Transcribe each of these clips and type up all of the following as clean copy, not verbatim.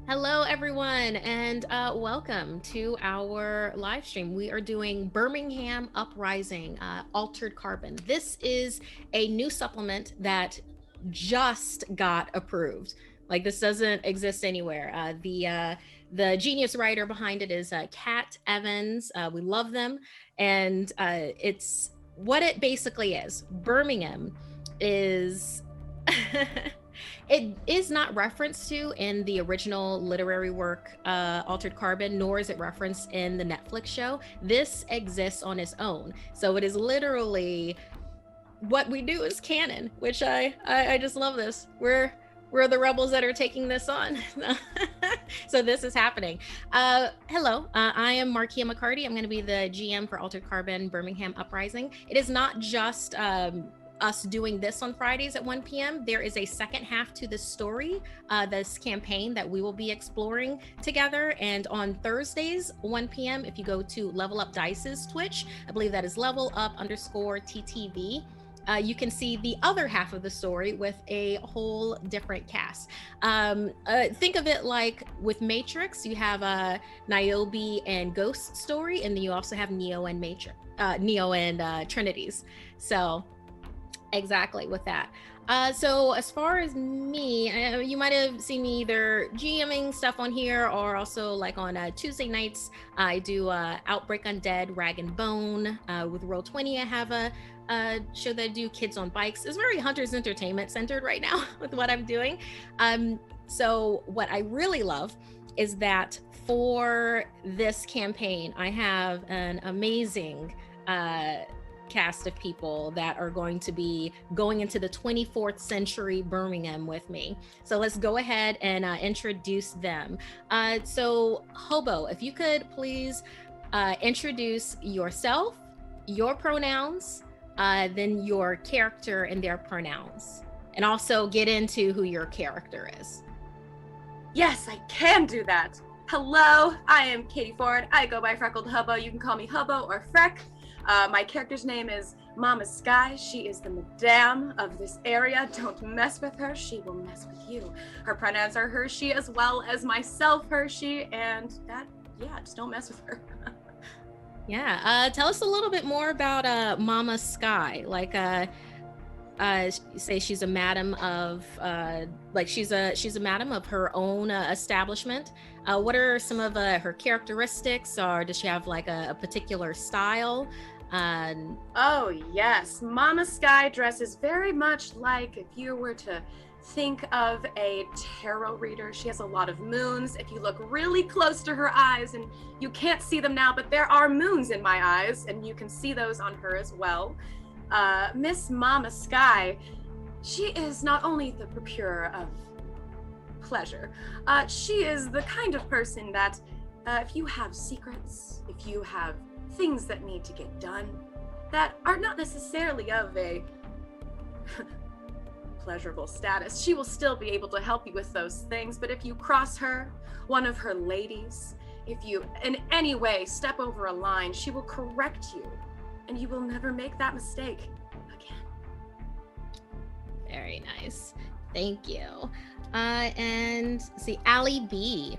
Hello, everyone, and welcome to our live stream. We are doing Birmingham Uprising, Altered Carbon. This is a new supplement that just got approved. Like this doesn't exist anywhere. The genius writer behind it is Kat Evans. We love them, and it's what it basically is. Birmingham is. It is not referenced to in the original literary work, Altered Carbon, nor is it referenced in the Netflix show. This exists on its own. So it is literally what we do is canon, which I just love this. We're the rebels that are taking this on. So this is happening. Hello, I am Markeia McCarty. I'm going to be the GM for Altered Carbon Birmingham Uprising. It is not just us doing this on Fridays at 1 p.m. There is a second half to this story, this campaign that we will be exploring together. And on Thursdays, 1 p.m., if you go to Level Up Dice's Twitch, I believe that is level_up_TTV. You can see the other half of the story with a whole different cast. Think of it like with Matrix, you have a Niobe and Ghost story, and then you also have Neo and Trinities. So exactly with that. So as far as me, you might have seen me either GMing stuff on here or also like on Tuesday nights, I do Outbreak Undead, Rag and Bone. With Roll20, I have a show that I do, Kids on Bikes. It's very Hunters Entertainment centered right now with what I'm doing. So what I really love is that for this campaign, I have an amazing cast of people that are going to be going into the 24th century Birmingham with me. So let's go ahead and introduce them. So Hobo, if you could please introduce yourself, your pronouns, then your character and their pronouns, and also get into who your character is. Yes, I can do that. Hello, I am Katie Ford. I go by Freckled Hobo. You can call me Hobo or Freck. My character's name is Mama Sky. She is the madame of this area. Don't mess with her. She will mess with you. Her pronouns are her, she, as well as myself, her, she, and that, yeah, just don't mess with her. Yeah, tell us a little bit more about Mama Sky. Like, say she's a madam of, she's a madam of her own establishment. What are some of her characteristics, or does she have like a particular style? Oh yes, Mama Sky dresses very much like if you were to think of a tarot reader. She has a lot of moons. If you look really close to her eyes, and you can't see them now, but there are moons in my eyes, and you can see those on her as well. Miss Mama Sky, she is not only the procurer of pleasure, she is the kind of person that if you have secrets, if you have things that need to get done that are not necessarily of a pleasurable status, she will still be able to help you with those things. But if you cross her, one of her ladies, if you in any way step over a line, she will correct you, and you will never make that mistake again. Very nice. Thank you. And see, Allie B.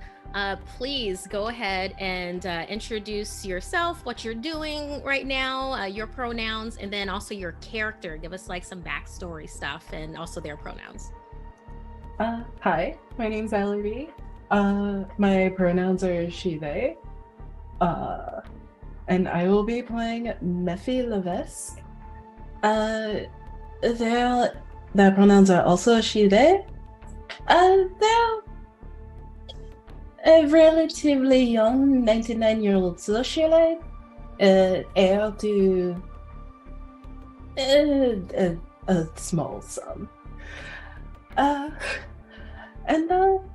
Please go ahead and introduce yourself, what you're doing right now, your pronouns, and then also your character. Give us like some backstory stuff and also their pronouns. Hi, my name's Allie B. My pronouns are she, they. And I will be playing Nephi Levesque. Their pronouns are also she, they. They're a relatively young 99-year-old socialite, heir to a small son. And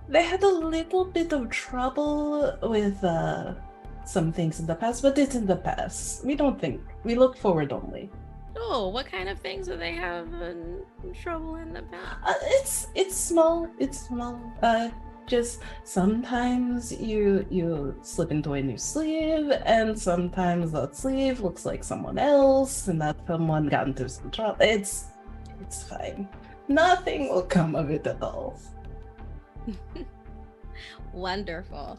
they had a little bit of trouble with some things in the past, but it's in the past. We don't think. We look forward only. Oh, what kind of things do they have trouble in the past? It's small. It's small. Just sometimes you slip into a new sleeve, and sometimes that sleeve looks like someone else, and that someone got into some trouble. It's fine. Nothing will come of it at all. Wonderful.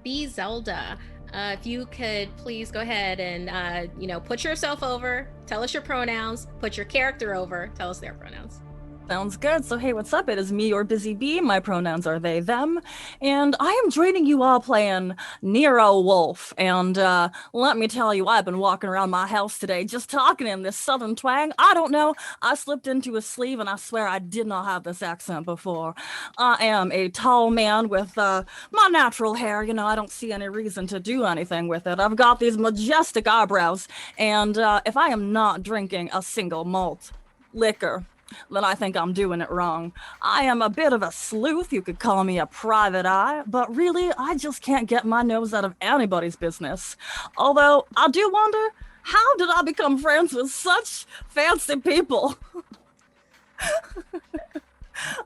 B Zelda, if you could please go ahead and put yourself over, tell us your pronouns, put your character over, tell us their pronouns. Sounds good. So, hey, what's up? It is me, your busy bee. My pronouns are they, them. And I am joining you all playing Nero Wolf. And let me tell you, I've been walking around my house today just talking in this southern twang. I don't know. I slipped into a sleeve and I swear I did not have this accent before. I am a tall man with my natural hair. You know, I don't see any reason to do anything with it. I've got these majestic eyebrows. And if I am not drinking a single malt liquor, then I think I'm doing it wrong. I am a bit of a sleuth, you could call me a private eye, but really, I just can't get my nose out of anybody's business. Although, I do wonder, how did I become friends with such fancy people?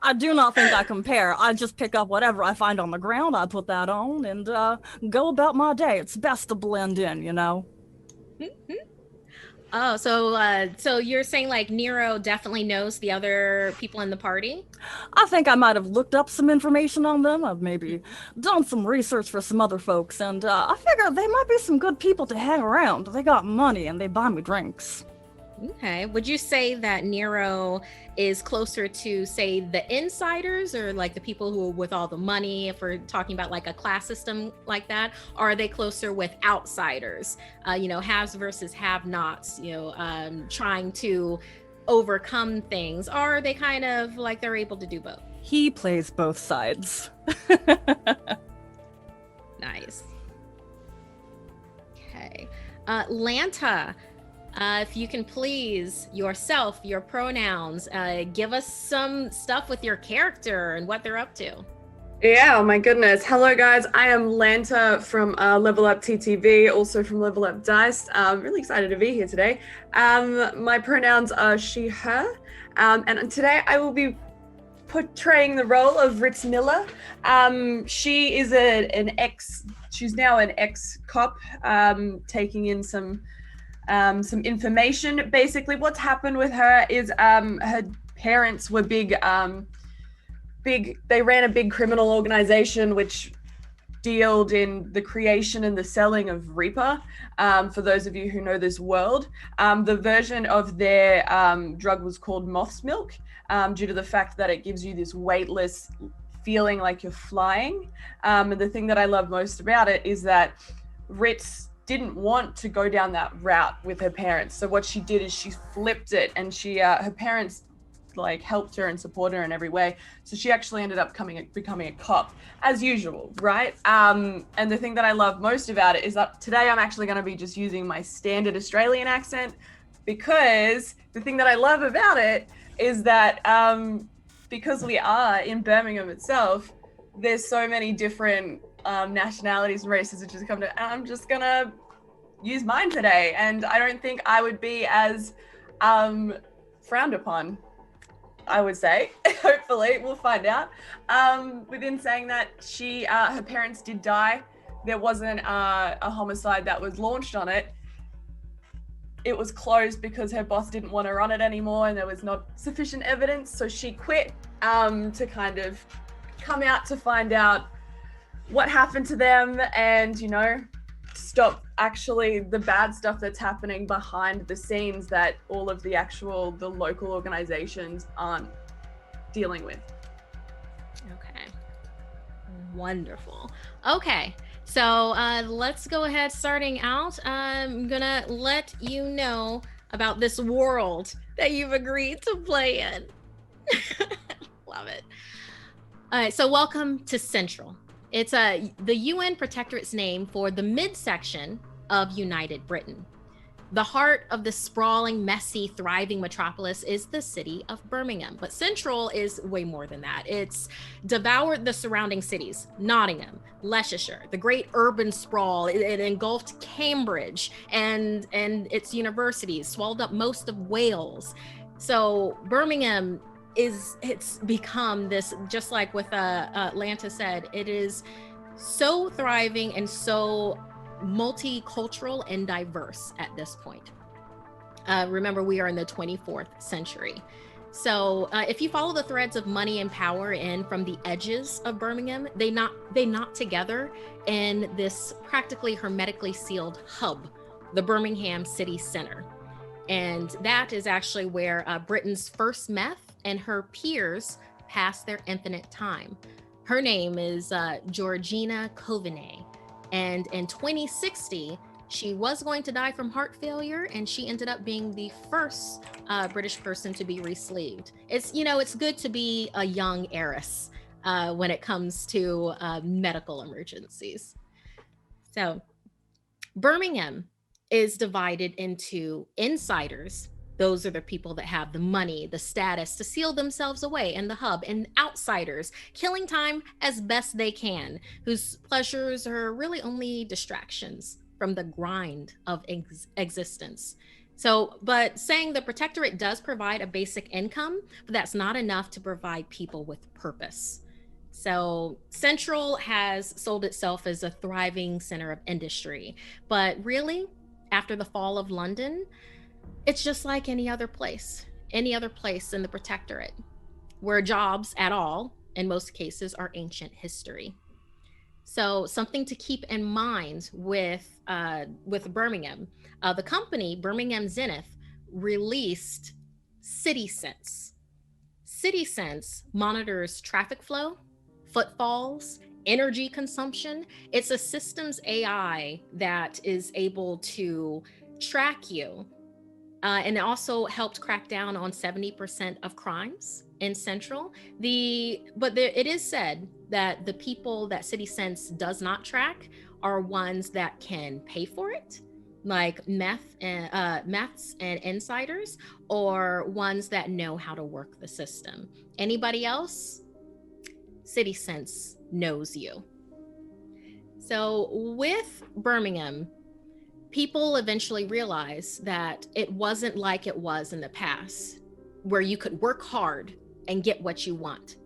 I do not think I compare. I just pick up whatever I find on the ground, I put that on, and go about my day. It's best to blend in, you know? Oh, so you're saying like Nero definitely knows the other people in the party? I think I might have looked up some information on them. I've maybe done some research for some other folks, and I figure they might be some good people to hang around. They got money and they buy me drinks. Okay. Would you say that Nero is closer to, say, the insiders or like the people who are with all the money, if we're talking about like a class system like that? Or are they closer with outsiders, haves versus have-nots, trying to overcome things? Or are they kind of like they're able to do both? He plays both sides. Nice. Okay. Lanta. If you can please, yourself, your pronouns, give us some stuff with your character and what they're up to. Yeah, oh my goodness. Hello guys, I am Lanta from Level Up TTV, also from Level Up Dice. I'm really excited to be here today. My pronouns are she, her, and today I will be portraying the role of Ritz Miller. She is she's now an ex-cop, taking in some information. Basically, what's happened with her is her parents were big. They ran a big criminal organization which dealt in the creation and the selling of Reaper. For those of you who know this world, the version of their drug was called Moth's Milk, due to the fact that it gives you this weightless feeling like you're flying. And the thing that I love most about it is that Ritz didn't want to go down that route with her parents. So what she did is she flipped it, and her parents like helped her and supported her in every way. So she actually ended up becoming a cop, as usual, right? And the thing that I love most about it is that today I'm actually going to be just using my standard Australian accent, because the thing that I love about it is that because we are in Birmingham itself, there's so many different nationalities and races that just come to, I'm just gonna use mine today, and I don't think I would be as frowned upon, I would say. Hopefully, we'll find out. Within saying that, her parents did die. There wasn't a homicide that was launched on it. It was closed because her boss didn't want her on it anymore, and there was not sufficient evidence, so she quit to kind of come out to find out what happened to them, and stop actually the bad stuff that's happening behind the scenes that all of the local organizations aren't dealing with. Okay, wonderful. Okay, so let's go ahead. Starting out, I'm gonna let you know about this world that you've agreed to play in. Love it. All right, so welcome to Central. It's the UN Protectorate's name for the midsection of United Britain. The heart of the sprawling, messy, thriving metropolis is the city of Birmingham. But Central is way more than that. It's devoured the surrounding cities, Nottingham, Leicestershire, the great urban sprawl. It engulfed Cambridge and its universities, swallowed up most of Wales. So Birmingham it's become this, just like with Lanta said, it is so thriving and so multicultural and diverse at this point. Remember, we are in the 24th century. So if you follow the threads of money and power in from the edges of Birmingham, they knot together in this practically hermetically sealed hub, the Birmingham city center. And that is actually where Britain's first meth and her peers passed their infinite time. Her name is Georgina Coveney. And in 2060, she was going to die from heart failure, and she ended up being the first British person to be re-sleeved. It's good to be a young heiress when it comes to medical emergencies. So Birmingham is divided into insiders. Those are the people that have the money, the status to seal themselves away in the hub, and outsiders, killing time as best they can, whose pleasures are really only distractions from the grind of existence. So, but saying the protectorate does provide a basic income, but that's not enough to provide people with purpose. So Central has sold itself as a thriving center of industry, but really, after the fall of London, it's just like any other place in the protectorate, where jobs at all, in most cases, are ancient history. So something to keep in mind with Birmingham, the company Birmingham Zenith released CitySense. CitySense monitors traffic flow, footfalls, energy consumption. It's a systems AI that is able to track you. And it also helped crack down on 70% of crimes in Central. It is said that the people that CitySense does not track are ones that can pay for it, like meths and insiders, or ones that know how to work the system. Anybody else? CitySense knows you. So with Birmingham, people eventually realized that it wasn't like it was in the past, where you could work hard and get what you want.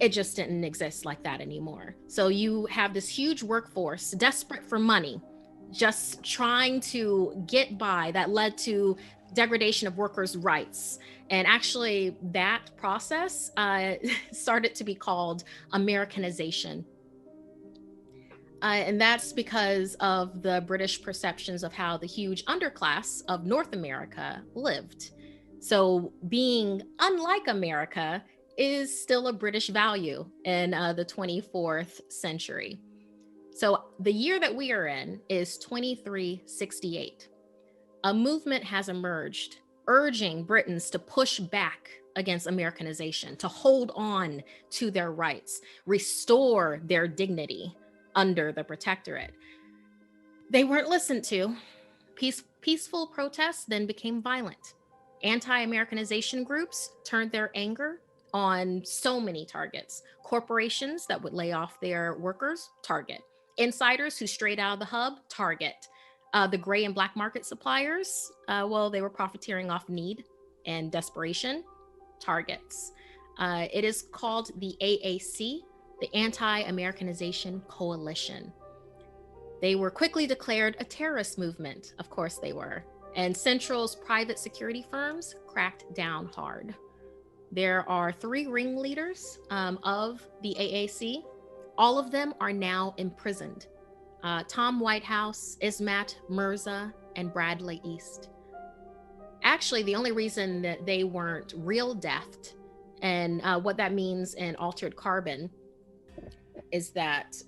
It just didn't exist like that anymore. So you have this huge workforce desperate for money, just trying to get by. That led to degradation of workers' rights. And actually, that process started to be called Americanization. And that's because of the British perceptions of how the huge underclass of North America lived. So being unlike America is still a British value in the 24th century. So the year that we are in is 2368. A movement has emerged urging Britons to push back against Americanization, to hold on to their rights, restore their dignity under the protectorate. They weren't listened to. Peaceful protests then became violent. Anti-Americanization groups turned their anger on so many targets. Corporations that would lay off their workers, target. Insiders who strayed out of the hub, target. The gray and black market suppliers, they were profiteering off need and desperation, targets. It is called the AAC, the Anti-Americanization Coalition. They were quickly declared a terrorist movement. Of course they were. And Central's private security firms cracked down hard. There are 3 ringleaders of the AAC. All of them are now imprisoned. Tom Whitehouse, Ismat Mirza, and Bradley East. Actually, the only reason that they weren't real deathed, and what that means in altered carbon, is that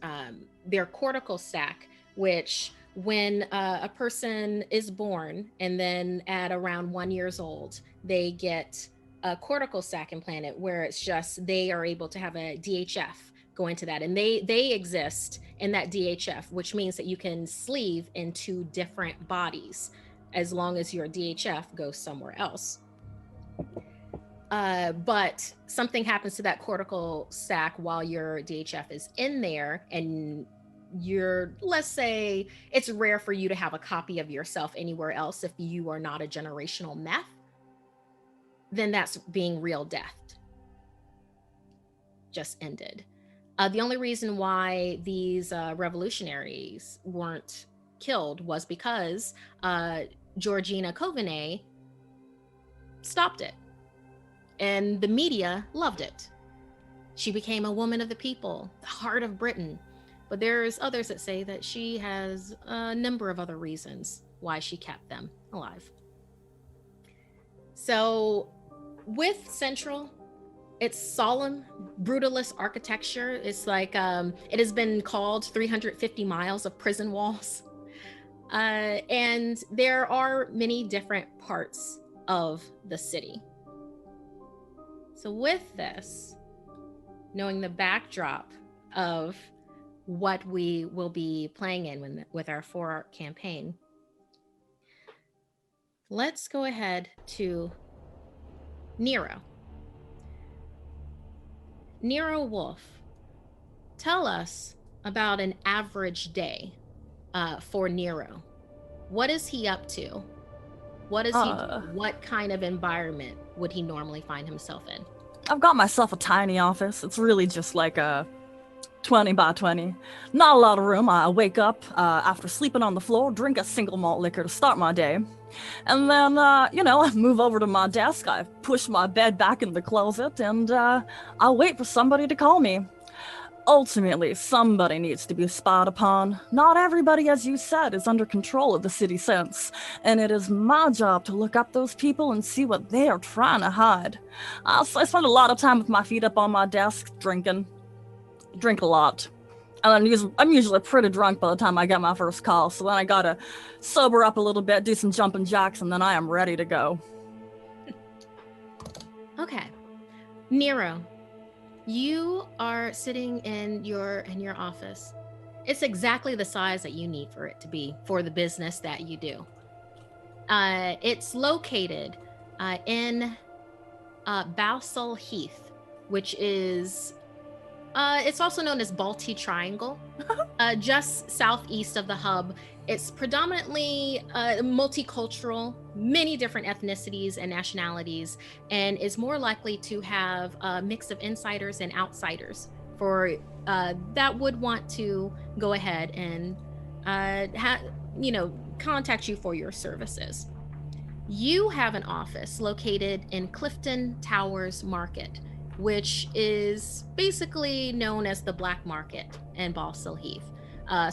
their cortical sac, which when a person is born and then at around 1 year old, they get a cortical sac implanted where it's just they are able to have a DHF go into that, and they exist in that DHF, which means that you can sleeve into different bodies as long as your DHF goes somewhere else. But something happens to that cortical sac while your DHF is in there, and let's say it's rare for you to have a copy of yourself anywhere else if you are not a generational meth, then that's being real death. Just ended. The only reason why these revolutionaries weren't killed was because Georgina Coveney stopped it. and the media loved it. She became a woman of the people, the heart of Britain. But there's others that say that she has a number of other reasons why she kept them alive. So with Central, it's solemn, brutalist architecture. It's like, it has been called 350 miles of prison walls. And there are many different parts of the city. So with this, knowing the backdrop of what we will be playing in with our 4-arc campaign, let's go ahead to Nero. Nero Wolf, tell us about an average day for Nero. What is he up to? What does he do? What kind of environment would he normally find himself in? I've got myself a tiny office. It's really just like a 20 by 20. Not a lot of room. I wake up after sleeping on the floor, drink a single malt liquor to start my day. And then, I move over to my desk. I push my bed back in the closet and I wait for somebody to call me. Ultimately, somebody needs to be spied upon. Not everybody, as you said, is under control of the city sense, and it is my job to look up those people and see what they are trying to hide. I spend a lot of time with my feet up on my desk, drinking. Drink a lot. And I'm usually pretty drunk by the time I get my first call, so then I gotta sober up a little bit, do some jumping jacks, and then I am ready to go. Okay. Nero, you are sitting in your office. It's exactly the size that you need for it to be for the business that you do. It's located in Balsall Heath, which is it's also known as Balti Triangle, just southeast of the hub. It's predominantly multicultural, many different ethnicities and nationalities, and is more likely to have a mix of insiders and outsiders for that would want to go ahead and contact you for your services. You have an office located in Clifton Towers Market, which is basically known as the black market in Balsall Heath,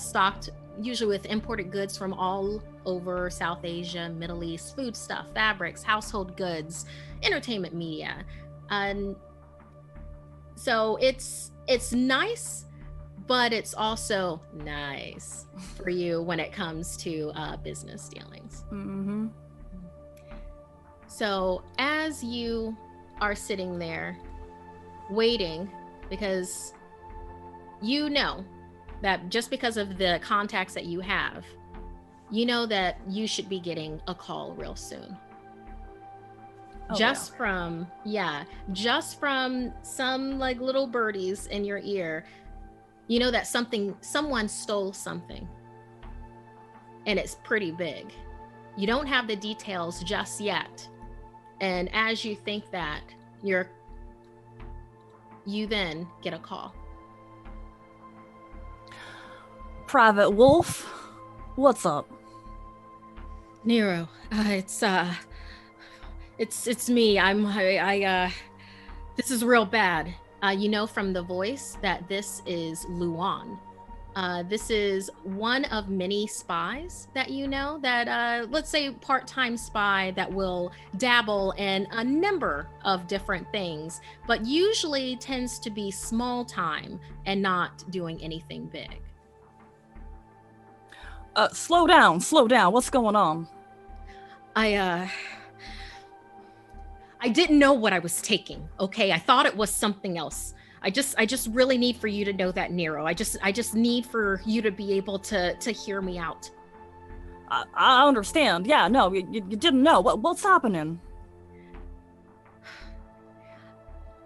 stocked usually with imported goods from all over South Asia, Middle East, food stuff, fabrics, household goods, entertainment media. So it's nice, but it's also nice for you when it comes to business dealings. Mm-hmm. So as you are sitting there waiting, because you know that just because of the contacts that you have, you know that you should be getting a call real soon. From some like little birdies in your ear, you know that someone stole something, and it's pretty big. You don't have the details just yet, and as you think that, you then get a call. Private Wolf, what's up? Nero, it's me. This is real bad. You know from the voice that this is Luan. This is one of many spies that you know, that let's say part-time spy that will dabble in a number of different things, but usually tends to be small time and not doing anything big. Slow down. What's going on? I didn't know what I was taking, okay? I thought it was something else. I just really need for you to know that, Nero. I just need for you to be able to hear me out. I understand. Yeah, no, you didn't know. What's happening?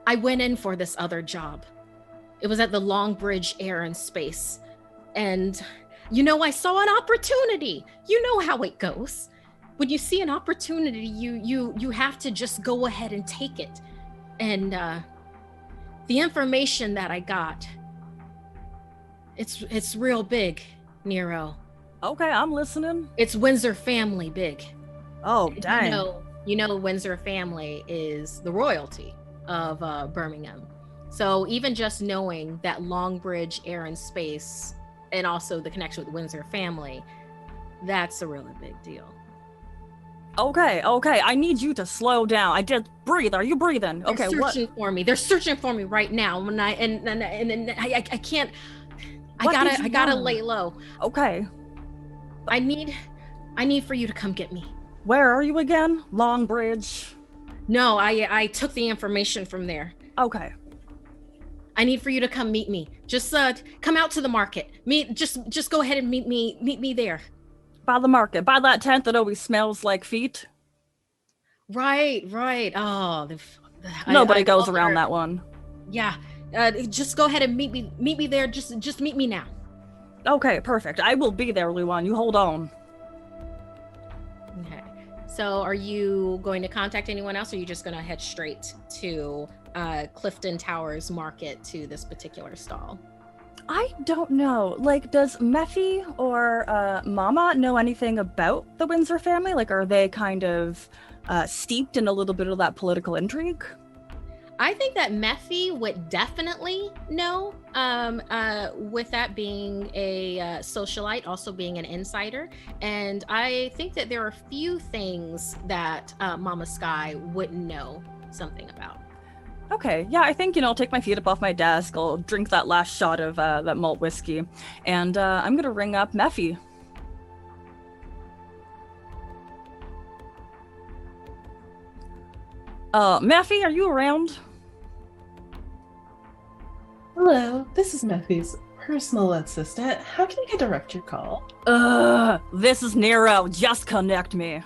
I went in for this other job. It was at the Longbridge Air and Space. And, I saw an opportunity. You know how it goes. When you see an opportunity, you have to just go ahead and take it. And the information that I got, it's real big, Nero. Okay, I'm listening. It's Windsor family big. Oh, dang. you know, Windsor family is the royalty of Birmingham. So even just knowing that Longbridge Air and Space, and also the connection with the Windsor family, that's a really big deal. Okay, I need you to slow down. I did breathe. Are you breathing? Okay, They're searching for me. They're searching for me right now. When I can't. I gotta lay low. Okay. I need for you to come get me. Where are you again? Longbridge. No, I took the information from there. Okay. I need for you to come meet me. Just come out to the market. Just go ahead and meet me there. By the market. By that tent that always smells like feet. Right. Oh, nobody goes around that one. Yeah. Just go ahead and meet me there. Just meet me now. Okay, perfect. I will be there, Luan. You hold on. Okay. So are you going to contact anyone else, or are you just going to head straight to Clifton Towers Market to this particular stall? I don't know. Like, does Meffy or Mama know anything about the Windsor family? Like, are they kind of steeped in a little bit of that political intrigue? I think that Meffy would definitely know, with that being a socialite, also being an insider. And I think that there are a few things that Mama Sky wouldn't know something about. Okay, yeah, I think, I'll take my feet up off my desk, I'll drink that last shot of that malt whiskey, and I'm gonna ring up Meffy. Meffy, are you around? Hello, this is Meffy's personal assistant. How can I direct your call? This is Nero. Just connect me.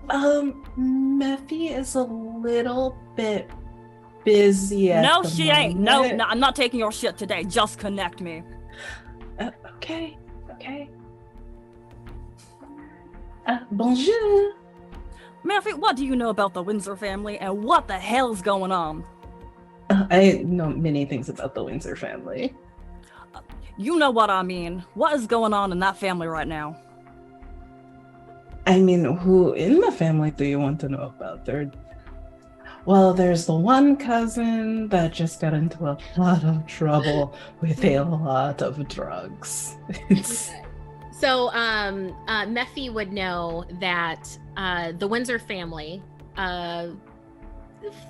Meffy is a little bit busy at No, the she moment. ain't. No, I'm not taking your shit today. Just connect me. Okay. Bonjour. Meffy, what do you know about the Windsor family, and what the hell's going on? I know many things about the Windsor family. You know what I mean. What is going on in that family right now? I mean, who in the family do you want to know about? There's the one cousin that just got into a lot of trouble with a lot of drugs. So, Meffy would know that the Windsor family,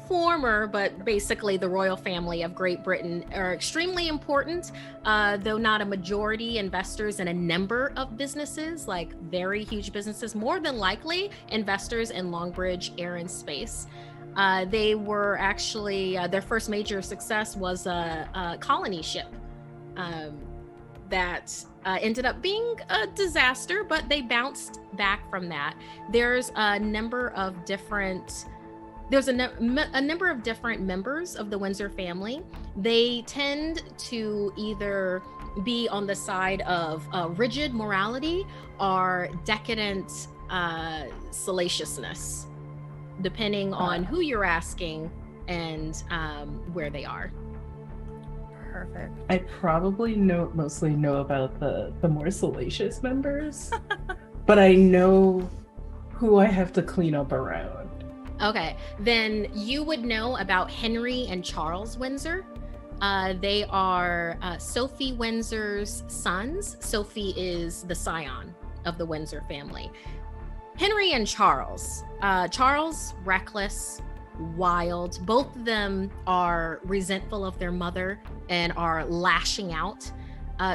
former, but basically the royal family of Great Britain, are extremely important, though not a majority investors in a number of businesses, like very huge businesses, more than likely investors in Longbridge Air and Space. They were actually, their first major success was a colony ship that ended up being a disaster, but they bounced back from that. There's a number of different members of the Windsor family. They tend to either be on the side of rigid morality or decadent salaciousness, depending on who you're asking and where they are. Perfect. I probably mostly know about the more salacious members, but I know who I have to clean up around. Okay, then you would know about Henry and Charles Windsor. They are Sophie Windsor's sons. Sophie is the scion of the Windsor family. Henry and Charles. Charles, reckless, wild. Both of them are resentful of their mother and are lashing out.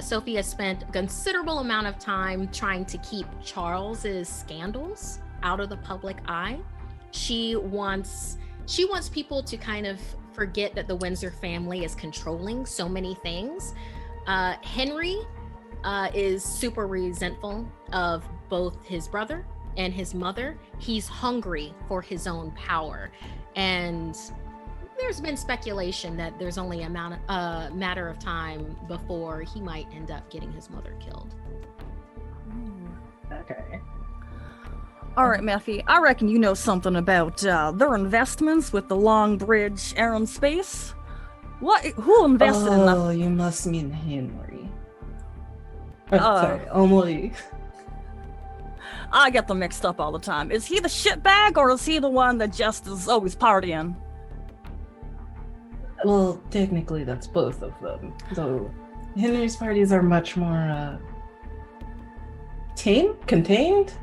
Sophie has spent a considerable amount of time trying to keep Charles's scandals out of the public eye. She wants people to kind of forget that the Windsor family is controlling so many things. Henry is super resentful of both his brother and his mother. He's hungry for his own power. And there's been speculation that there's only a matter of time before he might end up getting his mother killed. Okay. All right, Meffy, I reckon you know something about their investments with the Longbridge Air and Space. Who invested in that? Oh, you must mean Henry. Sorry, Emily. I get them mixed up all the time. Is he the shitbag, or is he the one that just is always partying? Well, technically that's both of them. Though Henry's parties are much more contained.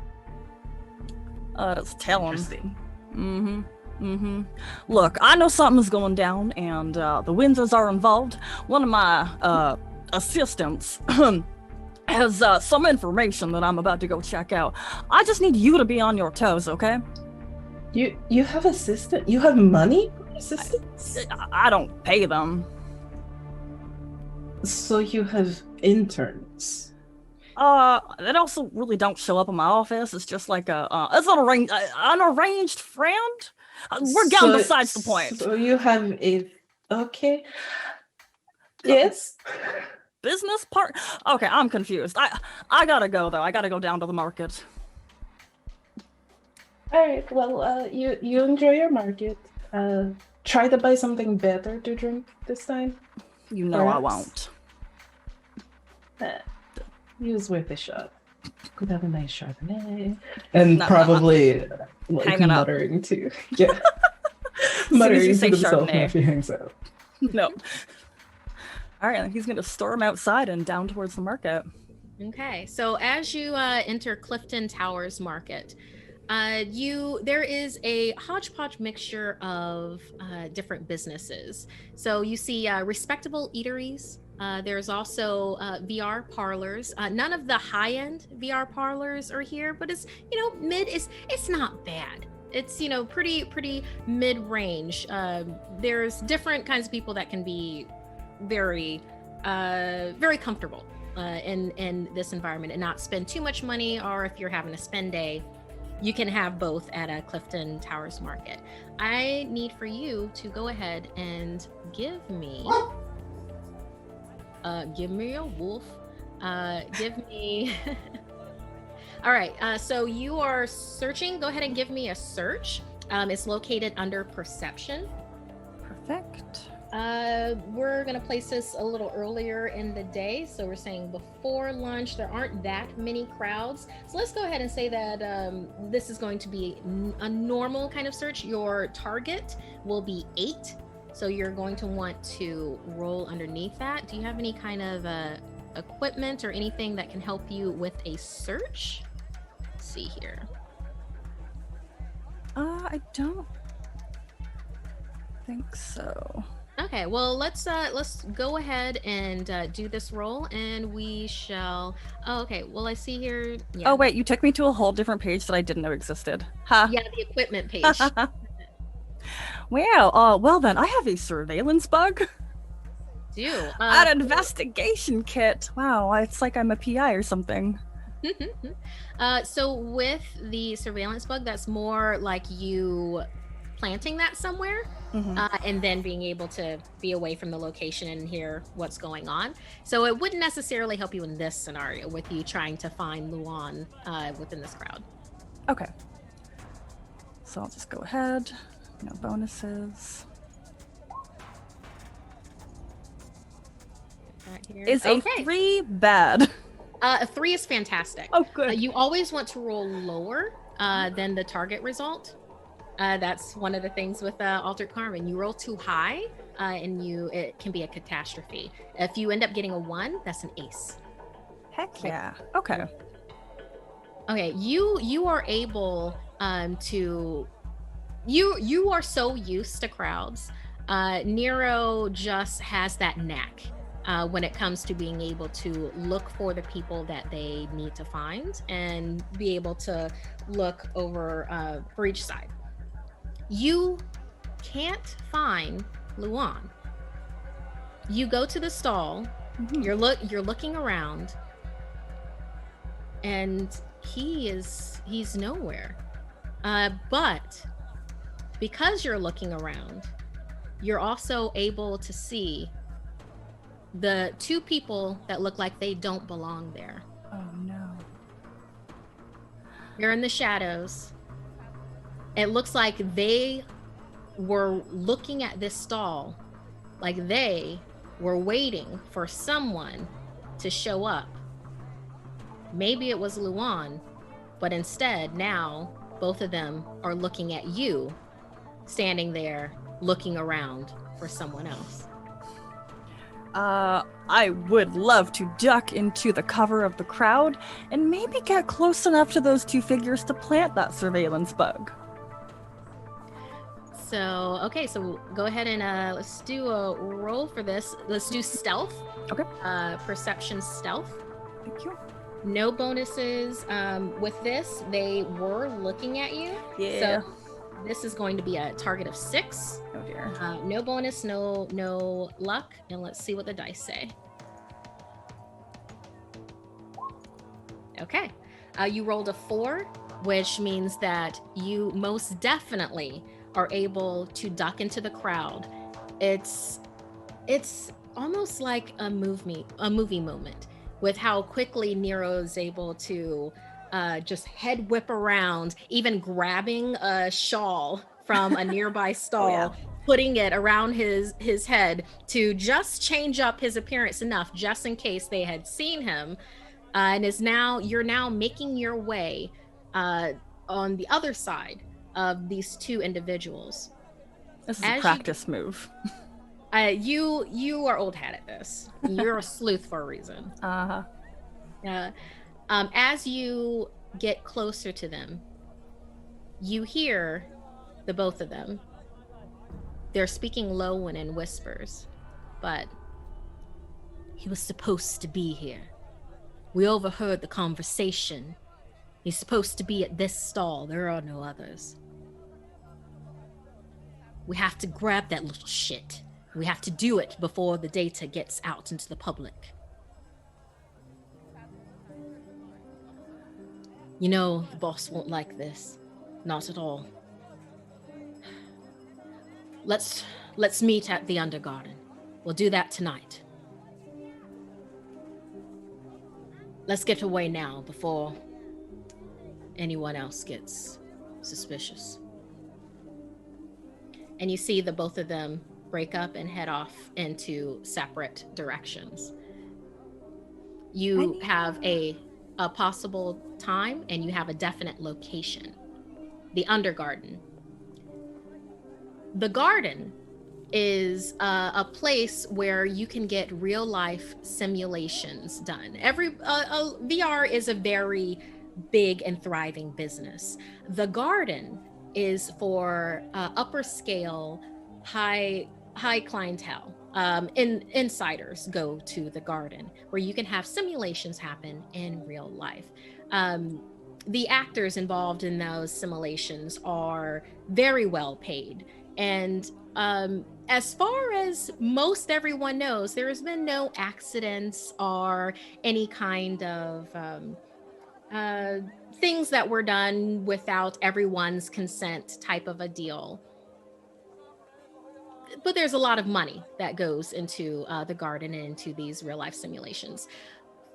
That's telling. Interesting. Look, I know something's going down, and the Windsors are involved. One of my assistants has some information that I'm about to go check out. I just need you to be on your toes, okay? You have assistant? You have money for assistants? I don't pay them. So you have interns? They also really don't show up in my office. It's just like it's an arranged friend. We're getting besides the point. So you have okay. Yes. Business part. Okay, I'm confused. I gotta go though. I gotta go down to the market. All right. Well, you enjoy your market. Try to buy something better to drink this time. You know I won't. He was worth a shot. Could have a nice Chardonnay. And probably like muttering too. Yeah. Muttering to himself after he hangs out. No. All right, he's going to storm outside and down towards the market. Okay, so as you enter Clifton Towers Market, there is a hodgepodge mixture of different businesses. So you see respectable eateries. There's also VR parlors. None of the high-end VR parlors are here, but it's mid. It's not bad. It's pretty mid-range. There's different kinds of people that can be very comfortable in this environment and not spend too much money, or if you're having a spend day, you can have both at a Clifton Towers Market. I need for you to go ahead and give me a wolf. Give me all right, so you are searching. Go ahead and give me a search. It's located under perception. Perfect. We're gonna place this a little earlier in the day, so we're saying before lunch. There aren't that many crowds, so let's go ahead and say that this is going to be a normal kind of search. Your target will be 8, so you're going to want to roll underneath that. Do you have any kind of equipment or anything that can help you with a search? Let's see here. I don't think so. Okay, well, let's go ahead and do this roll, and we shall. Oh, okay. Well, I see here. Yeah. Oh wait, you took me to a whole different page that I didn't know existed. Ha. Yeah, the equipment page. Wow. Well then, I have a surveillance bug. Do an investigation kit. Wow, it's like I'm a PI or something. So with the surveillance bug, that's more like you planting that somewhere. And then being able to be away from the location and hear what's going on. So it wouldn't necessarily help you in this scenario with you trying to find Luan within this crowd. Okay. So I'll just go ahead. No bonuses. Right here. Is a 3 bad? A 3 is fantastic. Oh, good. You always want to roll lower than the target result. That's one of the things with Altered Carbon. You roll too high, and it can be a catastrophe. If you end up getting a 1, that's an ace. Heck yeah. Okay. Okay, you are able to. You are so used to crowds. Nero just has that knack when it comes to being able to look for the people that they need to find and be able to look over for each side. You can't find Luan. You go to the stall. You're looking around, and he's nowhere. But because you're looking around, you're also able to see the 2 people that look like they don't belong there. Oh no. They're in the shadows. It looks like they were looking at this stall, like they were waiting for someone to show up. Maybe it was Luan, But instead, now, both of them are looking at you, standing there, looking around for someone else. I would love to duck into the cover of the crowd and maybe get close enough to those two figures to plant that surveillance bug. So, okay, so go ahead and let's do a roll for this. Let's do stealth. Okay. Perception stealth. Thank you. No bonuses. With this, they were looking at you. Yeah. So this is going to be a target of 6. Oh dear. No bonus, no luck, and let's see what the dice say. Okay, you rolled a 4, which means that you most definitely are able to duck into the crowd. It's almost like a movie moment with how quickly Nero is able to just head whip around, even grabbing a shawl from a nearby stall, putting it around his head to just change up his appearance enough just in case they had seen him, and you're now making your way on the other side of these two individuals. This is a practice move. You are old hat at this. You're a sleuth for a reason. As you get closer to them, you hear the both of them. They're speaking low and in whispers, but he was supposed to be here. We overheard the conversation. He's supposed to be at this stall. There are no others. We have to grab that little shit. We have to do it before the data gets out into the public. You know, the boss won't like this. Not at all. Let's meet at the Undergarden. We'll do that tonight. Let's get away now before anyone else gets suspicious. And you see the both of them break up and head off into separate directions. You have a possible time and you have a definite location. The Undergarden. The garden is a place where you can get real life simulations done. VR is a very big and thriving business. The garden is for upper scale, high clientele. Insiders go to the garden where you can have simulations happen in real life. The actors involved in those simulations are very well paid. And as far as most everyone knows, there has been no accidents or any kind of things that were done without everyone's consent type of a deal. But there's a lot of money that goes into the garden and into these real life simulations.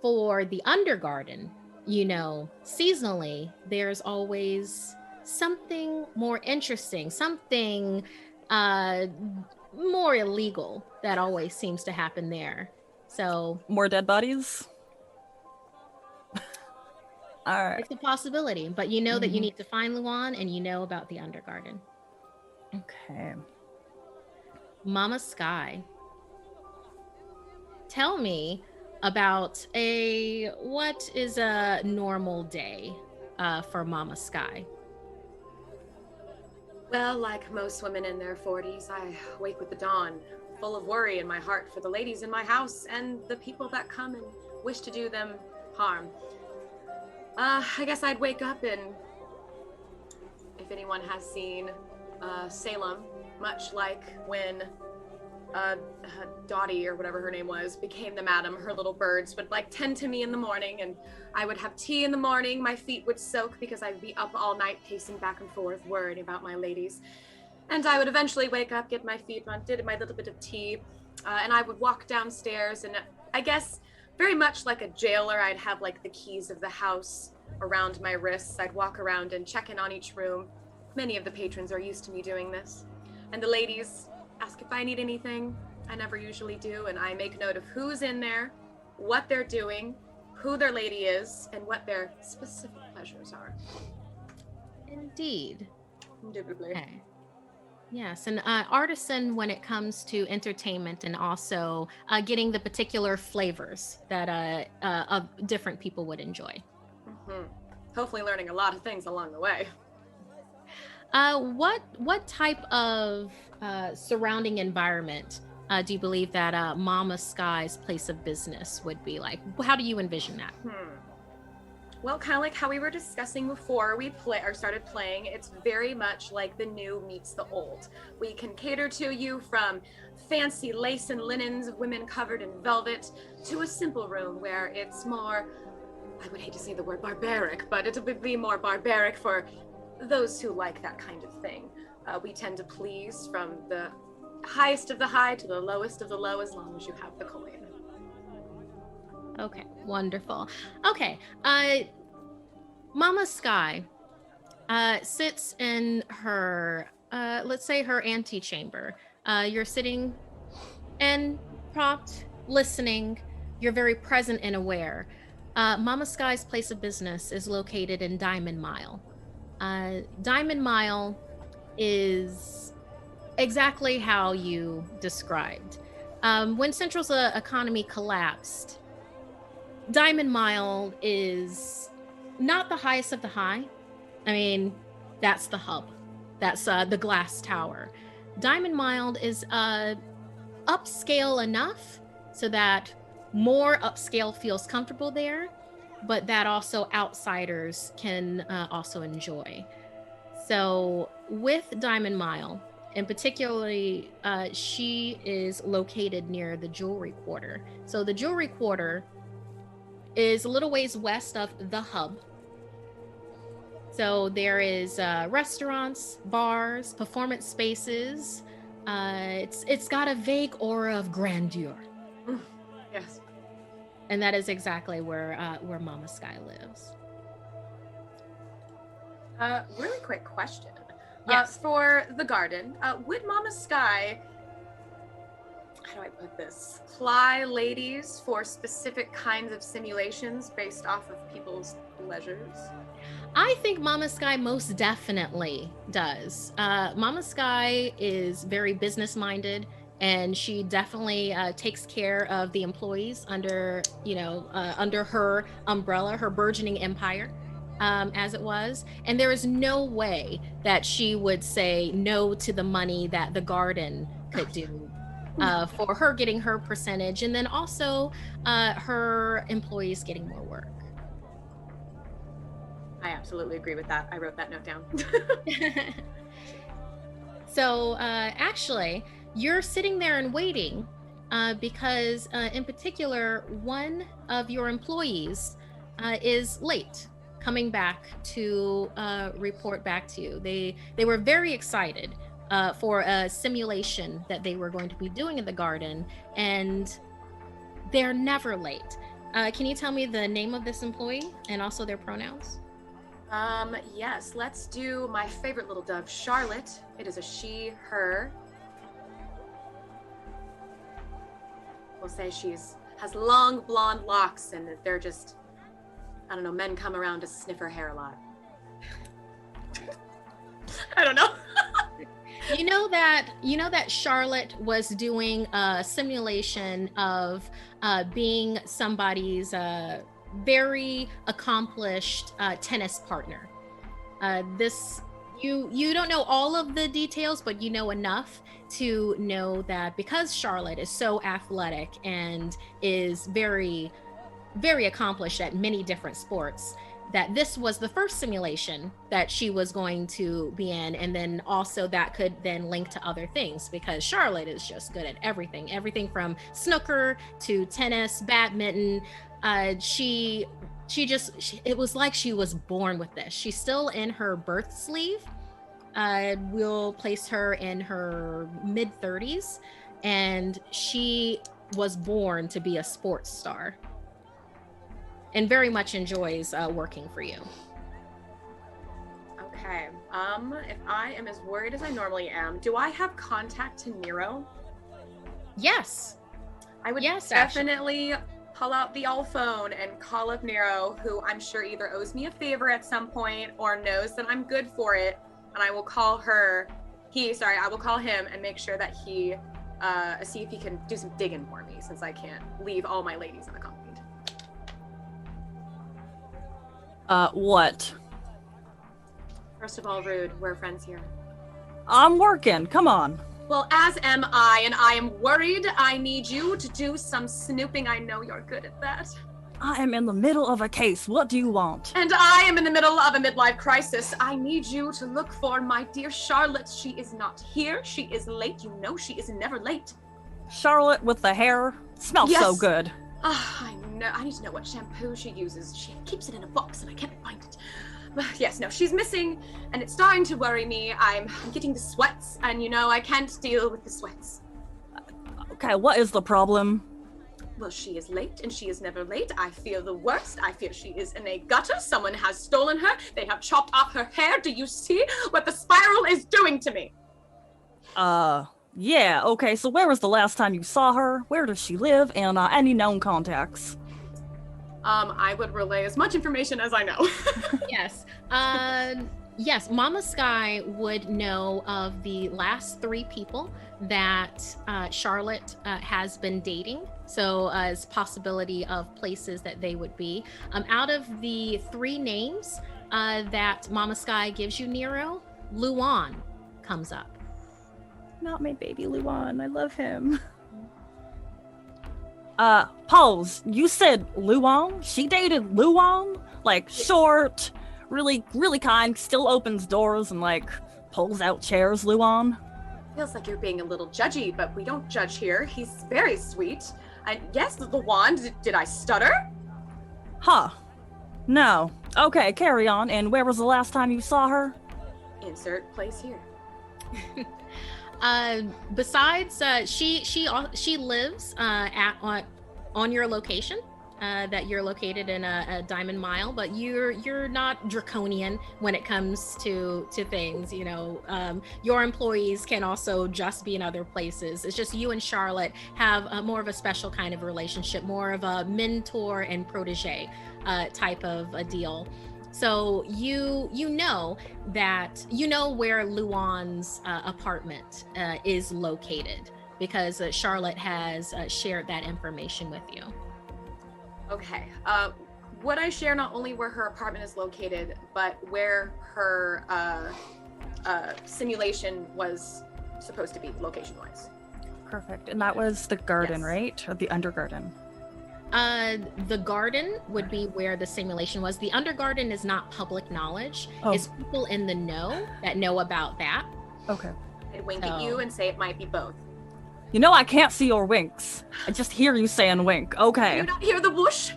For the Undergarden, you know, seasonally, there's always something more interesting, something more illegal that always seems to happen there. So more dead bodies? All right. It's a possibility, but you know that you need to find Luan and you know about the Undergarden. Okay. Mama Sky, tell me about what is a normal day for Mama Sky? Well, like most women in their 40s, I wake with the dawn, full of worry in my heart for the ladies in my house and the people that come and wish to do them harm. I guess I'd wake up and, if anyone has seen Salem, much like when Dottie, or whatever her name was, became the madam, her little birds would tend to me in the morning, and I would have tea in the morning. My feet would soak because I'd be up all night pacing back and forth worrying about my ladies, and I would eventually wake up, get my feet on, did my little bit of tea, and I would walk downstairs, and I guess very much like a jailer, I'd have the keys of the house around my wrists. I'd walk around and check in on each room. Many of the patrons are used to me doing this, and the ladies ask if I need anything. I never usually do, and I make note of who's in there, what they're doing, who their lady is and what their specific pleasures are. Indeed. Indubitably. Okay. Yes, an artisan when it comes to entertainment and also getting the particular flavors that of different people would enjoy. Mm-hmm. Hopefully learning a lot of things along the way. What type of surrounding environment do you believe that Mama Sky's place of business would be like? How do you envision that? Well, kind of like how we were discussing before we started playing, it's very much like the new meets the old. We can cater to you from fancy lace and linens of women covered in velvet to a simple room where it's more, I would hate to say the word barbaric, but it would be more barbaric for those who like that kind of thing. We tend to please from the highest of the high to the lowest of the low, as long as you have the coin. Okay, wonderful. Okay, Mama Sky sits in her, let's say her antechamber. You're sitting and propped, listening. You're very present and aware. Mama Sky's place of business is located in Diamond Mile. Diamond Mile is exactly how you described. When Central's economy collapsed, Diamond Mile is not the highest of the high. I mean, that's the hub. That's the glass tower. Diamond Mile is upscale enough so that more upscale feels comfortable there, but that also outsiders can also enjoy. So with Diamond Mile, and particularly, she is located near the Jewelry Quarter. So the Jewelry Quarter is a little ways west of the hub. So there is restaurants, bars, performance spaces. It's got a vague aura of grandeur. Yes. And that is exactly where Mama Sky lives. Really quick question. Yes. For the garden, would Mama Sky, how do I put this, ply ladies for specific kinds of simulations based off of people's pleasures? I think Mama Sky most definitely does. Mama Sky is very business-minded, and she definitely takes care of the employees under her umbrella, her burgeoning empire. As it was, and there is no way that she would say no to the money that the garden could do for her getting her percentage, and then also her employees getting more work. I absolutely agree with that. I wrote that note down. So actually, you're sitting there and waiting because in particular, one of your employees is late coming back to report back to you. They were very excited for a simulation that they were going to be doing in the garden, and they're never late. Can you tell me the name of this employee and also their pronouns? Yes, let's do my favorite little dove, Charlotte. It is a she, her. We'll say has long blonde locks, and they're just, I don't know, men come around to sniff her hair a lot. I don't know. You know that Charlotte was doing a simulation of being somebody's very accomplished tennis partner. You don't know all of the details, but you know enough to know that because Charlotte is so athletic and is very, very accomplished at many different sports, that this was the first simulation that she was going to be in, and then also that could then link to other things because Charlotte is just good at everything from snooker to tennis, badminton. It was like she was born with this. She's still in her birth sleeve. We'll place her in her mid-30s, and she was born to be a sports star and very much enjoys working for you. Okay. If I am as worried as I normally am, do I have contact to Nero? Yes. I would Yes, definitely pull out the old phone and call up Nero, who I'm sure either owes me a favor at some point or knows that I'm good for it. And I will call I will call him and make sure that he, see if he can do some digging for me, since I can't leave all my ladies unaccompanied. What? First of all, Rude, we're friends here. I'm working, come on. Well, as am I, and I am worried. I need you to do some snooping. I know you're good at that. I am in the middle of a case. What do you want? And I am in the middle of a midlife crisis. I need you to look for my dear Charlotte. She is not here. She is late. You know she is never late. Charlotte with the hair? Smells so good. I know. I need to know what shampoo she uses. She keeps it in a box and I can't find it. But yes, no, she's missing and it's starting to worry me. I'm getting the sweats and I can't deal with the sweats. Okay, what is the problem? Well, she is late and she is never late. I feel the worst. I feel she is in a gutter. Someone has stolen her. They have chopped off her hair. Do you see what the spiral is doing to me? Yeah, okay, so where was the last time you saw her? Where does she live? And any known contacts? I would relay as much information as I know. Yes. Yes, Mama Sky would know of the last 3 people that Charlotte has been dating. So as possibility of places that they would be. Out of the 3 names that Mama Sky gives you, Nero, Luan comes up. Not my baby Luan, I love him. Pose, you said Luan? She dated Luan? Like, short, really, really kind, still opens doors and, like, pulls out chairs, Luan? Feels like you're being a little judgy, but we don't judge here. He's very sweet. And yes, Luan, did I stutter? Huh. No. Okay, carry on. And where was the last time you saw her? Insert place here. Besides, she lives on your location, that you're located in a diamond mile, but you're not draconian when it comes to things. Your employees can also just be in other places. It's just you and Charlotte have more of a special kind of relationship, more of a mentor and protege type of a deal. So you know where Luan's apartment is located, because Charlotte has shared that information with you. Okay. Would I share not only where her apartment is located, but where her simulation was supposed to be location-wise? Perfect. And that was the garden, Yes. right? Or the undergarden? The garden would be where the simulation was. The undergarden is not public knowledge. Oh. It's people in the know that know about that. Okay. I'd wink at you and say it might be both. You know I can't see your winks. I just hear you saying wink. Do Okay. you not hear the whoosh?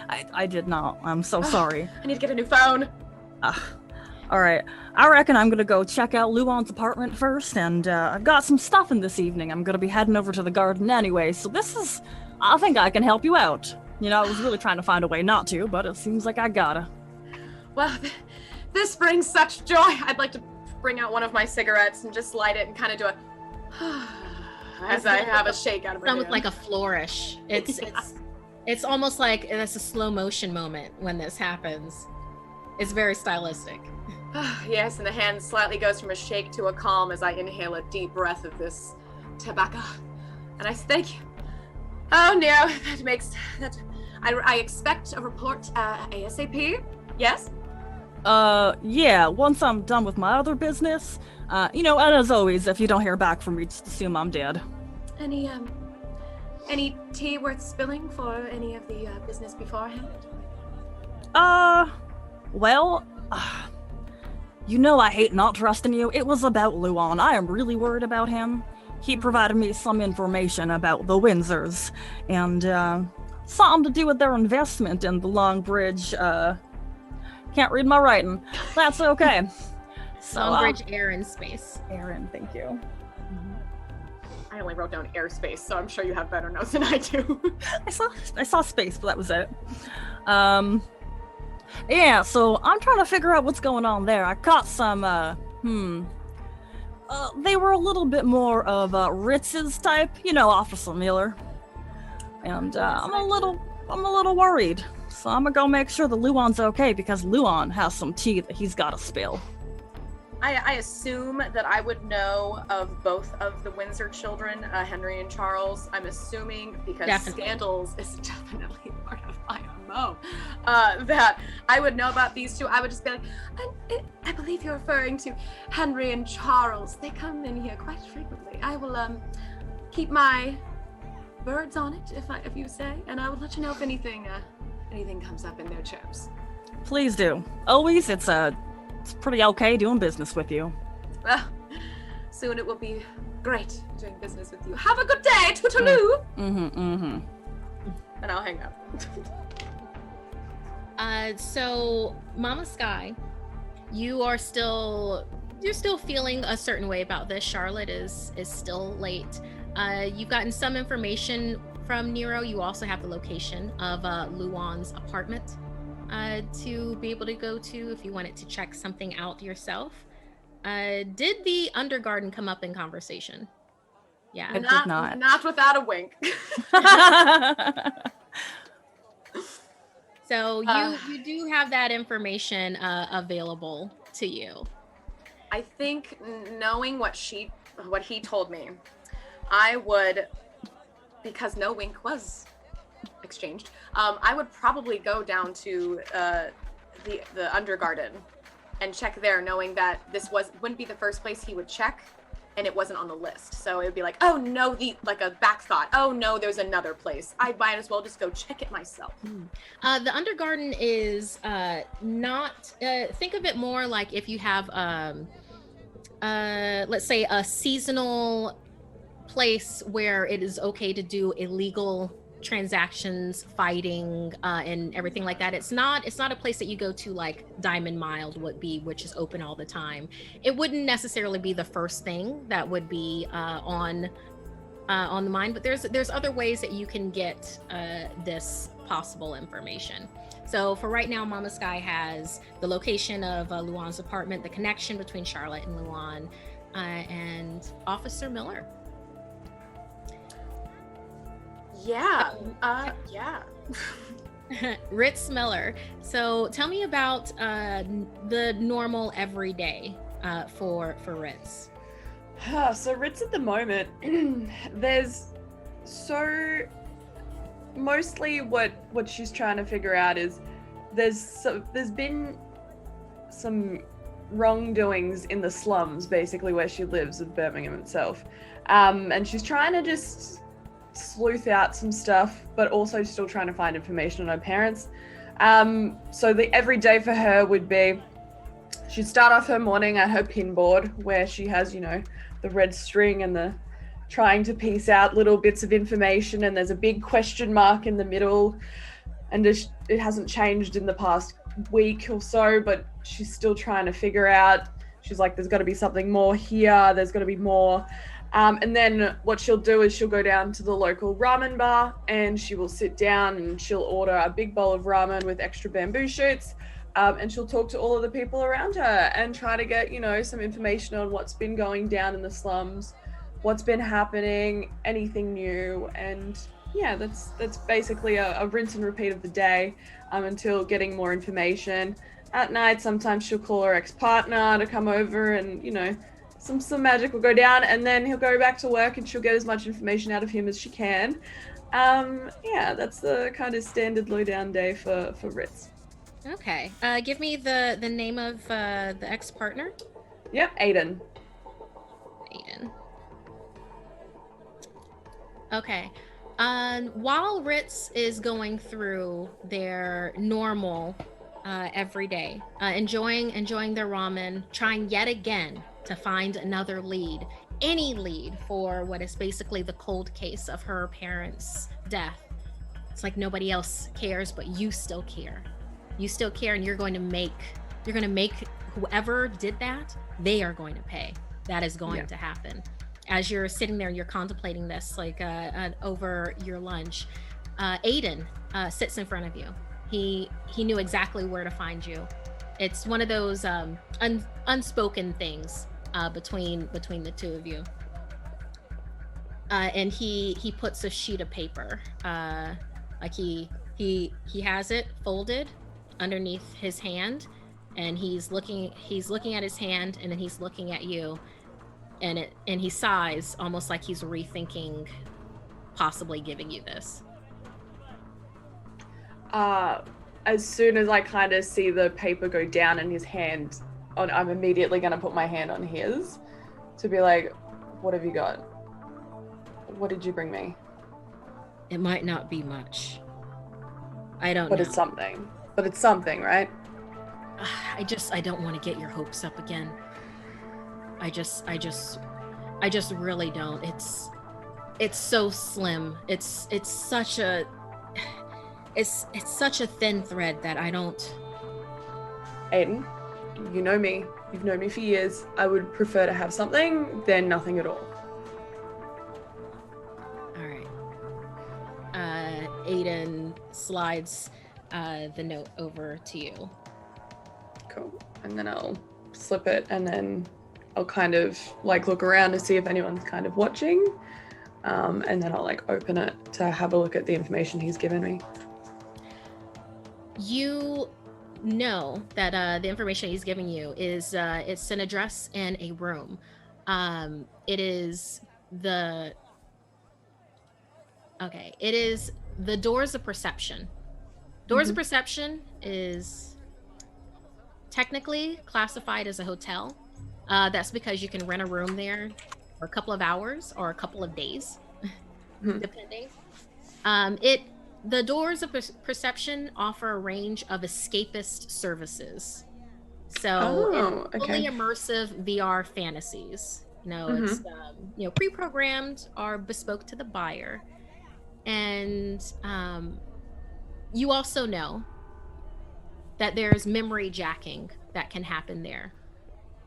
I did not. I'm so sorry. I need to get a new phone. Alright. I reckon I'm gonna go check out Luan's apartment first, and I've got some stuff in this evening. I'm gonna be heading over to the garden anyway, so I think I can help you out. I was really trying to find a way not to, but it seems like I gotta. Well, this brings such joy. I'd like to bring out one of my cigarettes and just light it and kind of do a as I have a shake out of my Almost hand. like a flourish. It's almost like it's a slow motion moment when this happens. It's very stylistic. Yes, and the hand slightly goes from a shake to a calm as I inhale a deep breath of this tobacco. And I say, thank you. Oh no, that makes that. I expect a report ASAP. Yes. Yeah. Once I'm done with my other business, and as always, if you don't hear back from me, just assume I'm dead. Any tea worth spilling for any of the business beforehand? Well, I hate not trusting you. It was about Luan. I am really worried about him. He provided me some information about the Windsors, and something to do with their investment in the Long Bridge. Can't read my writing. That's okay. So, Longbridge Air and Space. Aaron, thank you. I only wrote down airspace, so I'm sure you have better notes than I do. I saw space, but that was it. Yeah, so I'm trying to figure out what's going on there. I caught some, they were a little bit more of Ritz's type, Officer Miller. And I'm a I'm a little worried. So I'm gonna go make sure that Luan's okay, because Luan has some tea that he's gotta spill. I assume that I would know of both of the Windsor children, Henry and Charles. I'm assuming, because Definitely. Scandals is definitely part of my MO, that I would know about these two. I would just be like, I believe you're referring to Henry and Charles. They come in here quite frequently. I will keep my birds on it, if you say, and I will let you know if anything comes up in their chirps. Please do. Always, it's pretty okay doing business with you. Well, soon it will be great doing business with you. Have a good day, toodaloo! And I'll hang up. So Mama Sky, you're still feeling a certain way about this. Charlotte is still late. You've gotten some information from Nero. You also have the location of Luan's apartment to be able to go to if you wanted to check something out yourself. Did the Undergarden come up in conversation? Yeah. It did not. Not without a wink. So you do have that information available to you. I think knowing what he told me, I would, because no wink was exchanged, I would probably go down to the Undergarden and check there, knowing that this wouldn't be the first place he would check, and it wasn't on the list. So it would be like, oh no, like a back thought. Oh no, there's another place. I might as well just go check it myself. The Undergarden is not. Think of it more like if you have, let's say, a seasonal place where it is okay to do illegal transactions, fighting, and everything like that. It's not a place that you go to like Diamond Mile would be, which is open all the time. It wouldn't necessarily be the first thing that would be on the mind, but there's other ways that you can get this possible information. So for right now, Mama Sky has the location of Luan's apartment, the connection between Charlotte and Luan, and Officer Miller. Yeah. Ritz Miller. So tell me about the normal everyday for Ritz. So Ritz at the moment, there's mostly what she's trying to figure out is there's been some wrongdoings in the slums, basically where she lives, of Birmingham itself, and she's trying to just sleuth out some stuff, but also still trying to find information on her parents. So the everyday for her would be, she'd start off her morning at her pin board, where she has, the red string and the trying to piece out little bits of information, and there's a big question mark in the middle, and it hasn't changed in the past week or so, but she's still trying to figure out. She's like, there's got to be something more here, there's got to be more. And then what she'll do is she'll go down to the local ramen bar, and she will sit down and she'll order a big bowl of ramen with extra bamboo shoots, and she'll talk to all of the people around her and try to get, some information on what's been going down in the slums, what's been happening, anything new. And yeah, that's basically a rinse and repeat of the day until getting more information. At night, sometimes she'll call her ex-partner to come over, and some magic will go down, and then he'll go back to work and she'll get as much information out of him as she can. Yeah, that's the kind of standard lowdown day for Ritz. Okay. Give me the name of the ex-partner. Yep, Aiden. Okay. While Ritz is going through their normal everyday, enjoying their ramen, trying yet again to find another lead, any lead for what is basically the cold case of her parents' death. It's like nobody else cares, but you still care. You still care, and you're going to make whoever did that, they are going to pay. That is going to happen. As you're sitting there, you're contemplating this, like over your lunch. Aiden sits in front of you. He knew exactly where to find you. It's one of those unspoken things between the two of you. And he puts a sheet of paper, like he He has it folded underneath his hand, and he's looking at his hand, and then he's looking at you, and he sighs, almost like he's rethinking possibly giving you this. As soon as I kind of see the paper go down in his hand, I'm immediately going to put my hand on his to be like, what have you got? What did you bring me? It might not be much. I don't know. But it's something. But it's something, right? I don't want to get your hopes up again. I just really don't. It's so slim. It's such a thin thread that I don't. Aiden, you know me. You've known me for years. I would prefer to have something than nothing at all. All right. Aiden slides the note over to you. Cool. And then I'll slip it, and then I'll kind of like look around to see if anyone's kind of watching. And then I'll like open it to have a look at the information he's given me. You know that the information he's giving you is it's an address in a room. It is the Doors of Perception. Doors of Perception is technically classified as a hotel. That's because you can rent a room there for a couple of hours or a couple of days, depending. The Doors of Perception offer a range of escapist services. So it's fully immersive VR fantasies. It's pre-programmed or bespoke to the buyer. And you also know that there's memory jacking that can happen there.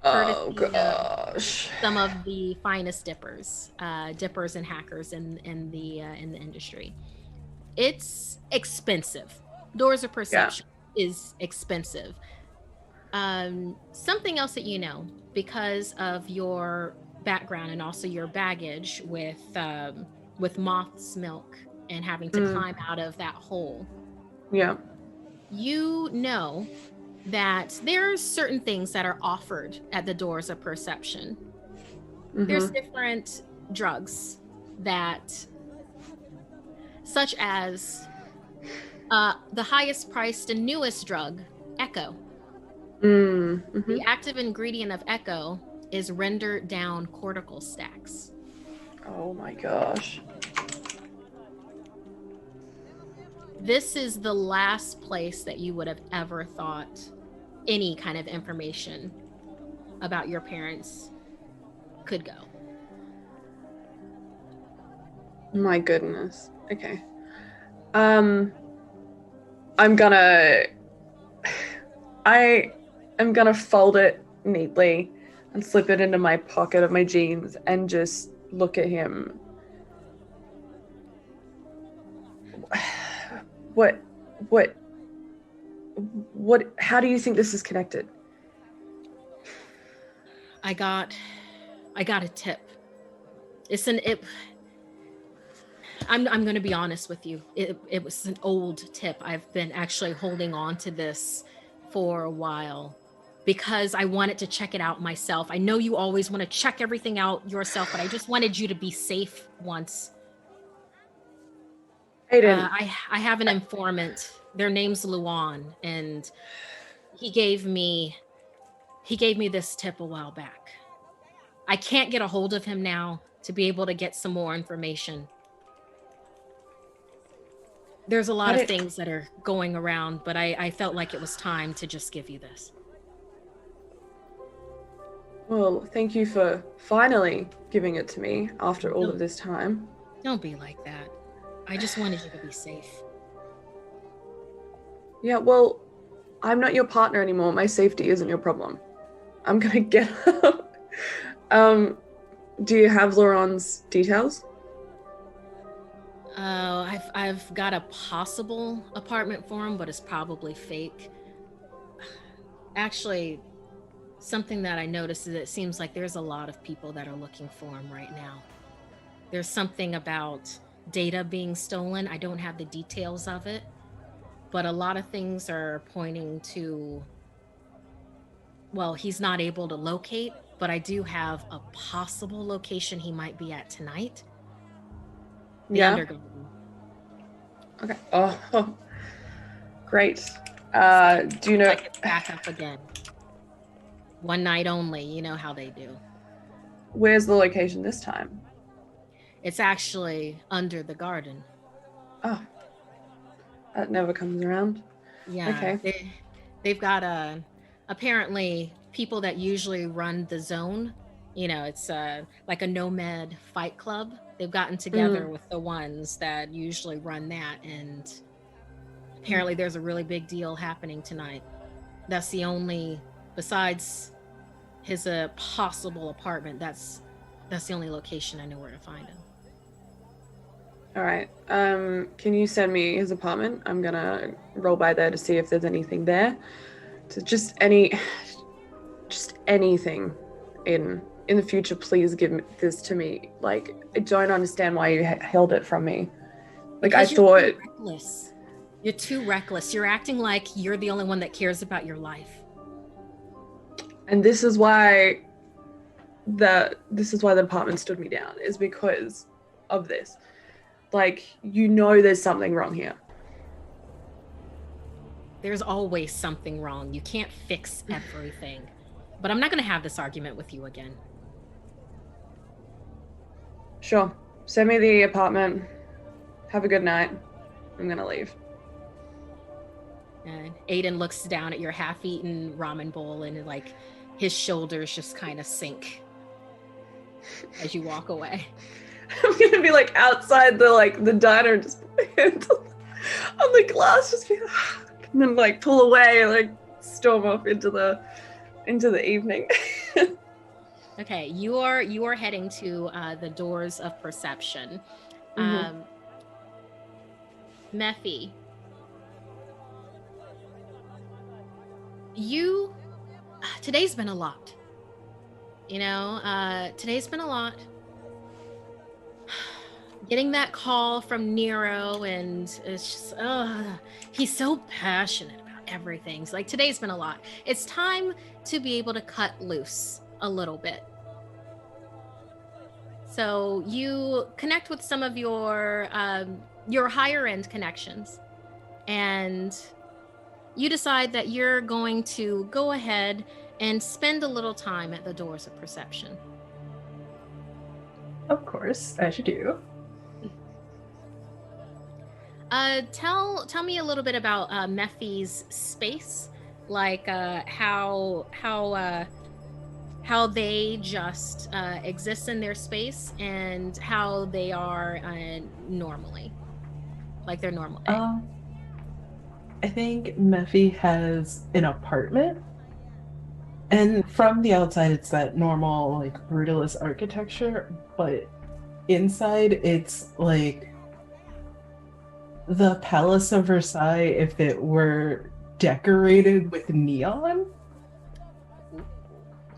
Oh gosh! Some of the finest dippers and hackers in the industry. It's expensive. Doors of Perception is expensive. Something else that you know, because of your background and also your baggage with Moth's milk and having to climb out of that hole. Yeah. You know that there's certain things that are offered at the Doors of Perception. There's different drugs that, such as the highest priced and newest drug, Echo. The active ingredient of Echo is rendered down cortical stacks. Oh my gosh. This is the last place that you would have ever thought any kind of information about your parents could go. My goodness. Okay. I am gonna fold it neatly and slip it into my pocket of my jeans and just look at him. What, how do you think this is connected? I got a tip. I'm going to be honest with you. It was an old tip. I've been actually holding on to this for a while because I wanted to check it out myself. I know you always want to check everything out yourself, but I just wanted you to be safe once. Aiden. I have an informant. Their name's Luan, and he gave me this tip a while back. I can't get a hold of him now to be able to get some more information. There's a lot of things that are going around, but I felt like it was time to just give you this. Well, thank you for finally giving it to me after all of this time. Don't be like that. I just wanted you to be safe. Yeah, well, I'm not your partner anymore. My safety isn't your problem. I'm gonna get up. Do you have Laurent's details? I've got a possible apartment for him, but it's probably fake. Actually, something that I noticed is it seems like there's a lot of people that are looking for him right now. There's something about data being stolen. I don't have the details of it, but a lot of things are pointing to, well, he's not able to locate, but I do have a possible location he might be at tonight. The Yeah. Undergarden. Okay. Oh, great. Do you know? Like it's back up again. One night only. You know how they do. Where's the location this time? It's actually under the garden. Oh, that never comes around. Yeah. Okay. They've got apparently people that usually run the zone. You know, it's like a nomad fight club. They've gotten together with the ones that usually run that, and apparently there's a really big deal happening tonight. That's the only, besides his possible apartment, that's the only location I know where to find him. All right. Can you send me his apartment? I'm gonna roll by there to see if there's anything there. So just anything in the future. Please give this to me. Like, I don't understand why you held it from me. Like, Because I thought. You're too reckless. You're too reckless. You're acting like you're the only one that cares about your life. And this is why the department stood me down, is because of this. Like, you know there's something wrong here. There's always something wrong. You can't fix everything. But I'm not going to have this argument with you again. Sure. Send me the apartment. Have a good night. I'm gonna leave. And Aiden looks down at your half-eaten ramen bowl, and like his shoulders just kind of sink as you walk away. I'm gonna be like outside the diner, just put my hand on the glass, just be and then like pull away and like storm off into the evening. Okay, you are heading to the doors of perception. Mephi, today's been a lot. You know, today's been a lot. Getting that call from Nero, and it's just, he's so passionate about everything. It's like, today's been a lot. It's time to be able to cut loose a little bit. So you connect with some of your higher end connections, and you decide that you're going to go ahead and spend a little time at the doors of perception. Of course, as you do. Tell me a little bit about Mephi's space, like how they just exist in their space, and how they are normally, like their normal day. I think Mephi has an apartment, and from the outside it's that normal like brutalist architecture, but inside it's like the Palace of Versailles if it were decorated with neon.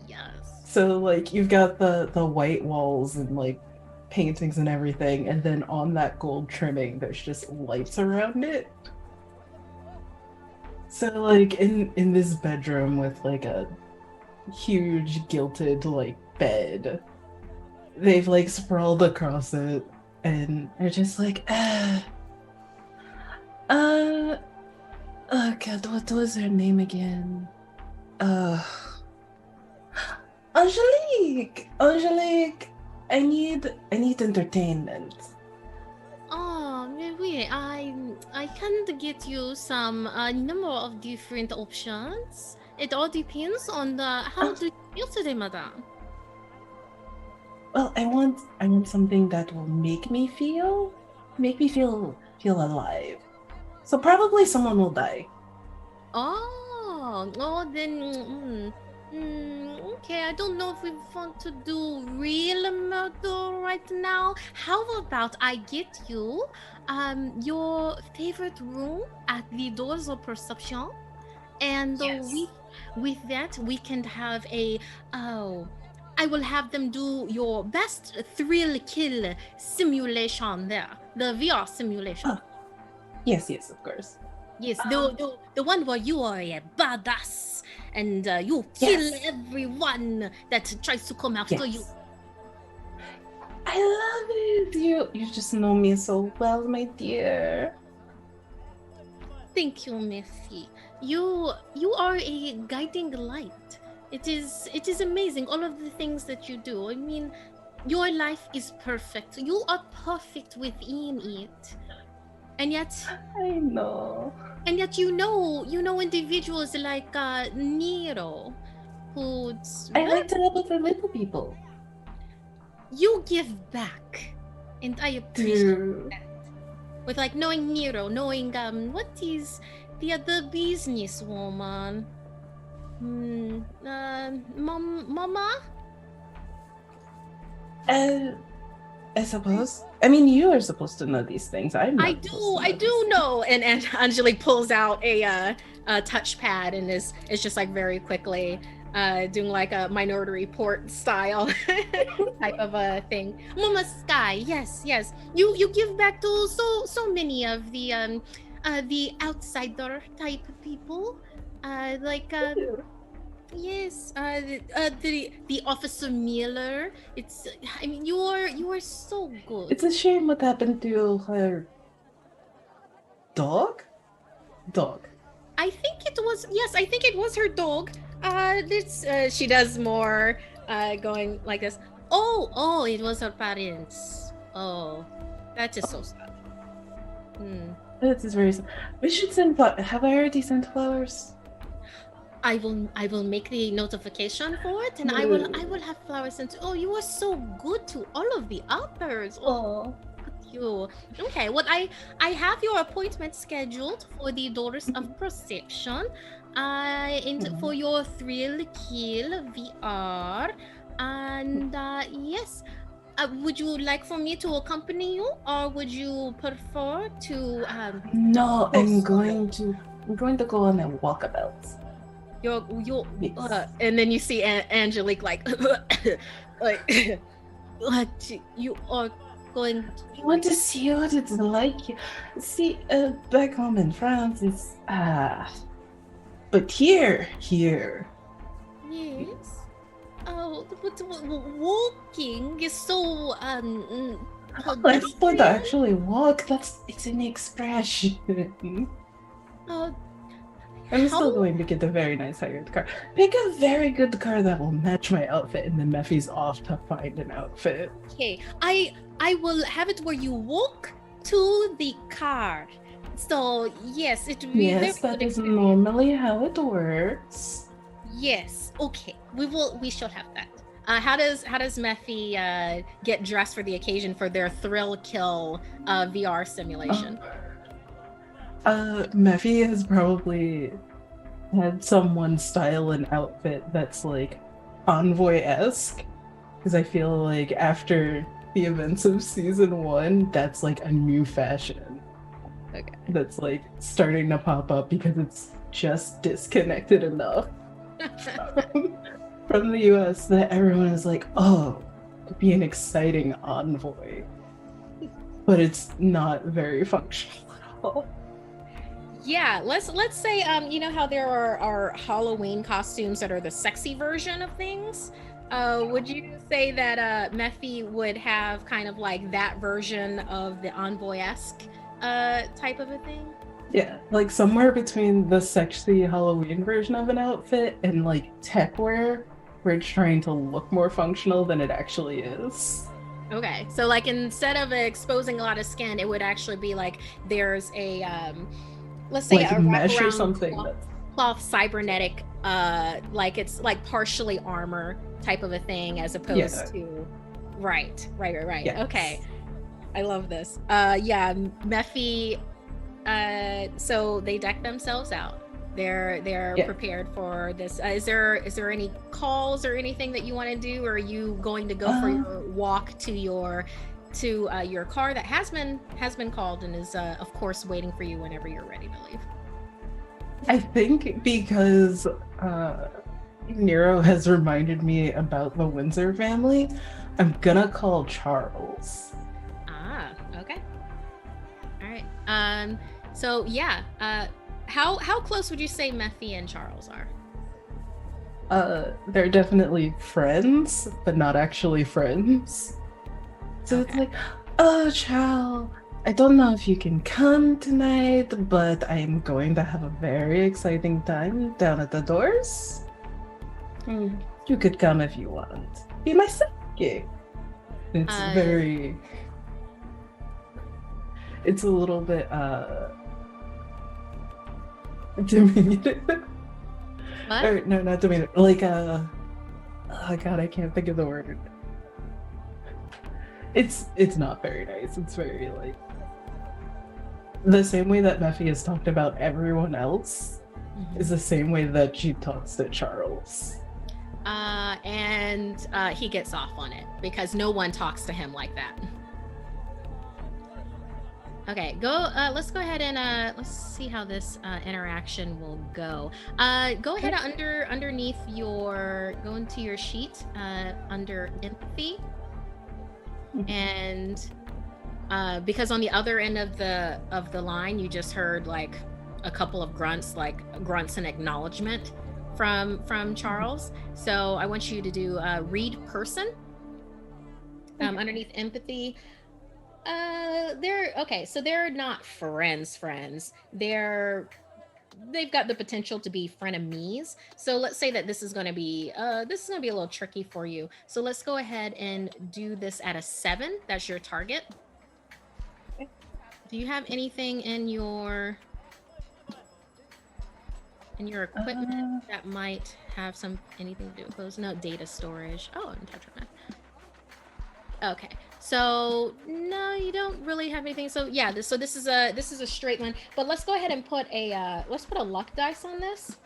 Yes. So like you've got the white walls and like paintings and everything, and then on that gold trimming there's just lights around it. So like in this bedroom with like a huge gilded like bed, they've like sprawled across it, and they're just like oh god, what was her name again? Angelique, I need entertainment. Oh, wait, I can get you some number of different options. It all depends on how do you feel today, madam? Well, I want something that will make me feel alive. So probably someone will die. Then okay, I don't know if we want to do real murder right now. How about I get you your favorite room at the doors of perception, and Yes. with that we can have I will have them do your best thrill kill simulation there, the VR simulation. Yes, of course. Yes, the one where you are a badass and you kill Yes. everyone that tries to come after you. Yes. I love it. You just know me so well, my dear. Thank you, Mephi. You are a guiding light. It is amazing all of the things that you do. I mean, your life is perfect. You are perfect within it. And yet I know. you know individuals like Nero who I like to help with the little people. you give back. And I appreciate Dude. that. With like knowing Nero, knowing what is the other businesswoman? Mama? I suppose. I mean, you are supposed to know these things. I'm not I supposed to do know. And Angelique pulls out a touchpad and is just like very quickly doing like a Minority Report style type of a thing. Mama Sky, yes. You give back to so many of the outsider type people. Yes, the Officer Miller. I mean, you are so good. It's a shame what happened to her dog. I think it was her dog. She does more going like this. Oh, it was her parents. Oh, that is so sad. This is very sad. We should send flowers. Have I already sent flowers? I will make the notification for it, and I will have flowers sent. Oh, you are so good to all of the others. Oh, you. Okay, well, I have your appointment scheduled for the Daughters of Perception, and for your Thrill Kill VR, and yes. Would you like for me to accompany you, or would you prefer to? No, I'm going to go on a walkabout. You're Yes. and then you see Angelique like what you are going to I want to see what it's like. See, back home in France, it's but here. Yes. Oh, but walking is so Let's not actually walk. It's an expression. I'm still going to get a very nice hired car. Pick a very good car that will match my outfit, and then Mephi's off to find an outfit. Okay, I will have it where you walk to the car. So yes, it will be Yes, that is normally how it works. Yes. Okay. We shall have that. How does Mephi get dressed for the occasion for their Thrill Kill VR simulation? Mephi has probably had someone style an outfit that's like Envoy-esque, because I feel like after the events of season 1, that's like a new fashion. Okay. That's like starting to pop up because it's just disconnected enough from the US that everyone is like, oh, it'd be an exciting envoy. But it's not very functional at all. Yeah, let's say you know how there are Halloween costumes that are the sexy version of things. Would you say that Mephi would have kind of like that version of the Envoy-esque type of a thing? Yeah, like somewhere between the sexy Halloween version of an outfit and like tech wear, where it's trying to look more functional than it actually is. Okay, so like instead of exposing a lot of skin, it would actually be like there's a let's say like a mesh or wraparound something. cloth cybernetic, like it's like partially armor type of a thing, as opposed to right. Yes. Okay, I love this. Yeah, Mephi. So they deck themselves out. They're prepared for this. Is there any calls or anything that you want to do, or are you going to go for your walk to your car that has been called and is of course waiting for you whenever you're ready to leave? I think because Nero has reminded me about the Windsor family, I'm gonna call Charles. Okay. All right. So yeah, How close would you say Mephi and Charles are? They're definitely friends, but not actually friends. So it's Okay. like, oh, Chow, I don't know if you can come tonight, but I'm going to have a very exciting time down at the doors. You could come if you want. Be my sidekick. It's very. It's a little bit, demeaning. What? Or, no, not demeaning. Like, oh god, I can't think of the word. It's not very nice. It's very, like, the same way that Mephi has talked about everyone else is the same way that she talks to Charles. And he gets off on it because no one talks to him like that. Okay, let's go ahead and let's see how this interaction will go. Go ahead underneath go into your sheet under empathy. And because on the other end of the line you just heard like a couple of grunts and acknowledgement from Charles. So I want you to do read person underneath empathy. So they're not friends. They've got the potential to be frenemies. So let's say that this is going to be a little tricky for you. So let's go ahead and do this at a 7. That's your target. Do you have anything in your equipment that might have anything to do with those? No, data storage. Oh, and Tetranet. Okay, so no, you don't really have anything. So yeah, this is a straight line. But let's go ahead and put a luck dice on this,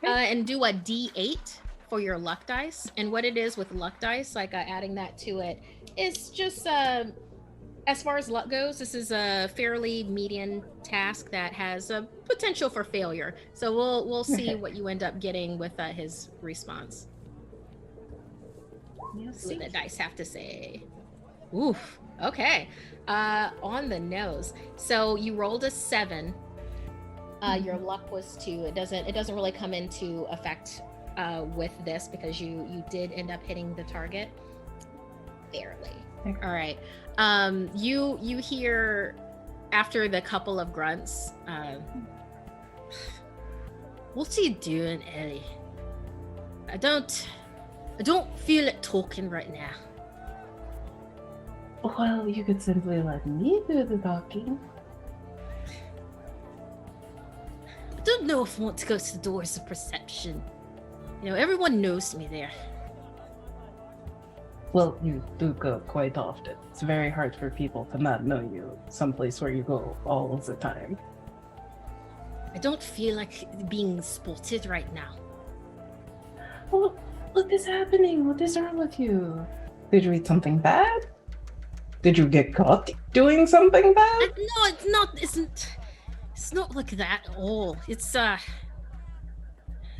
and do a D8 for your luck dice. And what it is with luck dice, like adding that to it, is just as far as luck goes, this is a fairly median task that has a potential for failure. So we'll see what you end up getting with his response. See what the dice have to say. Oof. Okay. On the nose. So you rolled a 7. Your luck was 2. It doesn't really come into effect with this because you did end up hitting the target. Barely. Okay. All right. You hear after the couple of grunts. What are you doing, Ellie? I don't feel like talking right now. Well, you could simply let me do the talking. I don't know if I want to go to the doors of perception. You know, everyone knows me there. Well, you do go quite often. It's very hard for people to not know you someplace where you go all of the time. I don't feel like being spotted right now. Well, what is happening? What is wrong with you? Did you eat something bad? Did you get caught doing something bad? No, it's not. It's not like that at all. It's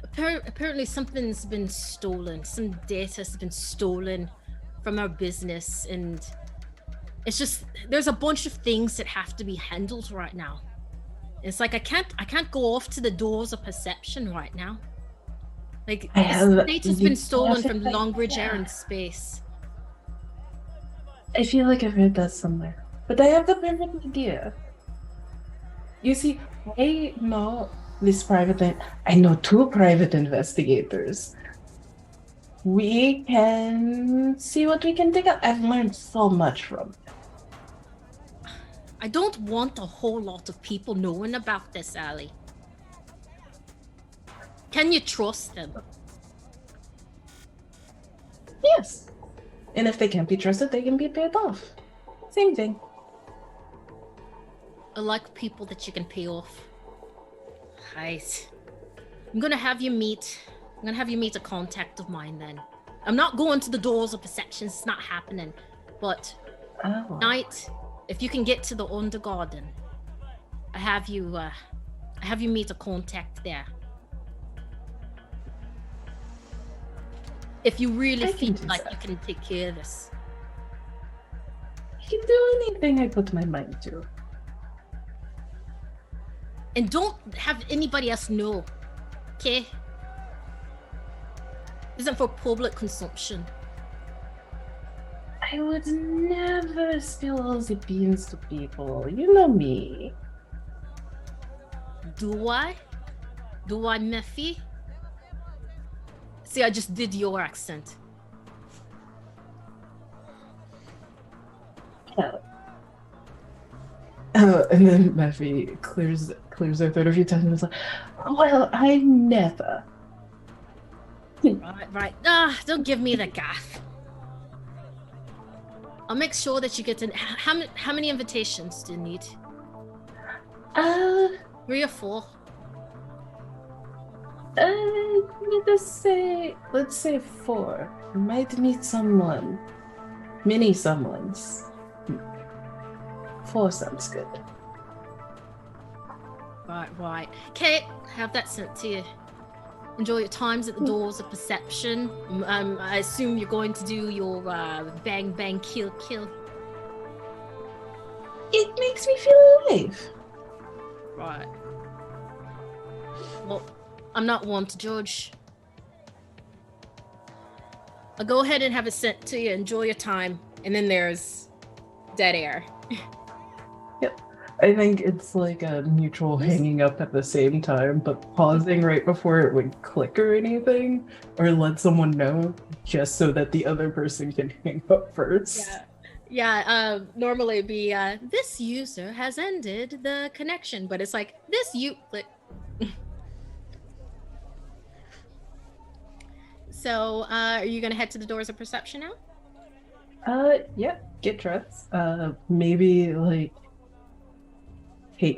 apparently something's been stolen. Some data's been stolen from our business, and it's just there's a bunch of things that have to be handled right now. It's like I can't go off to the doors of perception right now. Like, data's been stolen from Longbridge Air and Space. I feel like I've read that somewhere. But I have the perfect idea. You see, I know I know 2 private investigators. We can see what we can dig up. I've learned so much from them. I don't want a whole lot of people knowing about this, Allie. Can you trust them? Yes. And if they can't be trusted, they can be paid off. Same thing. I like people that you can pay off. Right. I'm gonna have you meet a contact of mine then. I'm not going to the doors of perception, it's not happening. But tonight, if you can get to the Undergarden, I have you meet a contact there. If you really feel like you can take care of this. I can do anything I put my mind to. And don't have anybody else know, okay? This isn't for public consumption. I would never spill all the beans to people. You know me. Do I? Do I, Mephi? See, I just did your accent. And then Mephi clears their throat a few times and is like, well, I never. Right. Don't give me the gaff. I'll make sure that you get to. How many invitations do you need? 3 or 4? Let's say 4. I might meet someone. Many someones. 4 sounds good. Right. Okay, have that sent to you. Enjoy your times at the doors of perception. I assume you're going to do your bang bang kill. It makes me feel alive. Right. Well, I'm not one to judge. I'll go ahead and have it sent to you. Enjoy your time. And then there's dead air. Yep. I think it's like a mutual hanging up at the same time, but pausing right before it would click or anything, or let someone know just so that the other person can hang up first. Yeah, normally it'd be, this user has ended the connection, but it's like, So, are you gonna head to the doors of perception now? Yeah, get dressed. Maybe, like,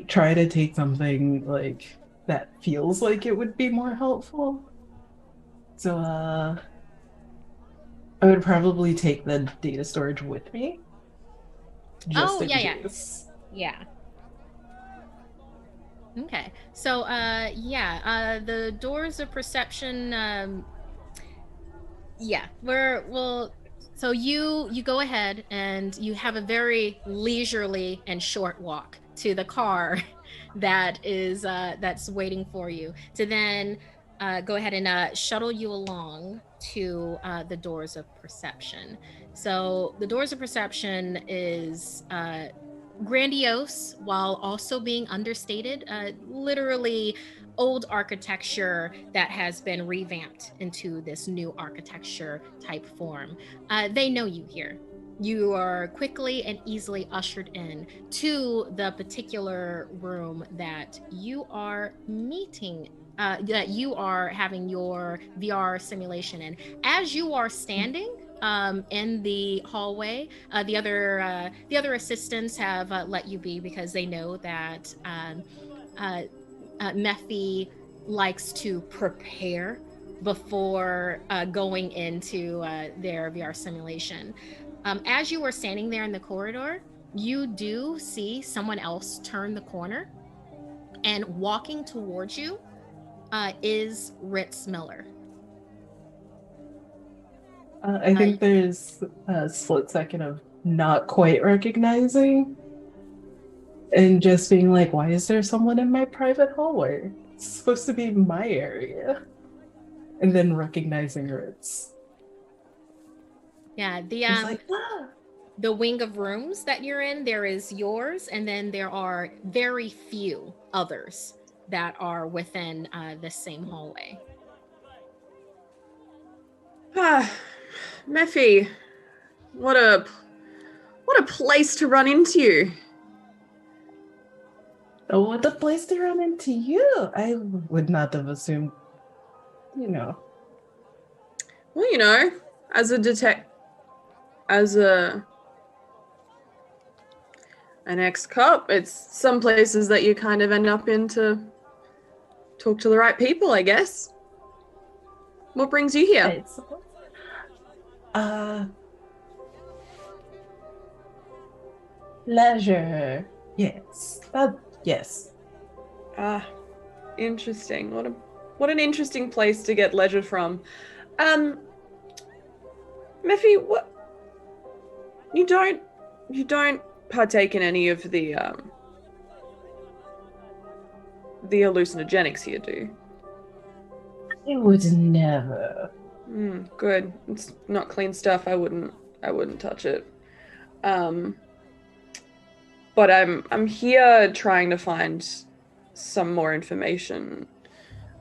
try to take something, like, that feels like it would be more helpful. So, I would probably take the data storage with me. Just in case. Yeah. Okay. So, the doors of perception, so you go ahead and you have a very leisurely and short walk to the car that is that's waiting for you to then go ahead and shuttle you along to the doors of perception. So the doors of perception is grandiose while also being understated, literally old architecture that has been revamped into this new architecture type form. They know you here. You are quickly and easily ushered in to the particular room that you are meeting, that you are having your VR simulation in. As you are standing in the hallway, the other assistants have let you be because they know that Mephi likes to prepare before going into their VR simulation. As you are standing there in the corridor, you do see someone else turn the corner, and walking towards you is Ritz Miller. I think there's a split second of not quite recognizing and just being like, why is there someone in my private hallway? It's supposed to be my area. And then recognizing Ritz. Yeah, Ah! The wing of rooms that you're in, there is yours, and then there are very few others that are within the same hallway. Mephi, what a place to run into you. Oh, what a place to run into you! I would not have assumed, Well, as an ex-cop, it's some places that you kind of end up in to talk to the right people, I guess. What brings you here? Leisure. Yes. Yes. Interesting. What an interesting place to get leisure from. Mephi, what? You don't partake in any of the the hallucinogenics here do. It would never. Good. It's not clean stuff. I wouldn't touch it. But I'm here trying to find some more information.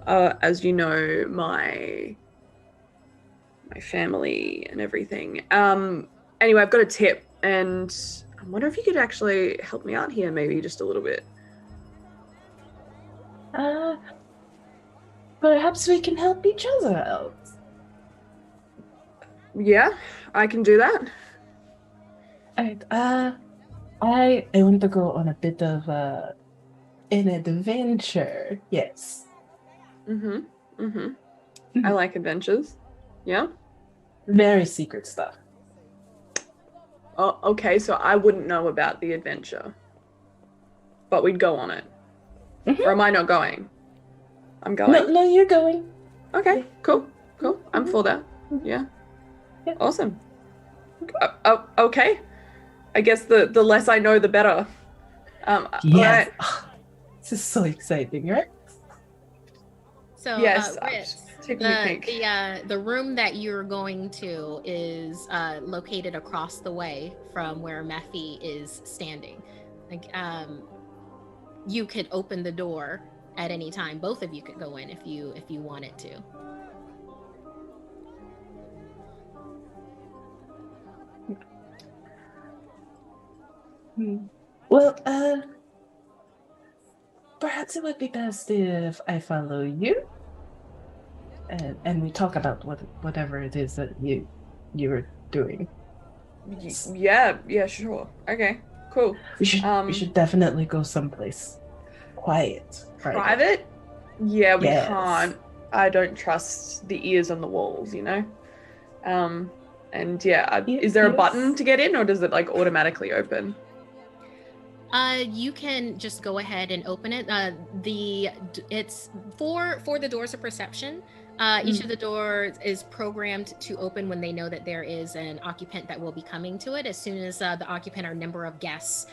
As you know, my family and everything. Anyway, I've got a tip, and I wonder if you could actually help me out here, maybe just a little bit. Perhaps we can help each other out. Yeah, I can do that. Alright, I want to go on a bit of an adventure. Yes. I like adventures. Yeah? Very secret stuff. Oh, okay, so I wouldn't know about the adventure. But we'd go on it. Or am I not going? I'm going? No, you're going. Okay, cool. I'm for that. Yeah. Awesome. Okay. I guess the less I know, the better. Yes. This is so exciting, right? So, yes, Ritz, tickle me pink. the room that you're going to is located across the way from where Mephi is standing. Like, you could open the door at any time. Both of you could go in if you wanted to. Well, perhaps it would be best if I follow you, and we talk about whatever it is that you were doing. Yeah, sure. Okay, cool. We should definitely go someplace quiet. Private? Yeah, we Yes. can't. I don't trust the ears on the walls, you know? And yeah, is there a button to get in, or does it like automatically open? You can just go ahead and open it. It's for the doors of perception. Each of the doors is programmed to open when they know that there is an occupant that will be coming to it. As soon as the occupant or number of guests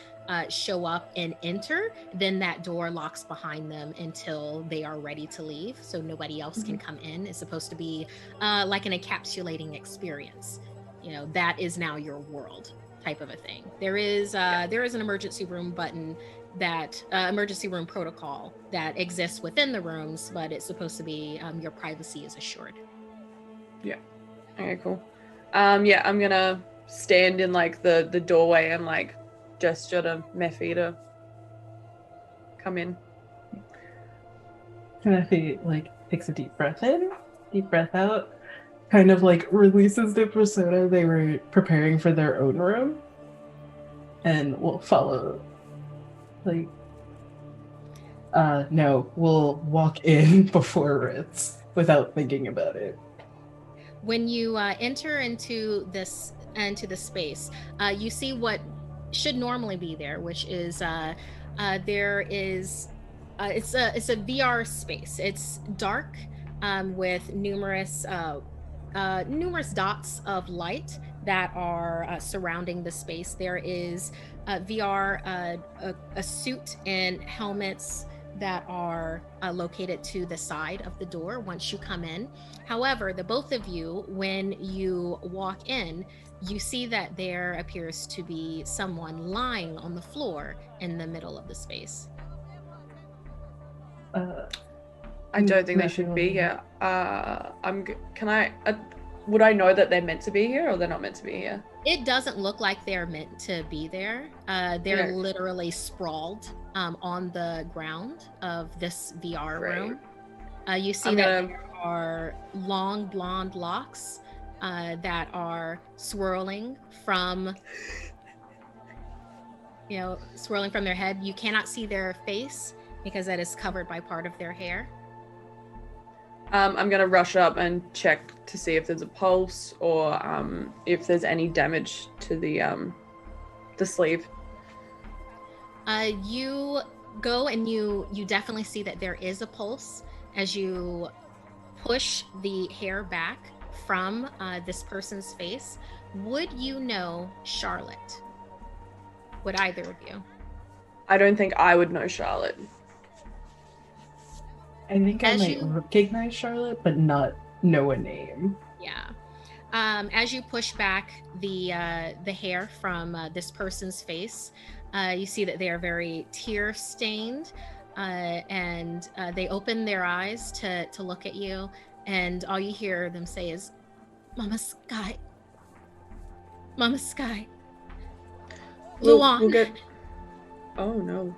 show up and enter, then that door locks behind them until they are ready to leave. So nobody else can come in. It's supposed to be like an encapsulating experience. You know, that is now your world type of a thing. There is an emergency room button that emergency room protocol that exists within the rooms, but it's supposed to be your privacy is assured. Yeah. Okay, cool. Yeah, I'm gonna stand in like the doorway and like gesture to Mephi to come in. Mephi like takes a deep breath in, deep breath out, kind of like releases the persona they were preparing for their own room, and will follow. Like, no, we'll walk in before Ritz without thinking about it. When you enter into the space, you see what should normally be there, which is there is it's a VR space. It's dark with numerous dots of light that are surrounding the space. There is VR, a suit and helmets that are located to the side of the door once you come in. However, the both of you, when you walk in, you see that there appears to be someone lying on the floor in the middle of the space. I don't think they should be here. Would I know that they're meant to be here, or they're not meant to be here? It doesn't look like they're meant to be there. They're literally sprawled on the ground of this VR room. You see that there are long blonde locks that are swirling from their head. You cannot see their face because that is covered by part of their hair. I'm gonna rush up and check to see if there's a pulse or if there's any damage to the sleeve. You go and you definitely see that there is a pulse as you push the hair back from this person's face. Would you know Charlotte? Would either of you? I don't think I would know Charlotte. I think I As might you- recognize Charlotte, but not know a name. Yeah. As you push back the hair from this person's face, you see that they are very tear stained, and they open their eyes to look at you, and all you hear them say is, "Mama Sky, Mama Sky, Luan." We'll get. Oh no.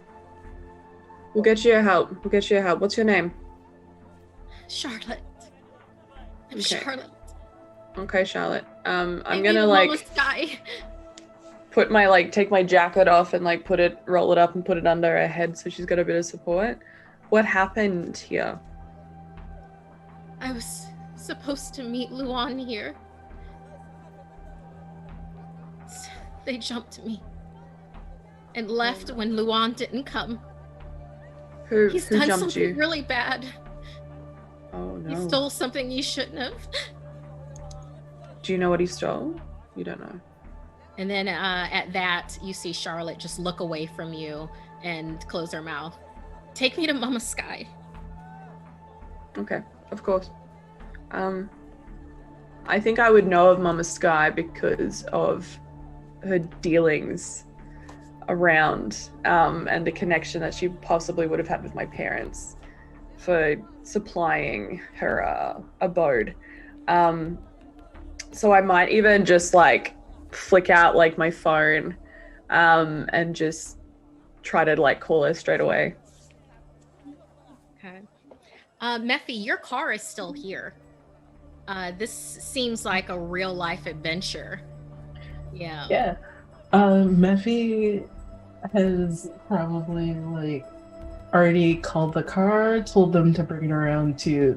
We'll get you help. We'll get you help. What's your name? Charlotte. I'm Okay. Charlotte. Okay, Charlotte. I'm I gonna need like Mama Sky. put my take my jacket off and like roll it up and put it under her head so she's got a bit of support. What happened here? I was supposed to meet Luan here. They jumped me and left when Luan didn't come. Who He's done jumped something you? really bad. Oh no. He stole something he shouldn't have. Do you know what he stole? You don't know. And then at that, you see Charlotte just look away from you and close her mouth. Take me to Mama Sky. Okay, of course. I think I would know of Mama Sky because of her dealings around and the connection that she possibly would have had with my parents for supplying her abode. So I might even just flick out my phone and just try to call her straight away. Okay. Mephi, your car is still here. This seems like a real life adventure. Yeah. Yeah. Mephi has probably already called the car, told them to bring it around to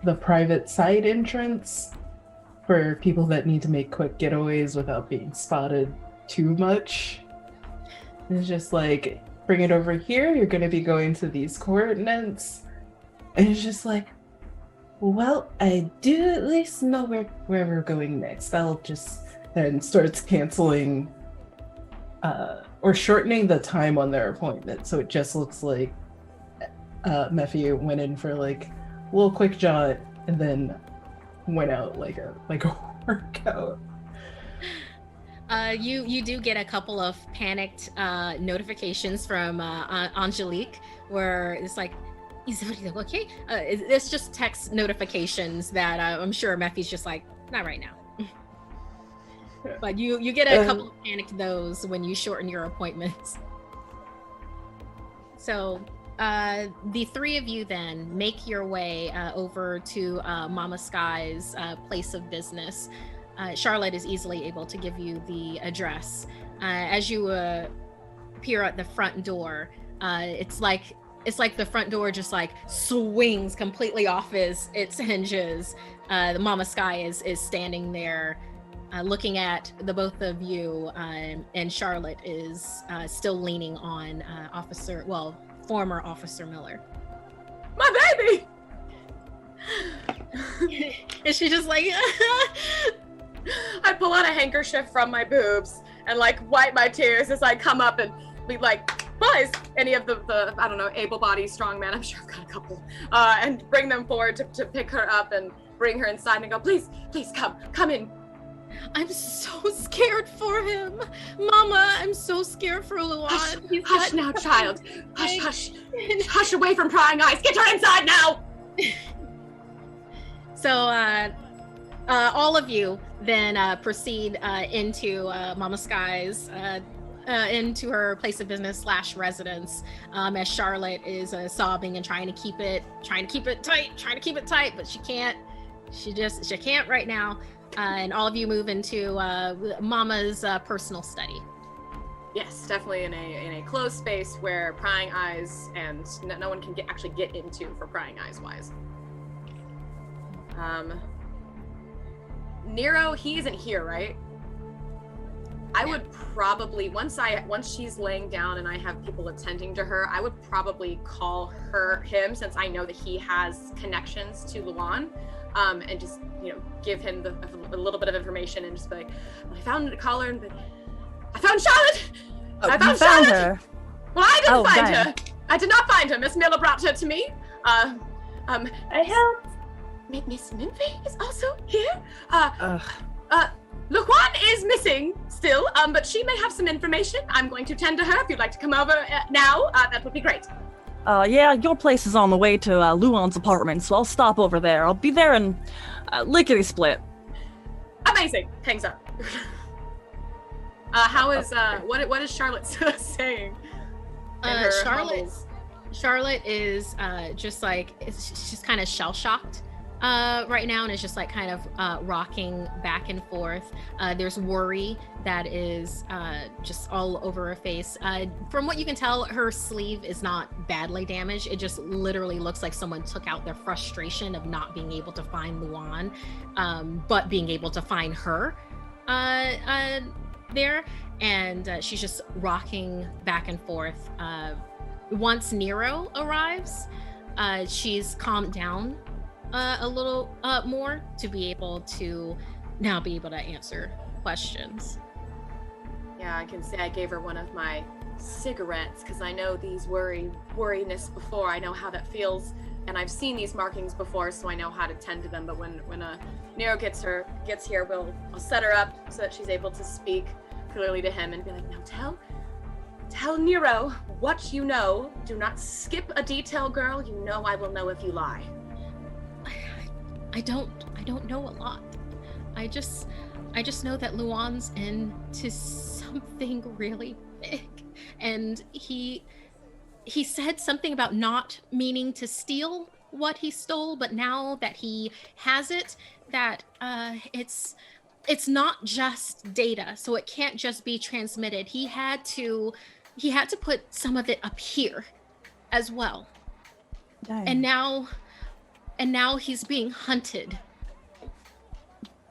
the private side entrance for people that need to make quick getaways without being spotted too much. It's just bring it over here, you're gonna be going to these coordinates. And it's just well, I do at least know where we're going next. I'll just then starts canceling or shortening the time on their appointment, so it just looks like Mephi went in for a little quick jaunt and then went out like a workout. You do get a couple of panicked notifications from Angelique, where it's is everything okay? It's just text notifications that I'm sure Mephi's just not right now. But you get a couple of panicked those when you shorten your appointments. So the three of you then make your way over to Mama Sky's place of business. Charlotte is easily able to give you the address. As you appear at the front door, it's like the front door just swings completely off its hinges. The Mama Sky is standing there looking at the both of you, and Charlotte is still leaning on former Officer Miller. My baby! And she just I pull out a handkerchief from my boobs and wipe my tears as I come up and be boys, any of the I don't know, able-bodied strong men, I'm sure I've got a couple, and bring them forward to pick her up and bring her inside and go, please come in. I'm so scared for him. Mama, I'm so scared for Luan. Hush now, child. Hush away from prying eyes. Get her inside now. So all of you then proceed into Mama Sky's into her place of business / residence, as Charlotte is sobbing and trying to keep it tight, but she can't. She can't right now. And all of you move into Mama's personal study. Yes, definitely in a closed space where prying eyes and no one can actually get into for prying eyes wise. Nero, he isn't here, right? I would probably once she's laying down and I have people attending to her, I would probably call him, since I know that he has connections to Luan, and just give him a little bit of information and just be I found a caller and I found Charlotte. Oh, I found you found Charlotte. her. Well, I didn't find dang. her. I did not find her. Miss Miller brought her to me. I help. Miss Minfei is also here. Luquan is missing still, but she may have some information. I'm going to tend to her. If you'd like to come over now, that would be great. Yeah, your place is on the way to Luan's apartment, so I'll stop over there. I'll be there in lickety-split. Amazing. Hangs up. How is what is Charlotte saying? Charlotte is just like she's kind of shell-shocked right now, and is just like kind of rocking back and forth. There's worry that is just all over her face. From what you can tell, her sleeve is not badly damaged. It just literally looks like someone took out their frustration of not being able to find Luan, but being able to find her there. And she's just rocking back and forth. Once Nero arrives, she's calmed down a little more to be able to answer questions. Yeah, I can say I gave her one of my cigarettes because I know these worriness before. I know how that feels, and I've seen these markings before, so I know how to tend to them. But when Nero gets here, I'll set her up so that she's able to speak clearly to him and be like, now tell Nero what you know. Do not skip a detail, girl. You know I will know if you lie. I don't know a lot. I just know that Luan's into something really big, and he said something about not meaning to steal what he stole, but now that he has it, that it's not just data, so it can't just be transmitted. He had to put some of it up here as well. Dang. And now he's being hunted.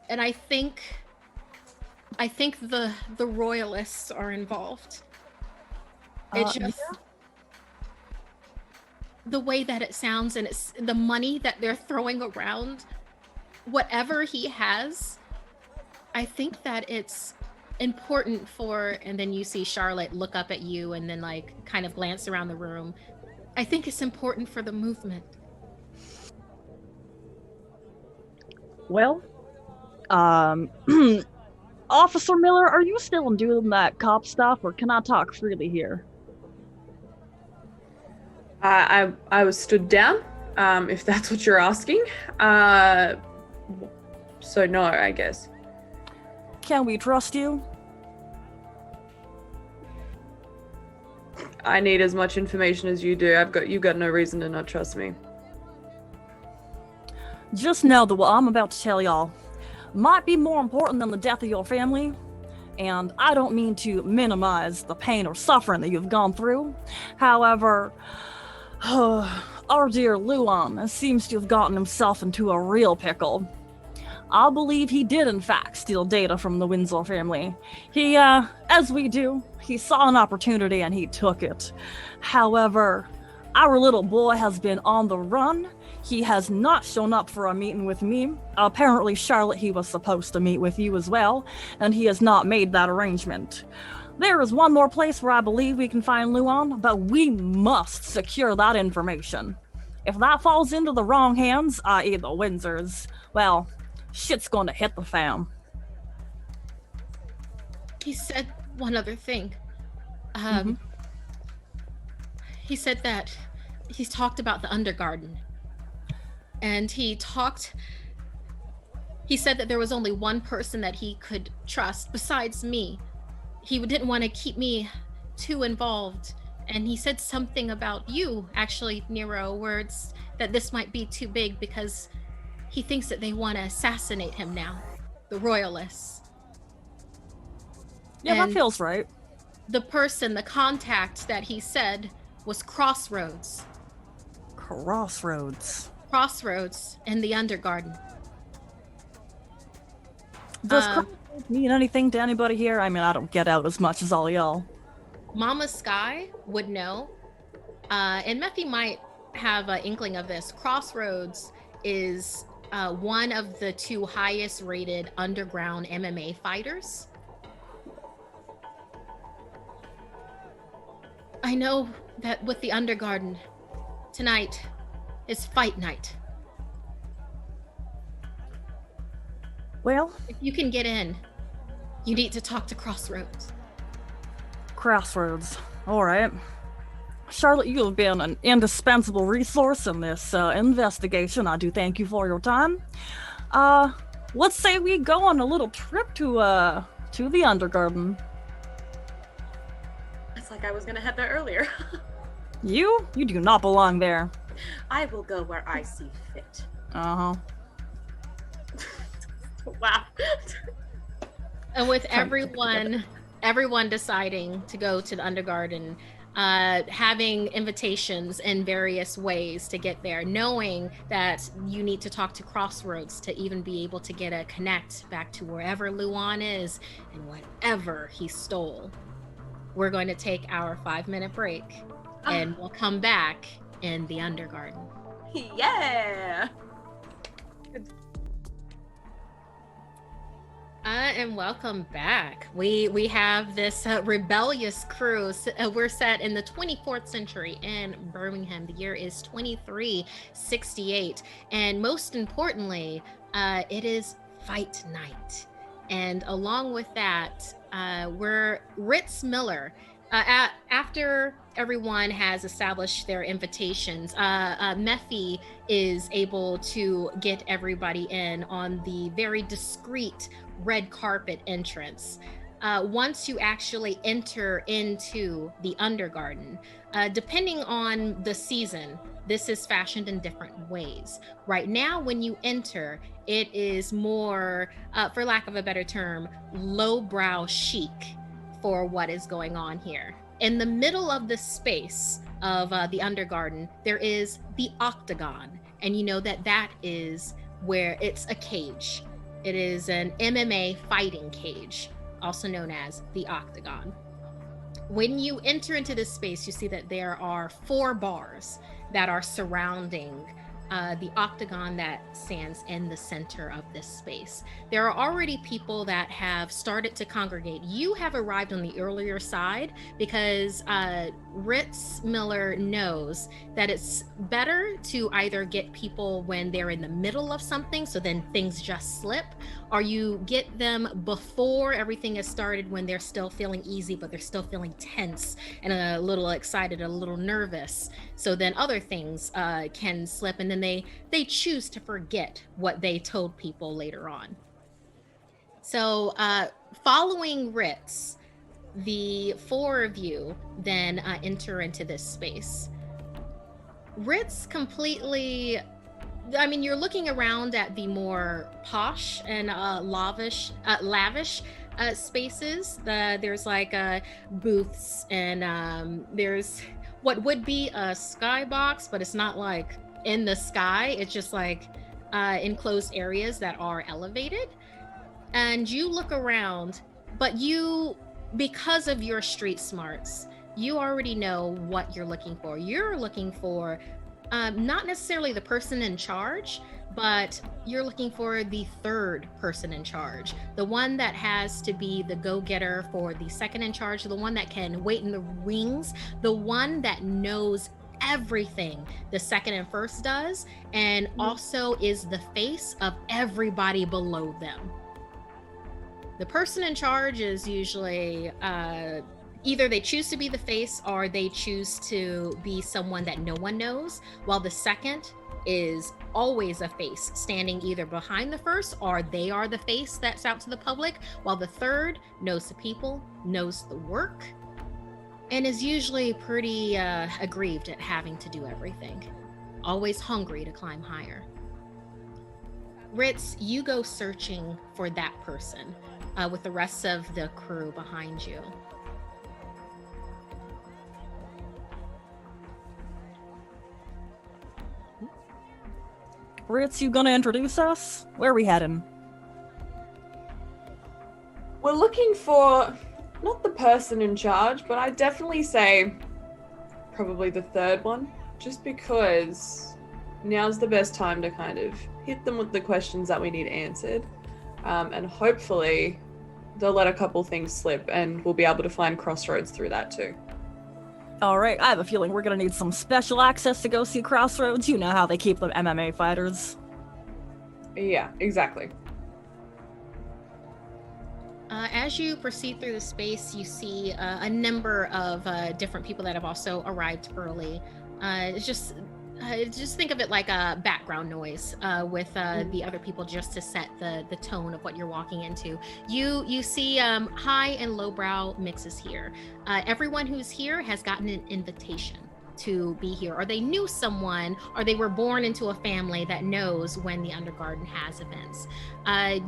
And I think the royalists are involved. It's just the way that it sounds, and it's the money that they're throwing around. Whatever he has, I think that it's important for, and then you see Charlotte look up at you and then like kind of glance around the room. I think it's important for the movement. Well, Officer Miller, are you still doing that cop stuff, or can I talk freely here? I was stood down, if that's what you're asking. So no, I guess. Can we trust you? I need as much information as you do. You've got no reason to not trust me. Just know that what I'm about to tell y'all might be more important than the death of your family, and I don't mean to minimize the pain or suffering that you've gone through. However, our dear Luan seems to have gotten himself into a real pickle. I believe he did in fact steal data from the Winslow family. He, as we do, he saw an opportunity and he took it. However, our little boy has been on the run. He has not shown up for a meeting with me. Apparently, Charlotte, he was supposed to meet with you as well, and he has not made that arrangement. There is one more place where I believe we can find Luan, but we must secure that information. If that falls into the wrong hands, i.e. the Windsors, well, shit's going to hit the fan. He said one other thing. He said that he's talked about the Undergarden. And he said that there was only one person that he could trust besides me. He didn't want to keep me too involved. And he said something about you, actually, Nero, words that this might be too big because he thinks that they want to assassinate him now, the royalists. Yeah, and that feels right. The contact that he said was Crossroads. Crossroads in the Undergarden. Does Crossroads mean anything to anybody here? I mean, I don't get out as much as all y'all. Mama Sky would know. And Methy might have an inkling of this. Crossroads is one of the 2 highest rated underground MMA fighters. I know that with the Undergarden tonight, It's fight night. Well, If you can get in, you need to talk to Crossroads. Crossroads. All right. Charlotte, you have been an indispensable resource in this investigation. I do thank you for your time. Let's say we go on a little trip to the Undergarden. It's like I was gonna head there earlier. You do not belong there. I will go where I see fit. Uh-huh. Wow. And with everyone deciding to go to the Undergarden, having invitations in various ways to get there, knowing that you need to talk to Crossroads to even be able to get a connect back to wherever Luan is and whatever he stole. We're going to take our 5-minute break and we'll come back in the Undergarden. Yeah. And welcome back. We have this rebellious crew. We're set in the 24th century in Birmingham. The year is 2368. And most importantly, it is fight night. And along with that, we're Ritz Miller. After everyone has established their invitations, Mephi is able to get everybody in on the very discreet red carpet entrance. Once you actually enter into the Undergarden, depending on the season, this is fashioned in different ways. Right now, when you enter, it is more, for lack of a better term, lowbrow chic for what is going on here. In the middle of the space of the Undergarden, there is the Octagon. And you know that is where it's a cage. It is an MMA fighting cage, also known as the Octagon. When you enter into this space, you see that there are 4 bars that are surrounding the Octagon that stands in the center of this space. There are already people that have started to congregate. You have arrived on the earlier side because Ritz Miller knows that it's better to either get people when they're in the middle of something, so then things just slip, or you get them before everything has started when they're still feeling easy, but they're still feeling tense and a little excited, a little nervous. So then other things can slip, and then they choose to forget what they told people later on. So following Ritz, the 4 of you then enter into this space. Ritz completely, I mean, you're looking around at the more posh and lavish spaces. There's like booths, and there's what would be a skybox, but it's not like in the sky. It's just like enclosed areas that are elevated. And you look around, but you, because of your street smarts, you already know what you're looking for. You're looking for not necessarily the person in charge, but you're looking for the 3rd person in charge, the one that has to be the go-getter for the 2nd in charge, the one that can wait in the wings, the one that knows everything the 2nd and 1st does, and also is the face of everybody below them. The person in charge is usually either they choose to be the face or they choose to be someone that no one knows, while the 2nd is always a face standing either behind the 1st, or they are the face that's out to the public, while the 3rd knows the people, knows the work, and is usually pretty aggrieved at having to do everything. Always hungry to climb higher. Ritz, you go searching for that person with the rest of the crew behind you. Ritz, you gonna introduce us? Where are we heading? We're looking for not the person in charge, but I'd definitely say probably the 3rd one, just because now's the best time to kind of hit them with the questions that we need answered, and hopefully they'll let a couple things slip and we'll be able to find Crossroads through that too. All right, I have a feeling we're gonna need some special access to go see Crossroads. You know how they keep them MMA fighters. Yeah, exactly. As you proceed through the space, you see a number of different people that have also arrived early. Just think of it like a background noise with the other people, just to set the tone of what you're walking into. You see high and lowbrow mixes here. Everyone who's here has gotten an invitation to be here, or they knew someone, or they were born into a family that knows when the Undergarden has events.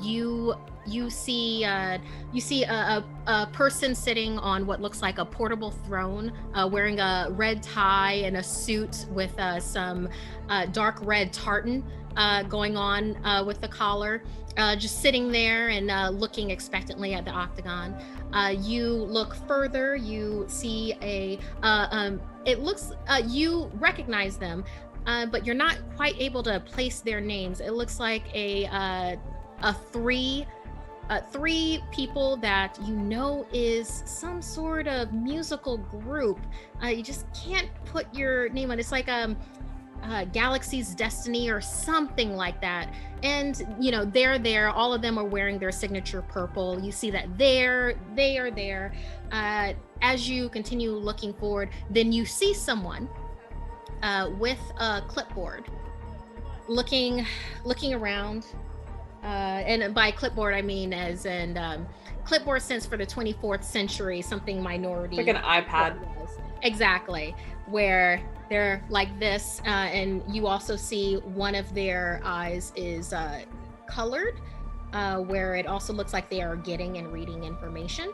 You see a person sitting on what looks like a portable throne, wearing a red tie and a suit with some dark red tartan going on with the collar, just sitting there and looking expectantly at the Octagon. You look further, you see it looks, you recognize them, but you're not quite able to place their names. It looks like three people that you know is some sort of musical group. You just can't put your name on. It's like Galaxy's Destiny or something like that. And they're there. All of them are wearing their signature purple. You see that they are there. As you continue looking forward, then you see someone with a clipboard looking around. And by clipboard, I mean as in clipboard sense for the 24th century, something minority. Like an iPad. Exactly, where they're like this. And you also see one of their eyes is colored, where it also looks like they are getting and reading information.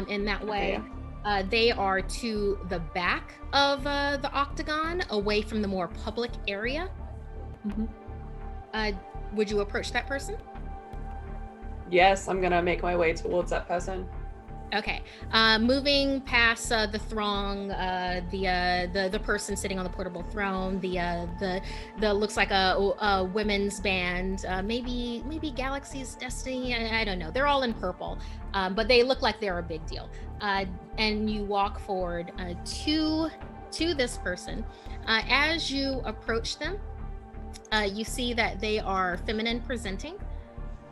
In that way, they are to the back of the Octagon, away from the more public area. Mm-hmm. Would you approach that person? Yes, I'm gonna make my way towards that person. Okay. Moving past the throng, the person sitting on the portable throne, the looks like a women's band, maybe Galaxy's Destiny. I don't know. They're all in purple, but they look like they're a big deal. And you walk forward to this person. As you approach them, you see that they are feminine presenting.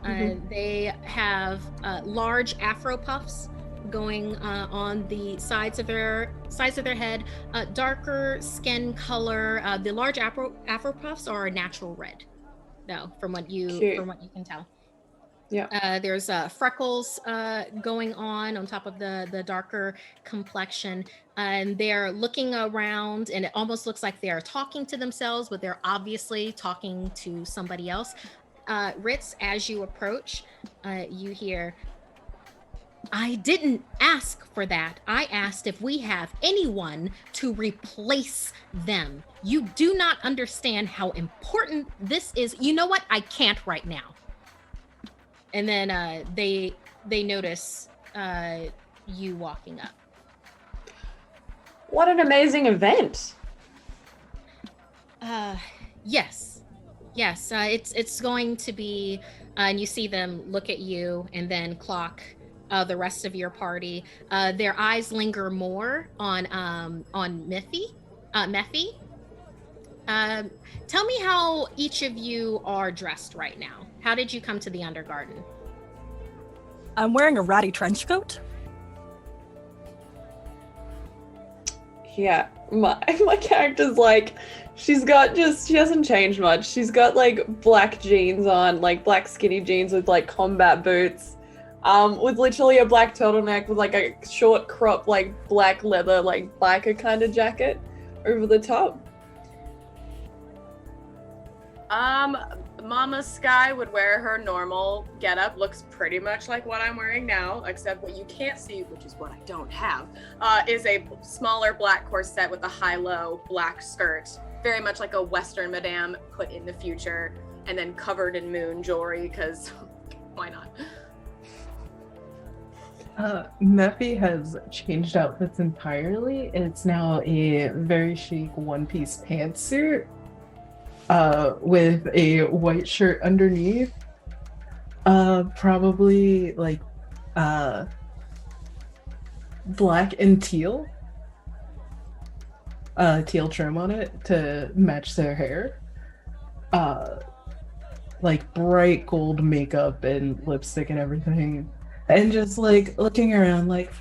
They have large afro puffs going on the sides of their head, darker skin color. The large afro puffs are a natural red, though, from what you can tell. Yeah. There's freckles going on top of the darker complexion, and they're looking around, and it almost looks like they are talking to themselves, but they're obviously talking to somebody else. Ritz, as you approach, you hear, "I didn't ask for that. I asked if we have anyone to replace them. You do not understand how important this is. You know what? I can't right now." And then they notice you walking up. What an amazing event! Yes. It's going to be, and you see them look at you and then clock the rest of your party. Their eyes linger more on Mephi. Tell me how each of you are dressed right now. How did you come to the Undergarden? I'm wearing a ratty trench coat. Yeah, my character's like, she hasn't changed much. She's got like black jeans on, like black skinny jeans with like combat boots, with literally a black turtleneck with like a short crop, like black leather, like biker kind of jacket over the top. Mama Sky would wear her normal getup, looks pretty much like what I'm wearing now, except what you can't see, which is what I don't have, is a smaller black corset with a high-low black skirt, very much like a Western madame put in the future, and then covered in moon jewelry, because why not? Mephi has changed outfits entirely. It's now a very chic one-piece pantsuit. With a white shirt underneath, probably like black and teal, teal trim on it to match their hair. Like bright gold makeup and lipstick and everything. And just like looking around like,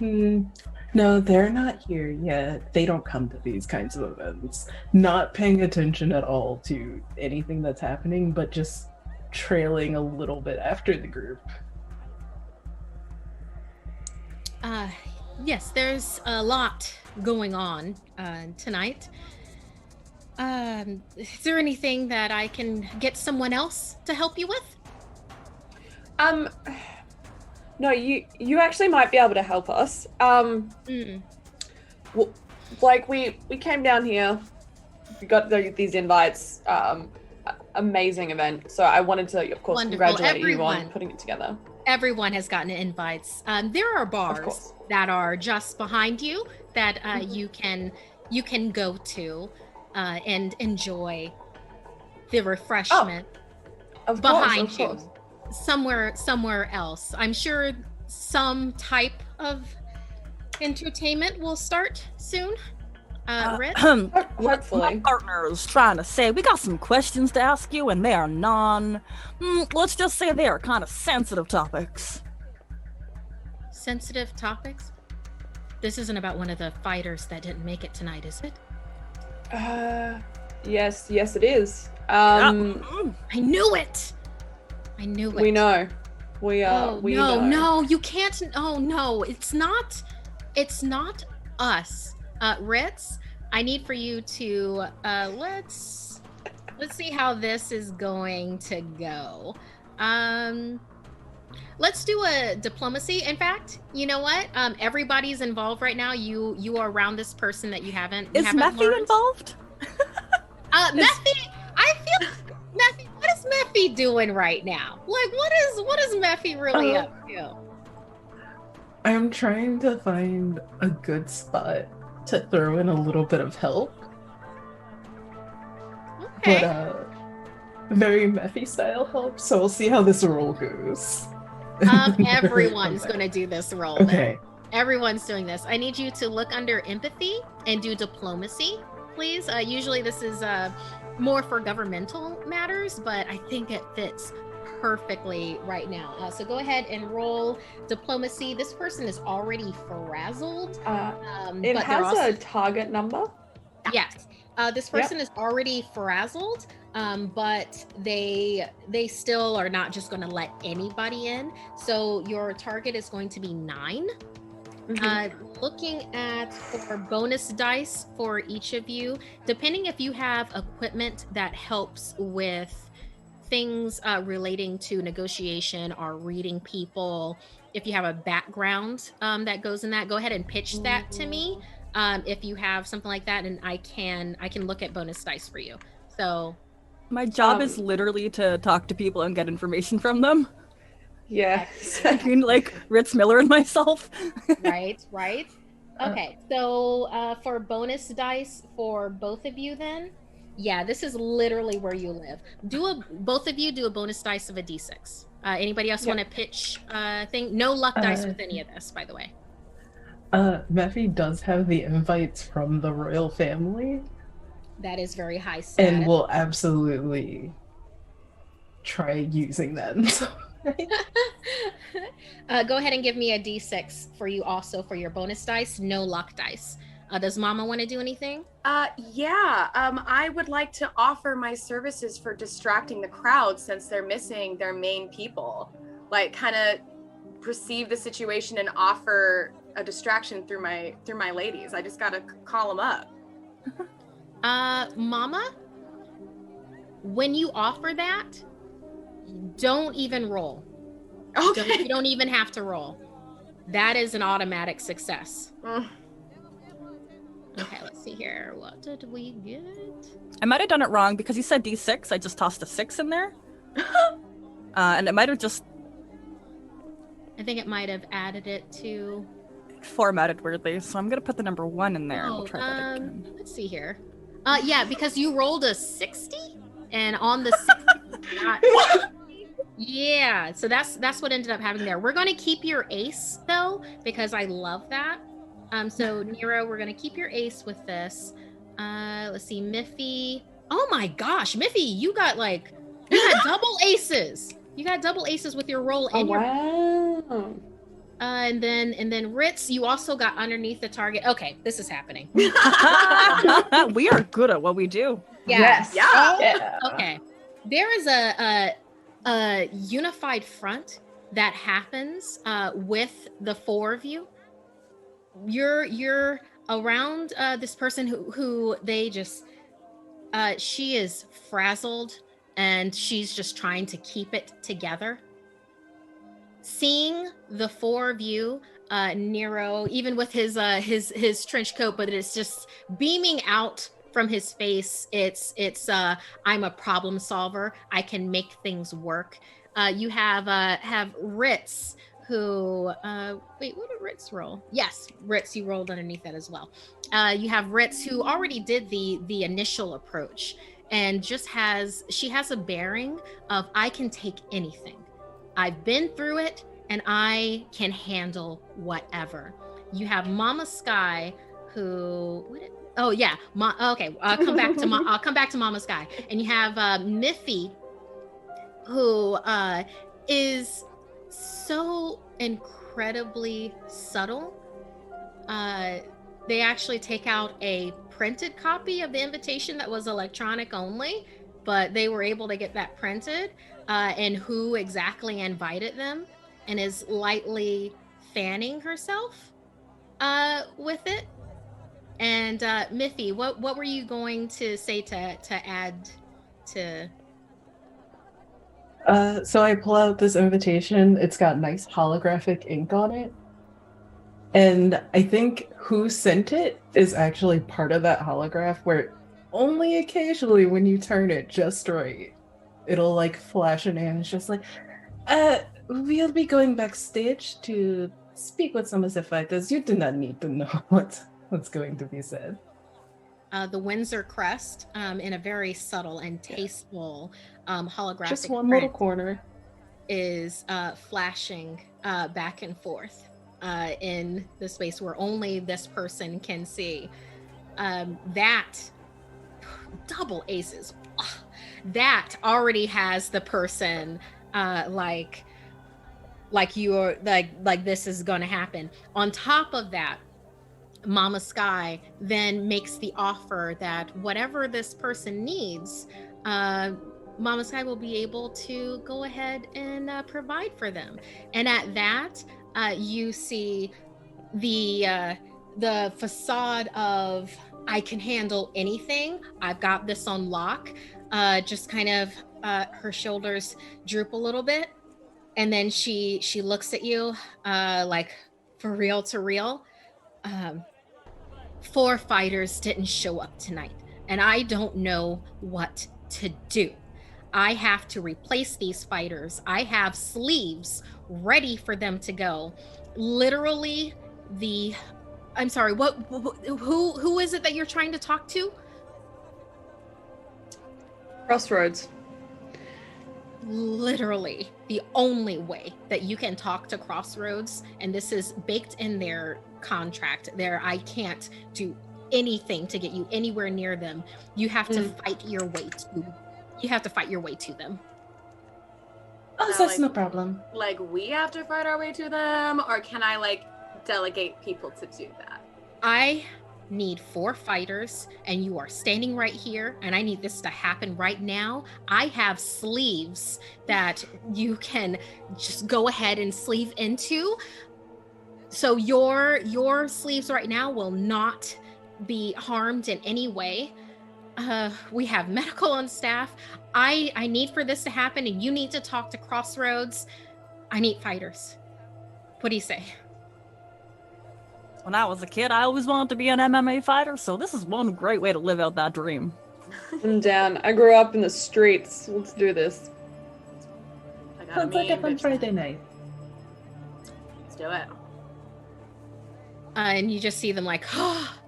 no, they're not here yet. They don't come to these kinds of events. Not paying attention at all to anything that's happening, but just trailing a little bit after the group. Yes, there's a lot going on tonight. Is there anything that I can get someone else to help you with? No, you actually might be able to help us. Like we came down here, we got these invites. Amazing event. So I wanted to, of course, Wonderful. congratulate you on putting it together. Everyone has gotten invites. There are bars that are just behind you that you can go to and enjoy the refreshment behind you. Somewhere else. I'm sure some type of entertainment will start soon. Red? Hopefully. My partner is trying to say we got some questions to ask you, and they are let's just say they are kind of sensitive topics. Sensitive topics? This isn't about one of the fighters that didn't make it tonight, is it? Yes, it is. I knew it. We know. We know. No, you can't. Oh no, it's not us. Ritz, I need for you to let's see how this is going to go. Let's do a diplomacy. In fact, you know what? Everybody's involved right now. You are around this person that you haven't. Is Mephi involved? Mephi, I feel Mephi. What is Mephi doing right now? Like, what is Mephi really up to? I'm trying to find a good spot to throw in a little bit of help. Okay. But very Mephi style help, so we'll see how this roll goes. Everyone's gonna do this roll. Okay. Then. Everyone's doing this. I need you to look under empathy and do diplomacy, please. Usually this is more for governmental matters, but I think it fits perfectly right now. So go ahead and roll diplomacy. This person is already frazzled. It has a target number. Yes. This person is already frazzled, but they still are not just going to let anybody in. So your target is going to be 9. Looking at for bonus dice for each of you, depending if you have equipment that helps with things relating to negotiation or reading people, if you have a background that goes in that, go ahead and pitch that to me. If you have something like that, and I can look at bonus dice for you. So my job is literally to talk to people and get information from them. Yes. Between like Ritz Miller and myself. Right. Okay, so for bonus dice for both of you then, yeah, this is literally where you live. Both of you do a bonus dice of a d6. Anybody else want to pitch thing? No luck dice with any of this, by the way. Mephi does have the invites from the royal family. That is very high status. And will absolutely try using them. Go ahead and give me a d6 for you also for your bonus dice. No luck dice. Does Mama want to do anything? I would like to offer my services for distracting the crowd since they're missing their main people. Like, kind of perceive the situation and offer a distraction through my ladies. I just gotta call them up. Mama, when you offer that, don't even roll. Okay. You don't even have to roll. That is an automatic success. Okay, let's see here. What did we get? I might have done it wrong because you said D6. I just tossed a 6 in there. And it might have just... I think it might have added it to... formatted weirdly, so I'm going to put the number 1 in there. We'll try that again. Let's see here. Yeah, because you rolled a 60, and on the 60... Yeah, so that's what ended up happening there. We're going to keep your ace, though, because I love that. So, Nero, we're going to keep your ace with this. Let's see, Miffy. Oh my gosh, Miffy, you got double aces. You got double aces with your roll and wow. And then Ritz, you also got underneath the target. Okay, this is happening. We are good at what we do. Yeah. Yes. Yeah. Okay. There is a unified front that happens with the four of you. You're around this person who they just she is frazzled and she's just trying to keep it together. Seeing the four of you, Nero, even with his trench coat, but it's just beaming out from his face. It's I'm a problem solver. I can make things work. You have Ritz, who wait, what did Ritz roll? Yes, Ritz, you rolled underneath that as well. You have Ritz, who already did the initial approach and just has a bearing of I can take anything. I've been through it and I can handle whatever. You have Mama Sky, who I'll come back to Mama Sky. And you have Miffy, who is so incredibly subtle. They actually take out a printed copy of the invitation that was electronic only, but they were able to get that printed, and who exactly invited them, and is lightly fanning herself with it. And Miffy, what were you going to say to add to? So I pull out this invitation. It's got nice holographic ink on it. And I think who sent it is actually part of that holograph, where only occasionally when you turn it just right, it'll flash an name. It's just we'll be going backstage to speak with some of the fighters. You do not need to know what's going to be said. The Windsor crest, in a very subtle and tasteful holographic just one little corner, is flashing back and forth in the space where only this person can see. That double aces, that already has the person like you're like this is gonna happen. On top of that, Mama Sky then makes the offer that whatever this person needs, Mama Sky will be able to go ahead and provide for them. And at that, you see the facade of I can handle anything. I've got this on lock. Just kind of her shoulders droop a little bit, and then she looks at you for real to real. 4 fighters didn't show up tonight, and I don't know what to do. I have to replace these fighters. I have sleeves ready for them to go. Literally, I'm sorry, who is it that you're trying to talk to? Crossroads. Literally, the only way that you can talk to Crossroads, and this is baked in their contract, I can't do anything to get you anywhere near them. You have to fight your way to them. Oh, that's no problem. We have to fight our way to them, or can I delegate people to do that? I need 4 fighters, and you are standing right here, and I need this to happen right now. I have sleeves that you can just go ahead and sleeve into. So your sleeves right now will not be harmed in any way. We have medical on staff. I need for this to happen, and you need to talk to Crossroads. I need fighters. What do you say? When I was a kid, I always wanted to be an MMA fighter, so this is one great way to live out that dream. I'm down. I grew up in the streets. Let's do this. Sounds like a fun Friday night. Let's do it. And you just see them oh,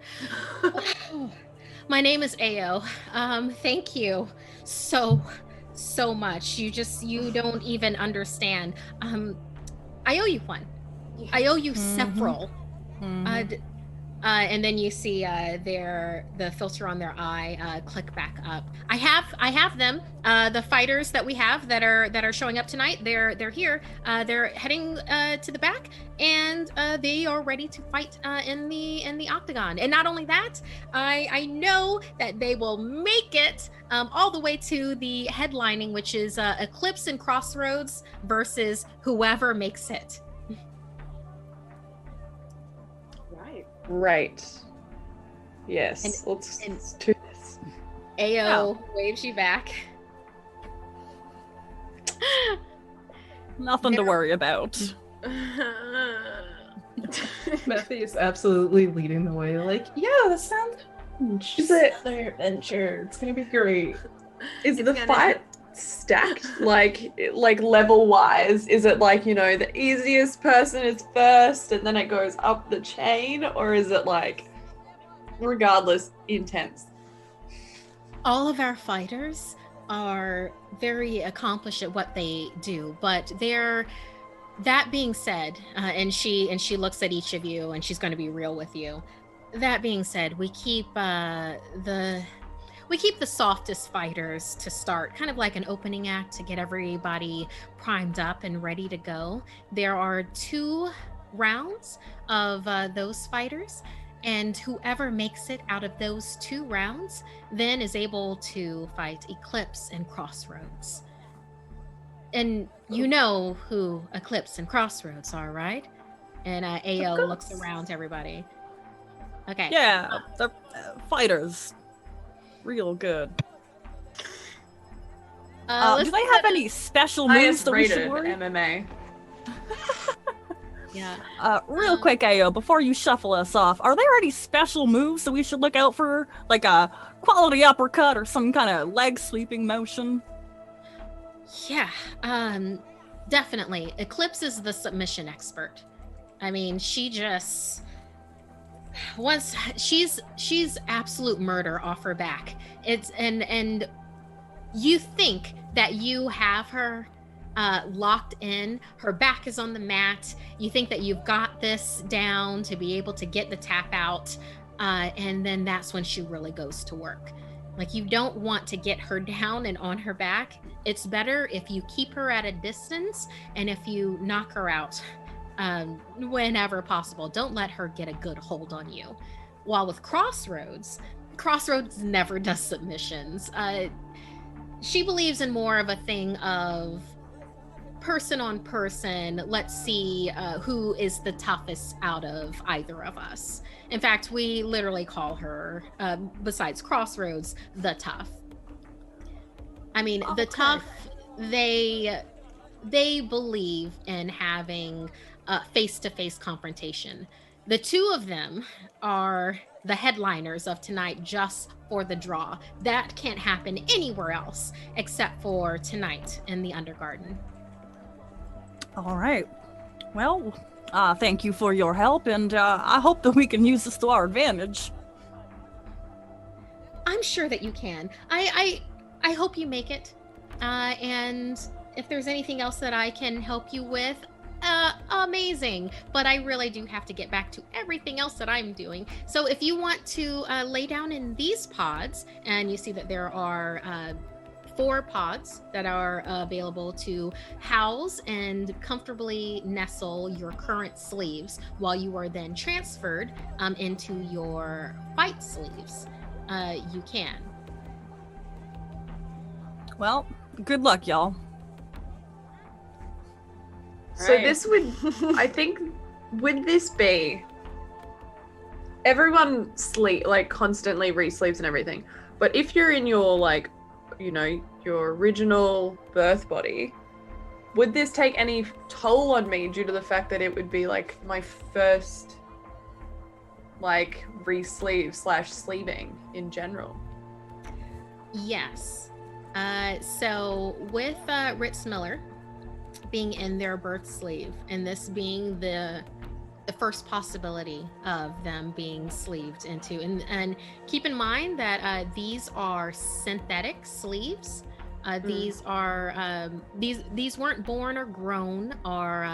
my name is Ao. Thank you so much. You don't even understand. I owe you one. I owe you several. And then you see the filter on their eye click back up. I have them. The fighters that we have that are showing up tonight. They're here. They're heading to the back, and they are ready to fight in the Octagon. And not only that, I know that they will make it all the way to the headlining, which is Eclipse and Crossroads versus whoever makes it. Right. Yes. Let's do this. AO waves you back. Nothing to worry about. Methy is absolutely leading the way. Like, yeah, this sounds. Is it another adventure? It's gonna be great. Is the fight stacked like level wise? Is it like, you know, the easiest person is first and then it goes up the chain, or is it like regardless intense? All of our fighters are very accomplished at what they do, but that being said, and she looks at each of you and she's going to be real with you. That being said, we keep the softest fighters to start, kind of like an opening act to get everybody primed up and ready to go. There are 2 rounds of those fighters, and whoever makes it out of those 2 rounds then is able to fight Eclipse and Crossroads. And you know who Eclipse and Crossroads are, right? And AO looks around to everybody. Okay. Yeah, they're fighters. Real good. Do they have any special moves that we should worry? MMA. Yeah. Real quick, AO, before you shuffle us off, are there any special moves that we should look out for? Like a quality uppercut or some kind of leg sweeping motion? Yeah, definitely. Eclipse is the submission expert. I mean, she's absolute murder off her back. And you think that you have her locked in. Her back is on the mat. You think that you've got this down to be able to get the tap out, and then that's when she really goes to work. Like, you don't want to get her down and on her back. It's better if you keep her at a distance, and if you knock her out whenever possible. Don't let her get a good hold on you. While with Crossroads never does submissions. She believes in more of a thing of person on person. Let's see who is the toughest out of either of us. In fact, we literally call her, besides Crossroads, the tough. I mean, the tough, they believe in having face-to-face confrontation. The 2 of them are the headliners of tonight just for the draw. That can't happen anywhere else except for tonight in the Undergarden. All right. Well, thank you for your help, and I hope that we can use this to our advantage. I'm sure that you can. I hope you make it. And if there's anything else that I can help you with, amazing. But I really do have to get back to everything else that I'm doing. So if you want to lay down in these pods, and you see that there are 4 pods that are available to house and comfortably nestle your current sleeves while you are then transferred into your fight sleeves, you can. Well, good luck, y'all. So this would, I think, would this be everyone constantly re-sleeps and everything, but if you're in your your original birth body, would this take any toll on me due to the fact that it would be like my first re-sleeve / sleeving in general? Yes. So with Ritz Miller being in their birth sleeve, and this being the first possibility of them being sleeved into, and keep in mind that these are synthetic sleeves. These are these weren't born or grown or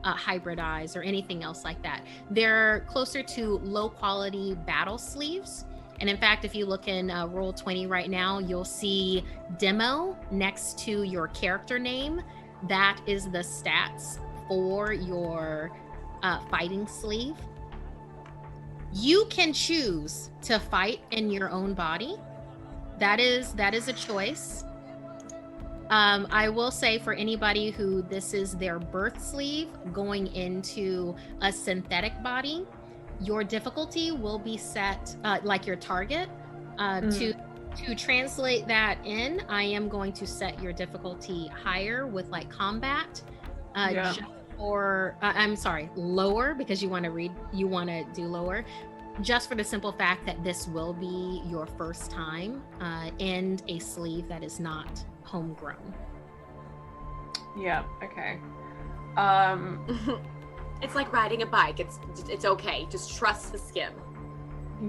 hybridized or anything else like that. They're closer to low quality battle sleeves. And in fact, if you look in Roll20 right now, you'll see demo next to your character name. That is the stats for your fighting sleeve. You can choose to fight in your own body. That is a choice. I will say for anybody who this is their birth sleeve going into a synthetic body, your difficulty will be set like your target. To translate that in, I am going to set your difficulty higher with like combat. Just for I'm sorry, lower, because you want to do lower, just for the simple fact that this will be your first time in a sleeve that is not homegrown. Yeah, okay. It's like riding a bike. It's okay. Just trust the skin.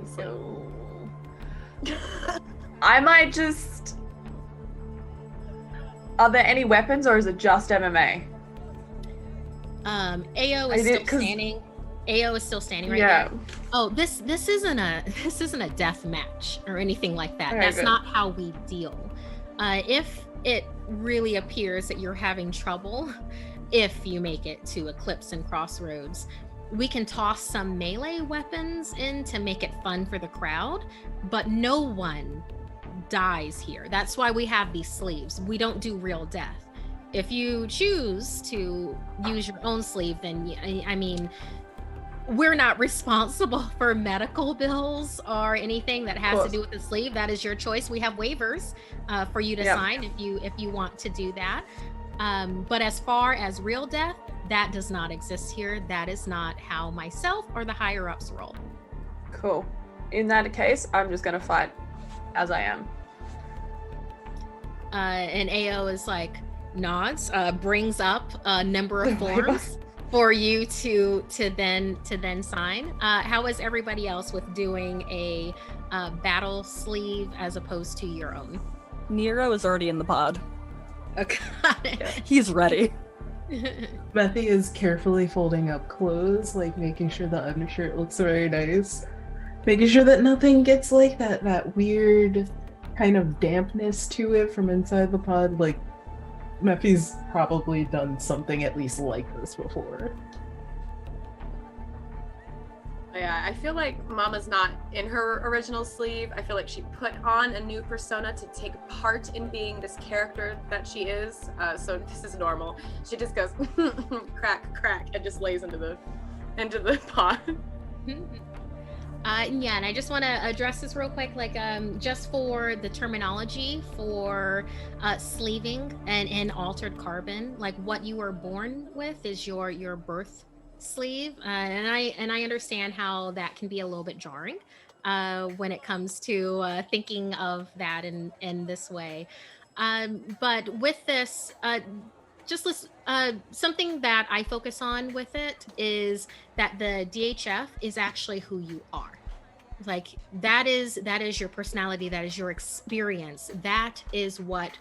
So I might just... Are there any weapons or is it just MMA? AO is still standing. AO is still standing right there. Oh, this isn't a death match or anything like that. Okay, That's good. not how we deal. If it really appears that you're having trouble, if you make it to Eclipse and Crossroads, we can toss some melee weapons in to make it fun for the crowd, but no one dies here. That's why we have these sleeves. We don't do real death. If you choose to use your own sleeve, then I mean, we're not responsible for medical bills or anything that has to do with the sleeve. That is your choice. We have waivers for you to sign if you want to do that. But as far as real death, that does not exist here. That is not how myself or the higher ups roll. Cool. In that case, I'm just gonna fight as I am. And AO is like nods, brings up a number of forms for you to then sign. How is everybody else with doing a battle sleeve as opposed to your own? Nero is already in the pod. Okay. He's ready. Methy is carefully folding up clothes, like making sure the undershirt looks very nice. Making sure that nothing gets like that weird kind of dampness to it from inside the pod. Like, Methy's probably done something at least like this before. Yeah, I feel like Mama's not in her original sleeve. I feel like she put on a new persona to take part in being this character that she is. So this is normal. She just goes crack, crack, and just lays into the pot. Yeah, and I just want to address this real quick, like just for the terminology for sleeving and in altered carbon, like what you were born with is your birth sleeve, and I understand how that can be a little bit jarring when it comes to thinking of that in this way. But with this, just something that I focus on with it is that the DHF is actually who you are. Like that is your personality, that is your experience, that is what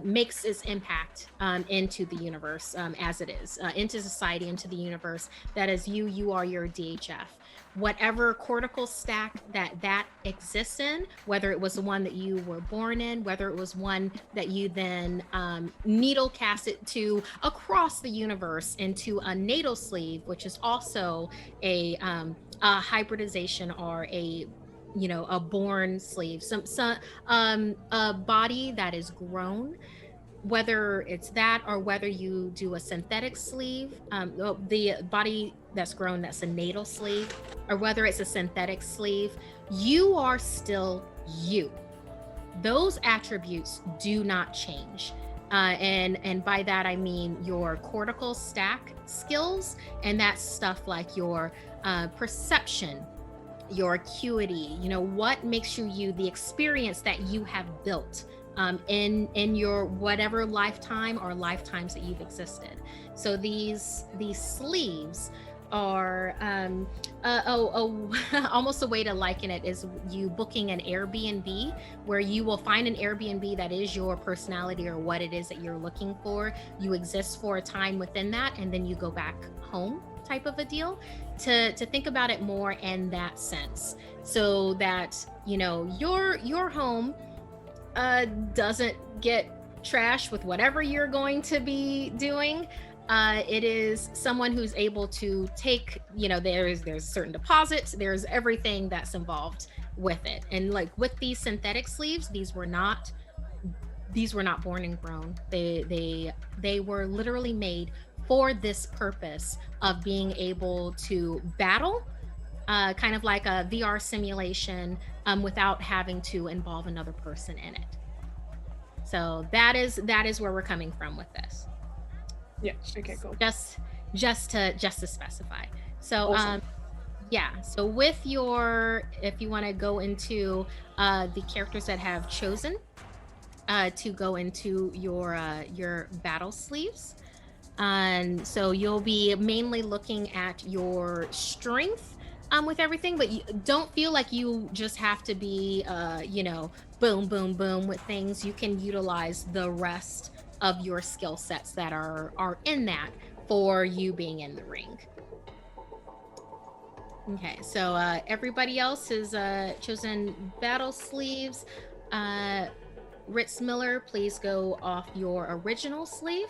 makes its impact into the universe as it is, into society, into the universe. That is you are your DHF. Whatever cortical stack that exists in, whether it was the one that you were born in, whether it was one that you then needle cast it to across the universe into a natal sleeve, which is also a hybridization or a born sleeve, a body that is grown, whether it's that or whether you do a synthetic sleeve, the body that's grown, that's a natal sleeve, or whether it's a synthetic sleeve, you are still you. Those attributes do not change. And by that I mean your cortical stack skills, and that's stuff like your perception, your acuity, what makes you, the experience that you have built in your whatever lifetime or lifetimes that you've existed. So these sleeves are almost a way to liken it is you booking an Airbnb, where you will find an Airbnb that is your personality or what it is that you're looking for. You exist for a time within that, and then you go back home, type of a deal. To think about it more in that sense, so that your home doesn't get trashed with whatever you're going to be doing. It is someone who's able to take, there's certain deposits, there's everything that's involved with it. And like with these synthetic sleeves, these were not born and grown. They were literally made for this purpose of being able to battle, kind of like a VR simulation, without having to involve another person in it. So that is where we're coming from with this. Yeah. Okay. Cool. Just to specify. So Awesome. So with if you want to go into the characters that have chosen to go into your battle sleeves, and so you'll be mainly looking at your strength with everything, but you don't feel like you just have to be boom boom boom with things. You can utilize the rest of your skill sets that are in that for you being in the ring. Okay, so everybody else has chosen battle sleeves. Ritz Miller, please go off your original sleeve.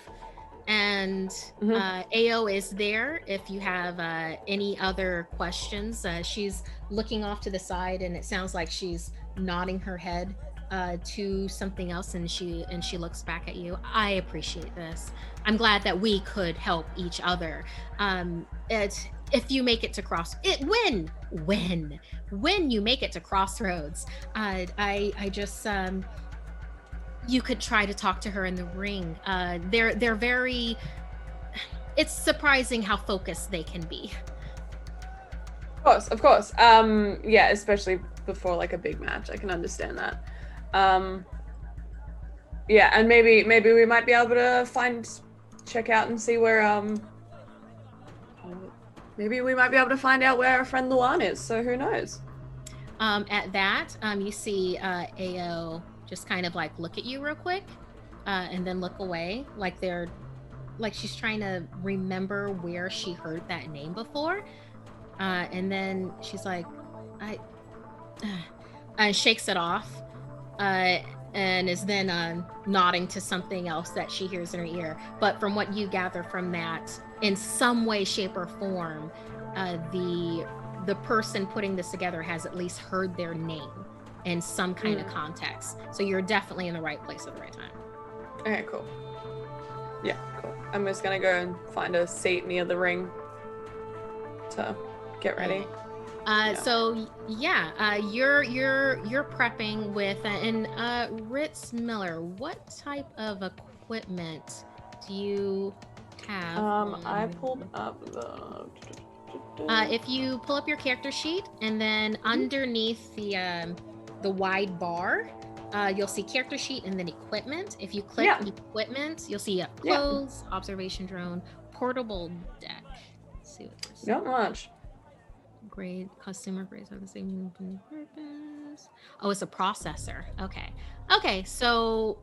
And AO is there if you have any other questions. She's looking off to the side, and it sounds like she's nodding her head to something else, and she looks back at you. I appreciate this. I'm glad that we could help each other. If you make it to when you make it to Crossroads, I just you could try to talk to her in the ring. They're very. It's surprising how focused they can be. Of course. Yeah, especially before like a big match, I can understand that. Yeah, and maybe we might be able to check out and see where maybe we might be able to find out where our friend Luan is. So who knows? At that, you see AO just kind of like look at you real quick, and then look away, like she's trying to remember where she heard that name before, and then she's like, and shakes it off, and is then nodding to something else that she hears in her ear. But from what you gather from that, in some way, shape, or form, the person putting this together has at least heard their name in some kind of context. So you're definitely in the right place at the right time. Okay, cool. Yeah, cool. I'm just gonna go and find a seat near the ring to get ready. So you're prepping with and Ritz Miller, what type of equipment do you have? I pulled up the if you pull up your character sheet, and then underneath the wide bar, you'll see character sheet and then equipment. If you click equipment, you'll see clothes, observation drone, portable deck. Let's see what this is. Not much. Grade, customer grades are the same purpose. Oh, it's a processor. Okay, so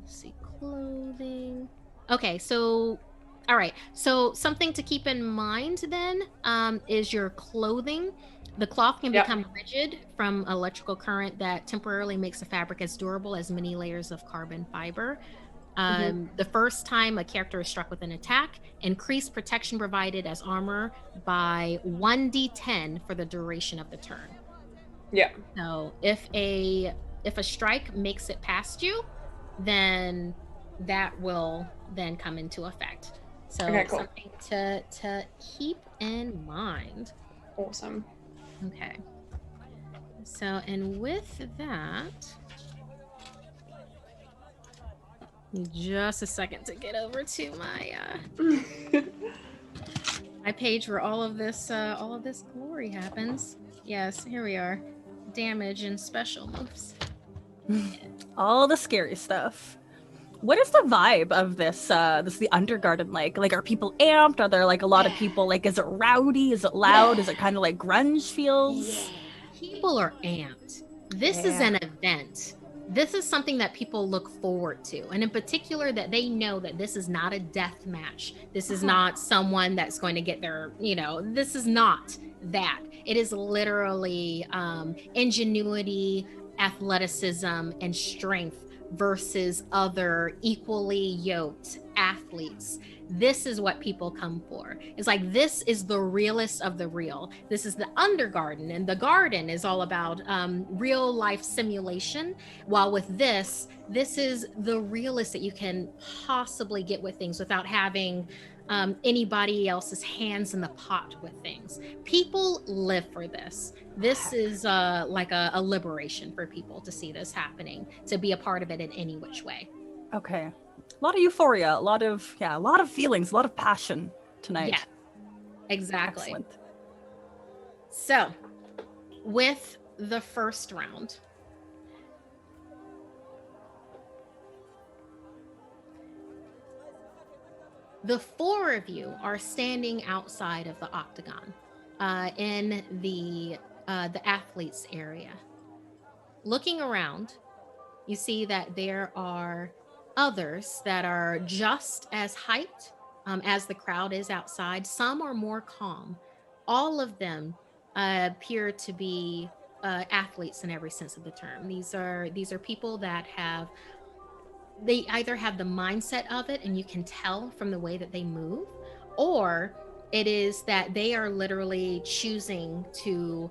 let's see, clothing. Okay, so all right, so something to keep in mind then is your clothing. The cloth can become rigid from electrical current that temporarily makes the fabric as durable as many layers of carbon fiber. The first time a character is struck with an attack, increased protection provided as armor by 1d10 for the duration of the turn. Yeah. So if a strike makes it past you, then that will then come into effect. So cool. Something to keep in mind. Awesome. Okay. So, and with that, just a second to get over to my my page where all of this glory happens. Yes, here we are. Damage and special moves. All the scary stuff. What is the vibe of this the Undergarden like? Like, are people amped? Are there like a lot of people? Like, is it rowdy? Is it loud? Is it kind of like grunge feels? People are amped. This is an event. This is something that people look forward to. And in particular, that they know that this is not a death match. This is not someone that's going to get their, this is not that. It is literally ingenuity, athleticism, and strength versus other equally yoked athletes. This is what people come for. It's like, this is the realest of the real. This is the Undergarden, and the garden is all about real life simulation. While with this is the realest that you can possibly get with things without having anybody else's hands in the pot with things. People live for this. This is like a liberation for people to see this happening, to be a part of it in any which way. Okay. A lot of euphoria, a lot of feelings, a lot of passion tonight. Yeah, exactly. Excellent. So, with the first round, the four of you are standing outside of the Octagon in the athletes area. Looking around, you see that there are others that are just as hyped as the crowd is outside. Some are more calm. All of them appear to be athletes in every sense of the term. These are people that they either have the mindset of it, and you can tell from the way that they move, or it is that they are literally choosing to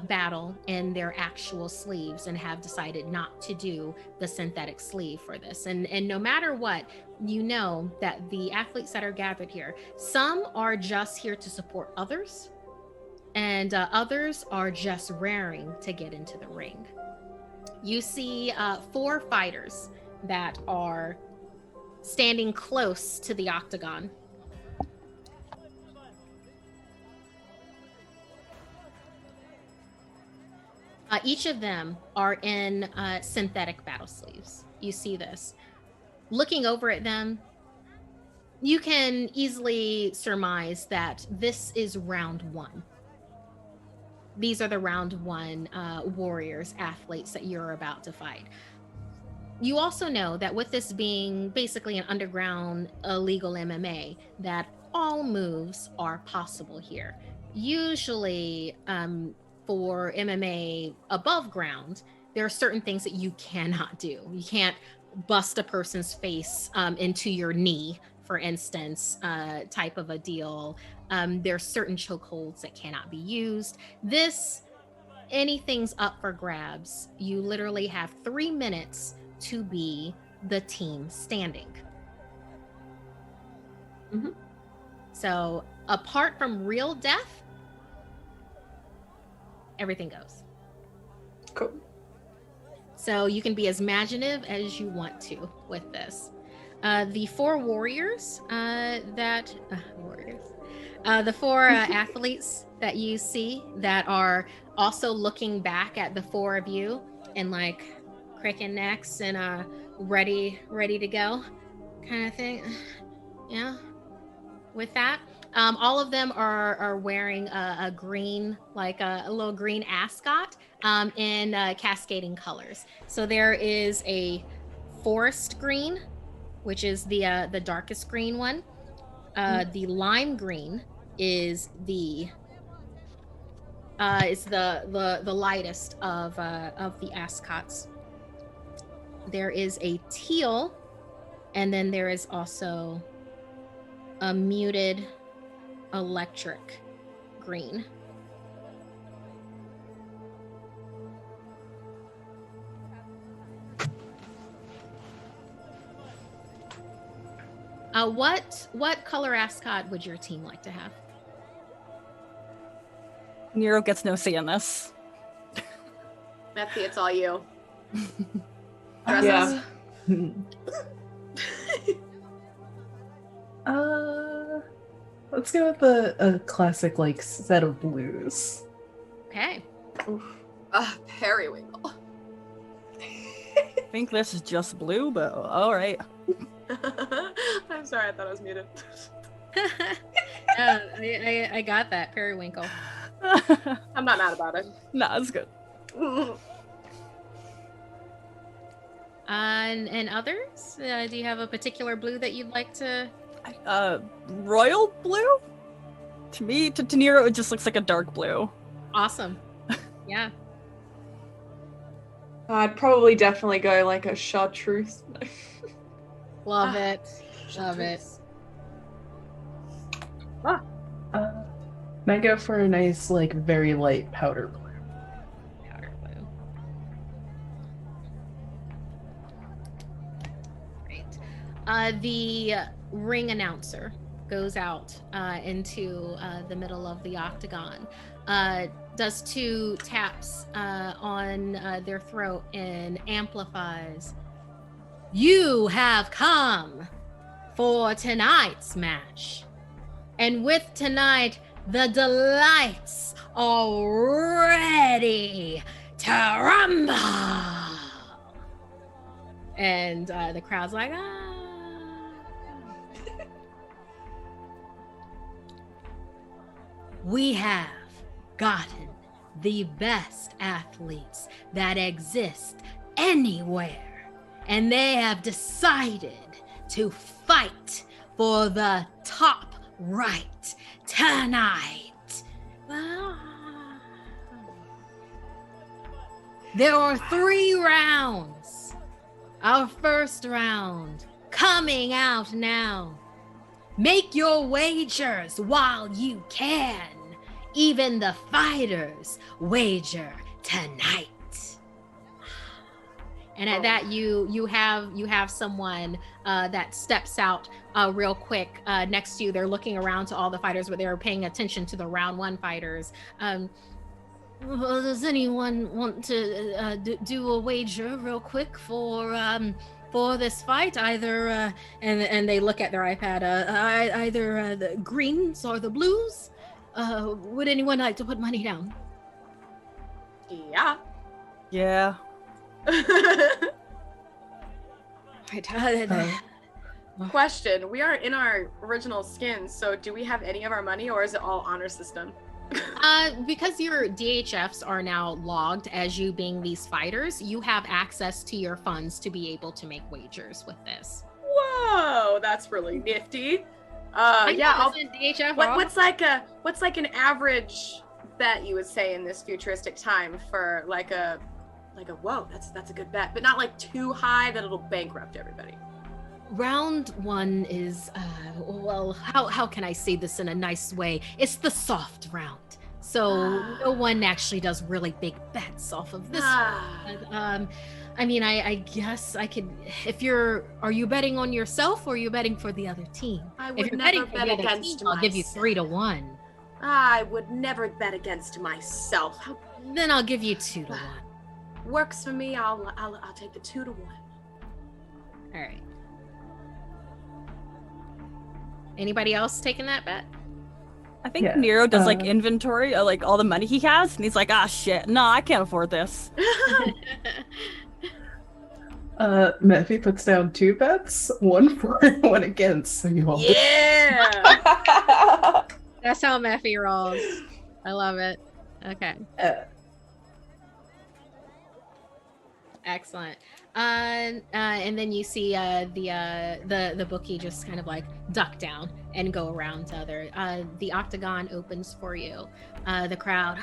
battle in their actual sleeves and have decided not to do the synthetic sleeve for this. And no matter what, you know that the athletes that are gathered here, some are just here to support others, and others are just raring to get into the ring. You see 4 fighters that are standing close to the Octagon. Each of them are in synthetic battle sleeves. You see this. Looking over at them, you can easily surmise that this is round 1. These are the round 1 warriors, athletes that you're about to fight. You also know that with this being basically an underground illegal MMA, that all moves are possible here. Usually, for MMA above ground, there are certain things that you cannot do. You can't bust a person's face into your knee, for instance, type of a deal. There are certain chokeholds that cannot be used. Anything's up for grabs. You literally have 3 minutes to be the team standing. Mm-hmm. So apart from real death, everything goes. Cool. So you can be as imaginative as you want to with this. The 4 warriors the 4 athletes that you see that are also looking back at the 4 of you and like cracking necks and ready to go kind of thing. Yeah. With that, all of them are wearing a green, like a little green ascot in cascading colors. So there is a forest green, which is the darkest green one. The lime green is the lightest of the ascots. There is a teal, and then there is also a muted electric green. What color ascot would your team like to have? Nero gets no say in this. Betsy, it's all you. Yeah. Let's go with a classic like set of blues. Okay. Periwinkle. think this is just blue, but all right. I'm sorry, I thought I was muted. I got that, periwinkle. I'm not mad about it. No, it's good. And others? Do you have a particular blue that you'd like to? Royal blue? To me, to Nero, it just looks like a dark blue. Awesome. Yeah. I'd probably definitely go like a chartreuse. Love it. Love it. I go for a nice, like, very light powder blue. Powder blue. Great. The ring announcer goes out into the middle of the octagon, does 2 taps on their throat and amplifies. You have come for tonight's match. And with tonight, the delights are ready to rumble. And the crowd's like, ah. We have gotten the best athletes that exist anywhere, and they have decided to fight for the top right tonight. There are 3 rounds. Our first round coming out now. Make your wagers while you can. Even the fighters wager tonight. And at that, you have someone that steps out real quick next to you. They're looking around to all the fighters, but they're paying attention to the round 1 fighters. Well, does anyone want to do a wager real quick for this fight? Either and they look at their iPad. Either the greens or the blues. Would anyone like to put money down? Yeah. Yeah. Question: we are in our original skins, so do we have any of our money, or is it all honor system? Because your DHFs are now logged as you being these fighters, you have access to your funds to be able to make wagers with this. Whoa, that's really nifty. DHF. What's like an average bet you would say in this futuristic time for like a whoa, that's a good bet, but not like too high that it'll bankrupt everybody. Round 1 is how can I say this in a nice way? It's the soft round. So no one actually does really big bets off of this. I mean, I guess I could. Are you betting on yourself, or are you betting for the other team? I would never bet against myself. I'll give you 3-1. I would never bet against myself. Then I'll give you 2-1. Works for me. I'll take the 2-1. All right. Anybody else taking that bet? I think Nero does like inventory of like all the money he has, and he's like, ah, shit, no, I can't afford this. Mephi puts down 2 bets, 1 for, 1 against. So you all. Yeah. That's how Mephi rolls. I love it. Okay. Excellent. And then you see the bookie just kind of like duck down and go around to other. The octagon opens for you. The crowd.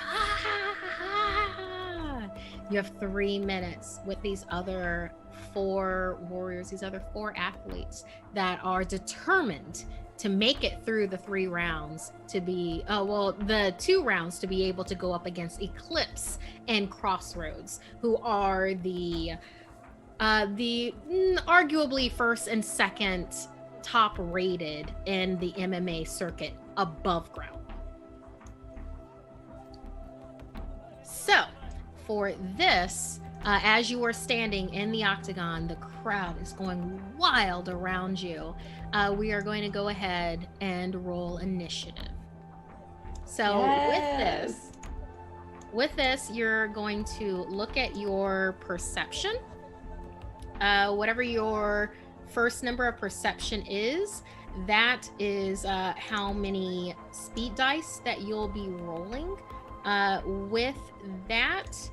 You have 3 minutes with these other 4 warriors, these other 4 athletes that are determined to make it through the 3 rounds to be, the 2 rounds to be able to go up against Eclipse and Crossroads, who are the arguably first and second top rated in the MMA circuit above ground. So for this, as you are standing in the octagon, the crowd is going wild around you. We are going to go ahead and roll initiative. So with this, you're going to look at your perception whatever your first number of perception is, that is how many speed dice that you'll be rolling. With that,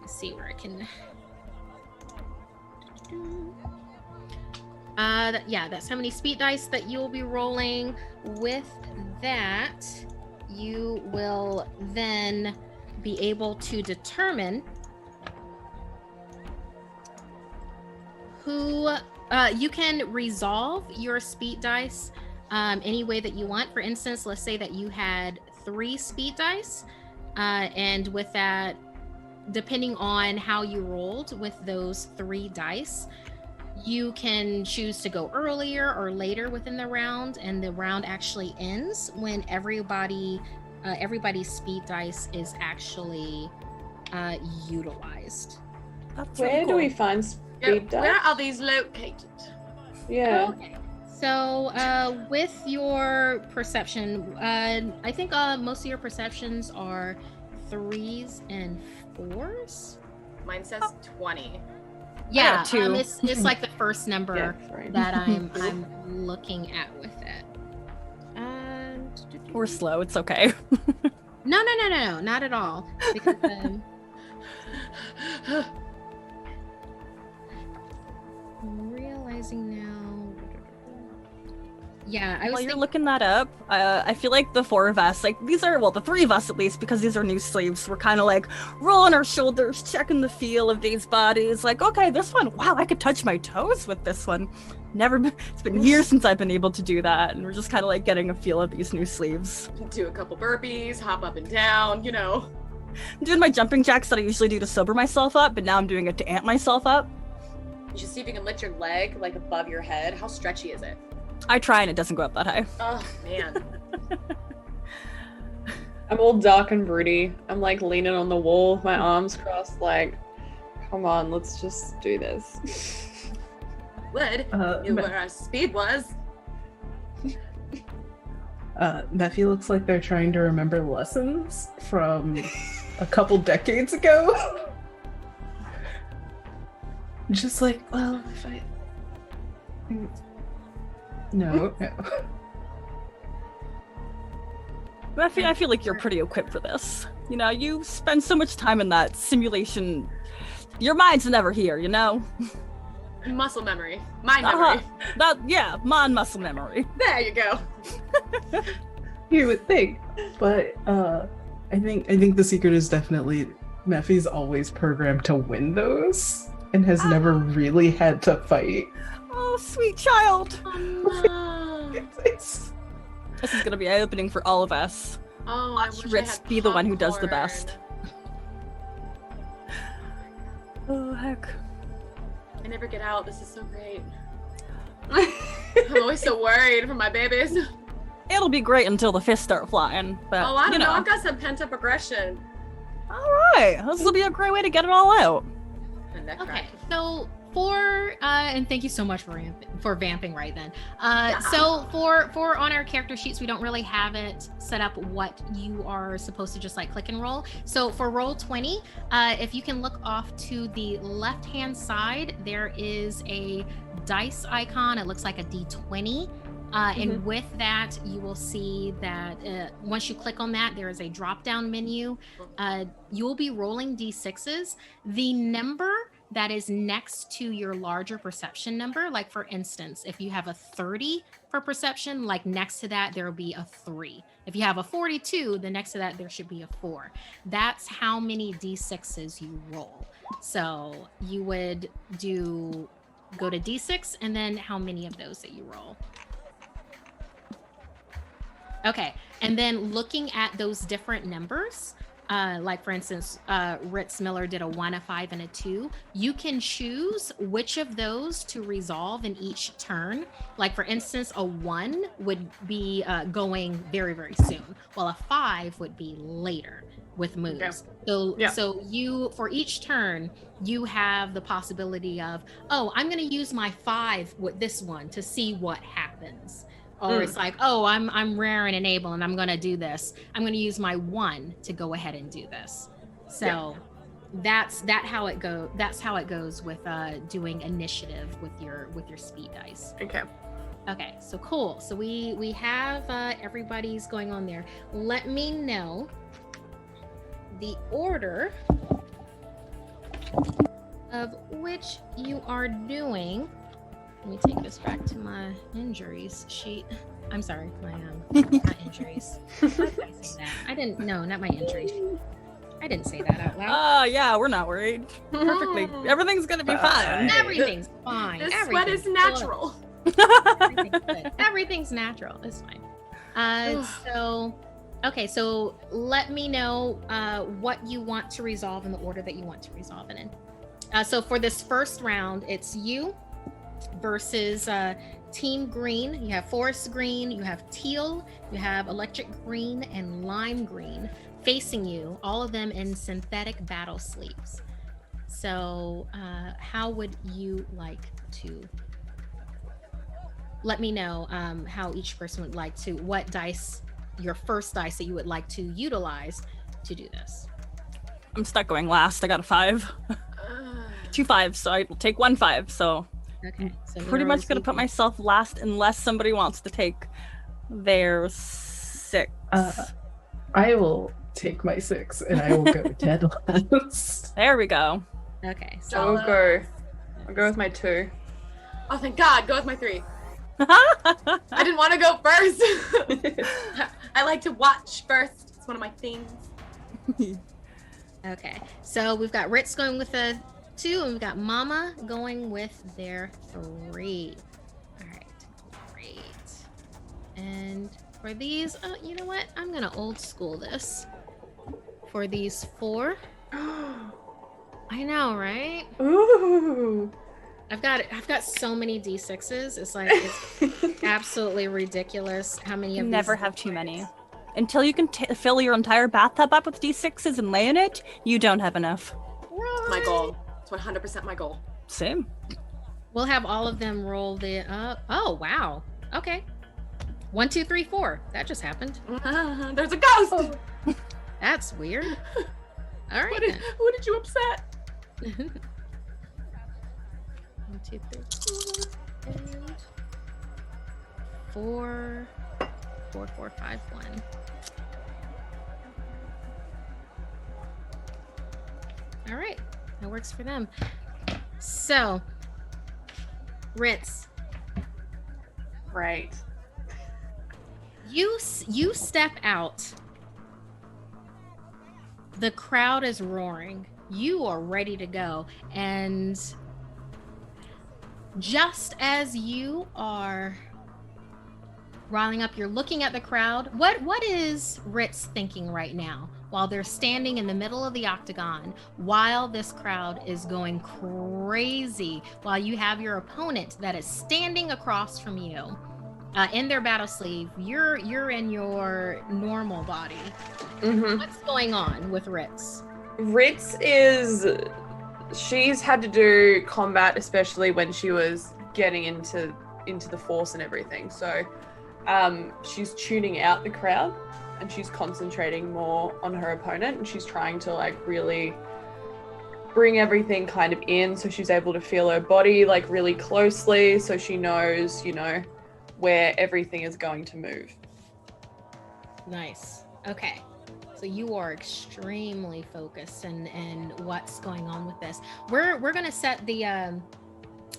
let's see where I can. Yeah, that's how many speed dice that you'll be rolling. With that, you will then be able to determine who you can resolve your speed dice any way that you want. For instance, let's say that you had 3 speed dice, and with that, depending on how you rolled with those 3 dice, you can choose to go earlier or later within the round, and the round actually ends when everybody's speed dice is actually utilized. That's Where really do we cool. find speed dice? Where are these located? Yeah. Okay. So with your perception, I think most of your perceptions are 3s and 4s. Mine says 20. Yeah, got 2. It's like the first number Yeah, sorry. that I'm looking at with it. We're slow. It's okay. No, not at all. Because I'm realizing now. Yeah, I was While you're thinking. looking that up, I feel like the 4 of us, like these are, well, the 3 of us at least, because these are new sleeves, we're kind of like rolling our shoulders, checking the feel of these bodies. Like, okay, this one, wow, I could touch my toes with this one. It's been years since I've been able to do that, and we're just kind of like getting a feel of these new sleeves. Do a couple burpees, hop up and down, you know. I'm doing my jumping jacks that I usually do to sober myself up, but now I'm doing it to amp myself up. You should see if you can lift your leg like above your head. How stretchy is it? I try and it doesn't go up that high. Oh man. I'm all dark and broody. I'm like leaning on the wall, my arms crossed, like, come on, let's just do this. Would knew where our speed was. Nephi looks like they're trying to remember lessons from a couple decades ago. Just like, well, if I... No. I feel like you're pretty equipped for this. You know, you spend so much time in that simulation. Your mind's never here, you know? Muscle memory. Mind memory. Mind muscle memory. There you go. You would think, but I think the secret is definitely Nephi's always programmed to win those and has never really had to fight. Oh, sweet child. Oh, no. It's- This is gonna be eye-opening for all of us. Oh, I Watch wish I Ritz had be the one who does the popcorn. best. Oh, heck. I never get out. This is so great. I'm always so worried for my babies. It'll be great until the fists start flying, but Oh, I you don't know. know. I've got some pent up aggression. Alright, this will be a great way to get it all out. And neck Okay, crack. so for and thank you so much for vamping right then. Yeah. So for on our character sheets, we don't really have it set up what you are supposed to just like click and roll. So for roll 20, if you can look off to the left hand side, there is a dice icon. It looks like a D20. And with that, you will see that once you click on that, there is a drop-down menu. You will be rolling D6s. The number that is next to your larger perception number, like for instance, if you have a 30 for perception, like next to that, there will be a 3. If you have a 42, then next to that, there should be a 4. That's how many D6s you roll. So you would go to D6 and then how many of those that you roll. Okay, and then looking at those different numbers, like for instance, Ritz Miller did a 1, a 5, and a 2. You can choose which of those to resolve in each turn. Like for instance, a 1 would be going very, very soon, while a 5 would be later with moves. Okay. So, Yeah. so you, for each turn, you have the possibility of, oh, I'm going to use my 5 with this one to see what happens. Or it's like, oh, I'm rare and enable and I'm going to do this. I'm going to use my 1 to go ahead and do this. So that's how it goes with doing initiative with your speed dice. Okay, so cool. So we have everybody's going on there. Let me know the order of which you are doing. Let me take this back to my injuries sheet. I'm sorry, my not injuries. Why did I say that? I didn't. No, not my injuries. I didn't say that out loud. Yeah, we're not worried. Perfectly. Everything's gonna be fine. Everything's fine. The sweat is natural. Everything's good. Everything's natural. It's fine. Okay, so let me know what you want to resolve in the order that you want to resolve it in. So for this first round, it's you versus Team Green. You have Forest Green, you have Teal, you have Electric Green, and Lime Green facing you, all of them in synthetic battle sleeves. So how would you like to... Let me know how each person would like to, what dice, your first dice that you would like to utilize to do this. I'm stuck going last. I got a 5. 2 5s, so I will take 1 5. So, okay, so pretty much gonna put myself last unless somebody wants to take their 6. I will take my 6 and I will go dead last. There we go. Okay, So I'll go with my 2. Oh, thank God. Go with my 3. I didn't want to go first. I like to watch first. It's one of my things. Okay, so we've got Ritz going with a 2, and we've got Mama going with their 3. All right, great. And for these, you know what? I'm gonna old school this. For these 4. I know, right? Ooh. I've got so many D6s. It's like it's absolutely ridiculous how many of Never these have too many. Until you can fill your entire bathtub up with D6s and lay in it, you don't have enough. It's my goal. It's 100% my goal. Same. We'll have all of them roll the. Oh wow. Okay. 1, 2, 3, 4. That just happened. There's a ghost. Oh. That's weird. All right. Who did you upset? 1, 2, 3, 4, and 4, 4, 4, 5, 1. All right, that works for them. So, Ritz, Right. you step out. The crowd is roaring. You are ready to go, and just as you are riling up, you're looking at the crowd. What is Ritz thinking right now while they're standing in the middle of the Octagon, while this crowd is going crazy, while you have your opponent that is standing across from you in their battle sleeve? You're in your normal body. Mm-hmm. What's going on with Ritz? Ritz she's had to do combat, especially when she was getting into the force and everything. So she's tuning out the crowd and she's concentrating more on her opponent, and she's trying to like really bring everything kind of in, so she's able to feel her body like really closely, so she knows, where everything is going to move. Nice. Okay. So you are extremely focused and what's going on with this. We're gonna set the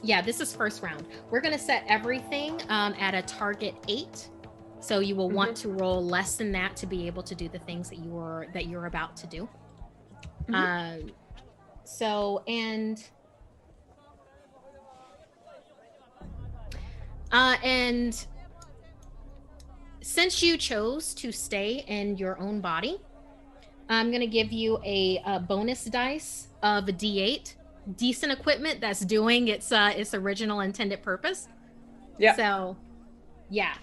this is first round. We're gonna set everything at a target 8. So you will want to roll less than that to be able to do the things that you're about to do. And since you chose to stay in your own body, I'm going to give you a bonus dice of a D8. Decent equipment that's doing its original intended purpose. Yeah. So, yeah.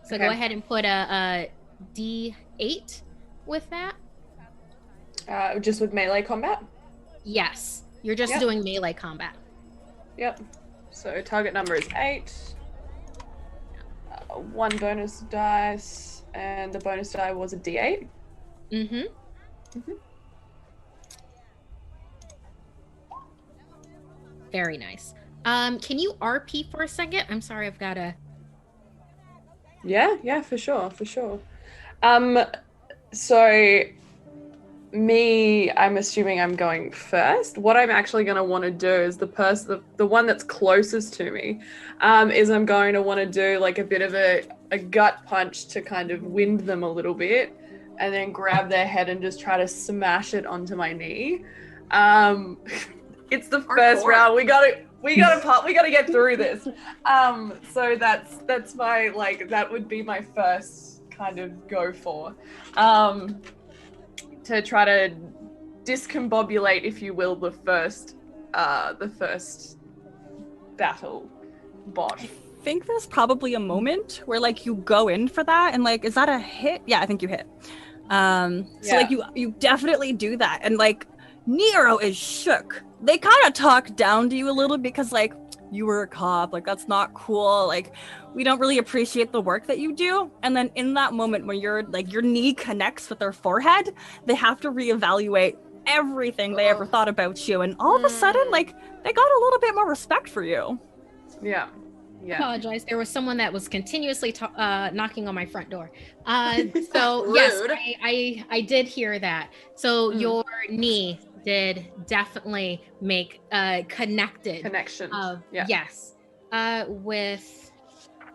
So Okay. go ahead and put a D8 with that. Just with melee combat? Yes. You're just Yep. doing melee combat. Yep. So target number is 8. 1 bonus dice, and the bonus die was a D8. Mm-hmm. Very nice. Can you RP for a second? I'm sorry, I've got to. Yeah, for sure. So I'm assuming I'm going first. What I'm actually going to want to do is the one that's closest to me, is I'm going to want to do like a bit of a gut punch to kind of wind them a little bit, and then grab their head and just try to smash it onto my knee. It's the first round. We gotta get through this. So that's my, like, that would be my first kind of go for. To try to discombobulate, if you will, the first battle bot. I think there's probably a moment where like you go in for that and like, is that a hit? Yeah, I think you hit. So like you definitely do that, and like Nero is shook. They kind of talk down to you a little because like, you were a cop, like that's not cool, like we don't really appreciate the work that you do. And then in that moment when you're like, your knee connects with their forehead, they have to reevaluate everything they ever thought about you, and all of a sudden like they got a little bit more respect for you. Yeah. Apologize. There was someone that was continuously knocking on my front door. So yes, I did hear that. So your knee did definitely make connection. Yes. With,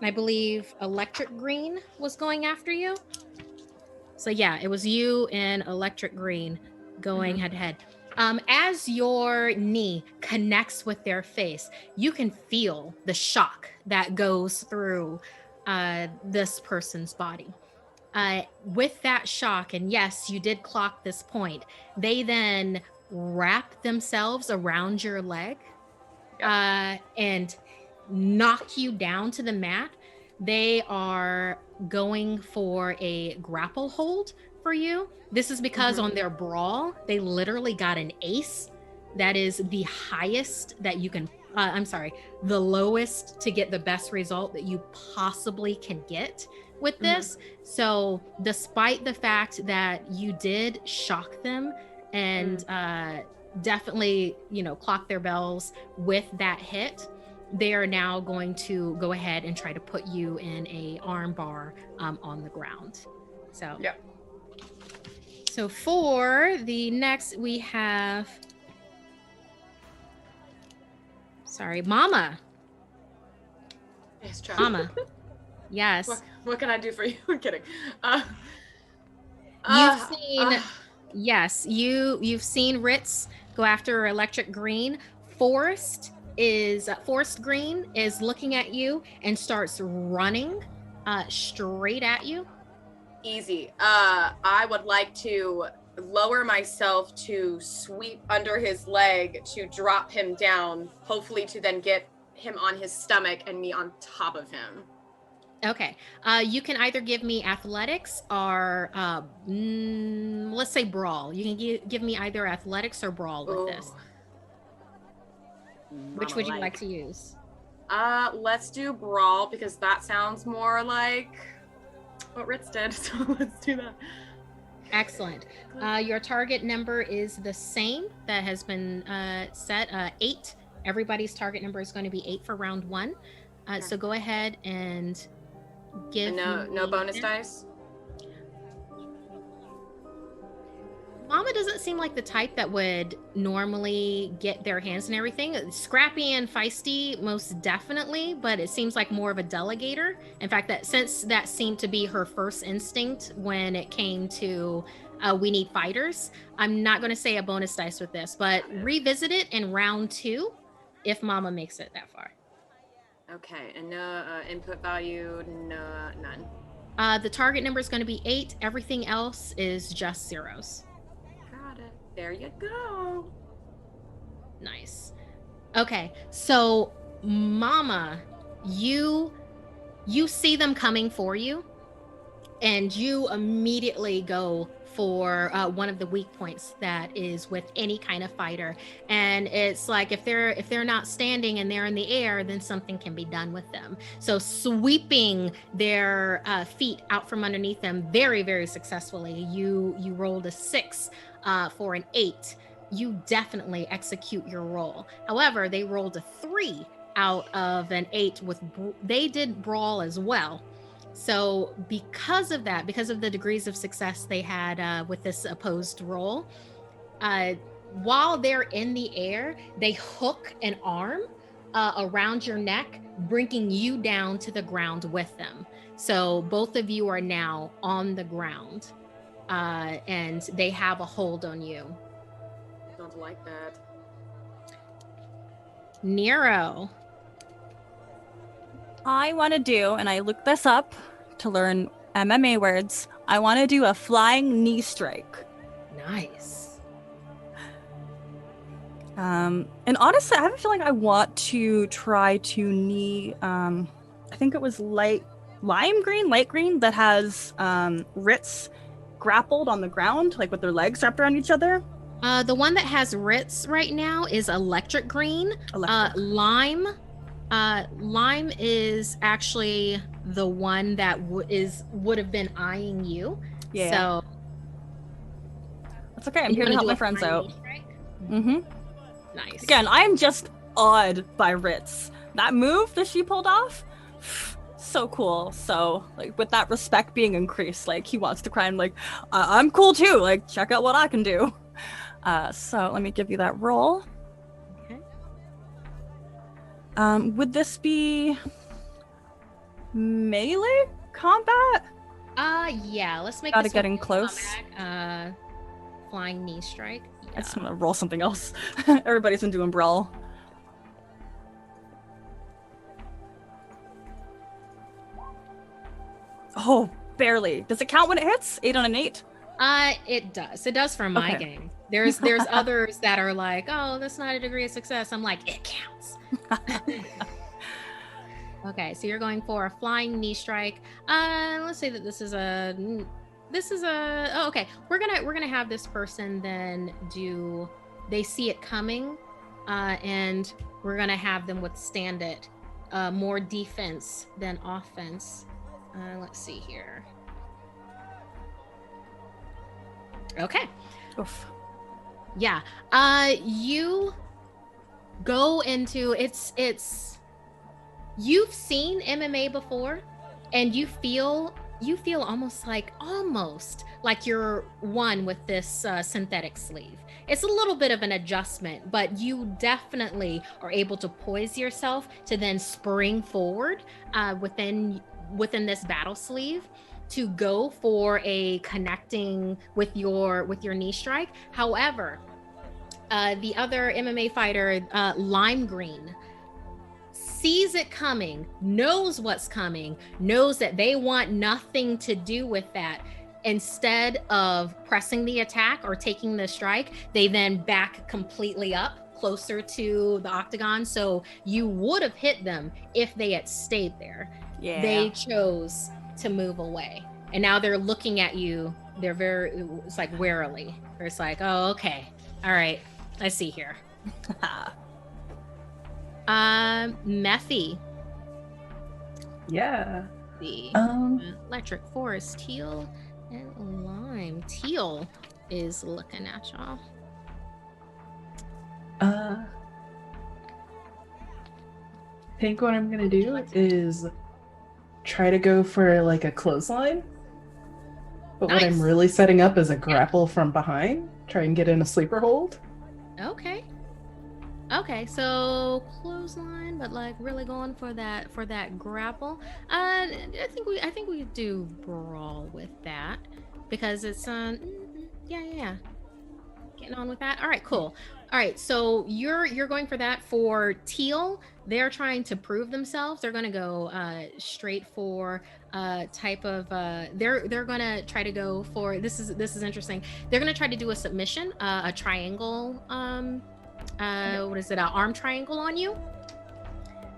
I believe, electric green was going after you. So yeah, it was you and electric green going head to head. As your knee connects with their face, you can feel the shock that goes through this person's body. With that shock, and yes, you did clock this point, they then wrap themselves around your leg and knock you down to the mat. They are going for a grapple hold for you. This is because on their brawl, they literally got an ace. That is the highest that you can, the lowest to get the best result that you possibly can get with this. So despite the fact that you did shock them and definitely, clock their bells with that hit, they are now going to go ahead and try to put you in a arm bar on the ground. So So for the next, we have, Mama. Yes, try. Mama. Yes. What can I do for you? I'm kidding. You've seen Ritz go after electric green. Forest Green is looking at you and starts running straight at you. Easy. I would like to lower myself to sweep under his leg to drop him down, hopefully to then get him on his stomach and me on top of him. Okay. You can either give me athletics or let's say brawl. You can give me either athletics or brawl with this. Which would you like to use? Let's do brawl because that sounds more like what Ritz did. So let's do that. Excellent. Your target number is the same that has been set, 8. Everybody's target number is going to be 8 for round 1. So go ahead and give no bonus dice. Mama doesn't seem like the type that would normally get their hands in everything. Scrappy and feisty, most definitely, but it seems like more of a delegator. In fact, since that seemed to be her first instinct when it came to we need fighters, I'm not going to say a bonus dice with this, but revisit it in round 2 if Mama makes it that far. Okay, and no input value, none. The target number is going to be 8. Everything else is just zeros. There you go. Nice. Okay, so Mama, you see them coming for you, and you immediately go for one of the weak points that is with any kind of fighter. And it's like if they're not standing and they're in the air, then something can be done with them. So sweeping their feet out from underneath them very, very successfully. You rolled a 6 for an 8. you definitely execute your roll. However, they rolled a 3 out of an 8 with they did brawl as well. So because of that, because of the degrees of success they had with this opposed roll, while they're in the air, they hook an arm around your neck, bringing you down to the ground with them. So both of you are now on the ground, and they have a hold on you. Don't like that. Nero. I want to do, and I looked this up to learn MMA words, I want to do a flying knee strike. Nice. And honestly, I have a feeling I want to try to knee, I think it was light green, that has Ritz grappled on the ground, like with their legs wrapped around each other. The one that has Ritz right now is electric green. Lime. Lime is actually the one that would have been eyeing you. Yeah. So that's okay. I'm here to help my friends out. Mm-hmm. Nice. Again, I'm just awed by Ritz. That move that she pulled off, so cool. So, like, with that respect being increased, like, he wants to cry. I'm like, I'm cool too. Like, check out what I can do. So let me give you that roll. Okay. Would this be melee combat? Yeah. Let's make Gotta this get one in close. combat. Flying knee strike. Yeah. I just want to roll something else. Everybody's been doing brawl. Oh, barely. Does it count when it hits? 8 on an 8? It does. It does for my Okay. game. There's others that are like, oh, that's not a degree of success. I'm like, it counts. Okay, so you're going for a flying knee strike. Let's say that this is a. Oh, okay. We're gonna have this person then do. They see it coming, and we're gonna have them withstand it. More defense than offense. Let's see here. Okay. Oof. Yeah. You go into it's you've seen MMA before, and you feel almost like you're one with this synthetic sleeve. It's a little bit of an adjustment, but you definitely are able to poise yourself to then spring forward within this battle sleeve to go for a connecting with your knee strike. However, the other MMA fighter, Lime Green, sees it coming, knows what's coming, knows that they want nothing to do with that. Instead of pressing the attack or taking the strike, they then back completely up closer to the octagon. So you would have hit them if they had stayed there. Yeah. They chose to move away. And now they're looking at you. It's like warily. It's like, oh, okay. All right. I see here. Mephi. Yeah. The electric forest, teal and lime. Teal is looking at y'all. I think what I'm gonna do is try to go for like a clothesline. But what I'm Nice. really setting up is a grapple from behind. Try and get in a sleeper hold. Okay. Okay, so clothesline, but like really going for that grapple. I think we do brawl with that because it's yeah. Getting on with that. All right, cool. All right, so you're going for that. For teal, they're trying to prove themselves. They're gonna go straight for type of they're gonna try to go for this is interesting. They're gonna try to do a submission, a triangle, what is it, an arm triangle on you.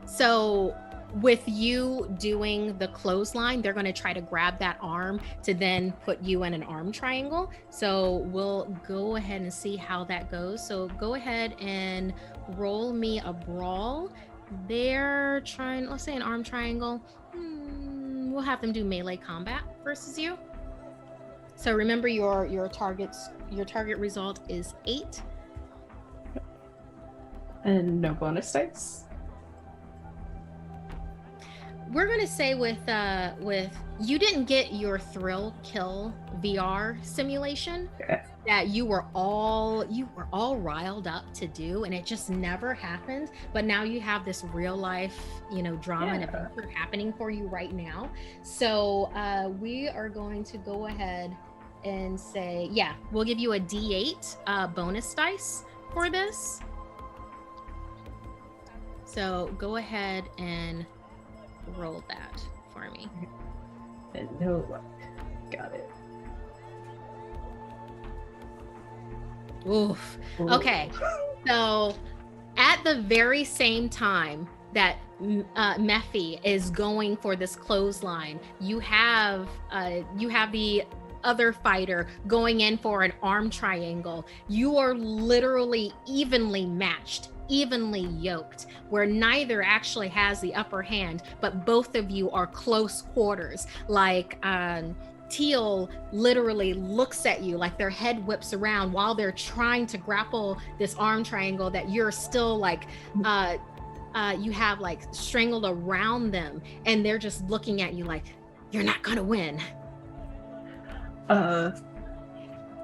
So with you doing the clothesline, they're going to try to grab that arm to then put you in an arm triangle. So we'll go ahead and see how that goes. So go ahead and roll me a brawl. They're trying, let's say an arm triangle. We'll have them do melee combat versus you. So remember your target result is 8. And no bonus dice? We're gonna say with you didn't get your thrill kill VR simulation Okay. that you were all riled up to do, and it just never happened. But now you have this real life, drama and adventure happening for you right now. So we are going to go ahead and say, yeah, we'll give you a D8 bonus dice for this. So go ahead and roll that for me. And no luck. Got it. Oof. Okay. So at the very same time that Mephi is going for this clothesline, you have the other fighter going in for an arm triangle. You are literally evenly matched, evenly yoked, where neither actually has the upper hand, but both of you are close quarters. Like Teal literally looks at you, like their head whips around while they're trying to grapple this arm triangle that you're still like you have like strangled around them, and they're just looking at you like, you're not gonna win. I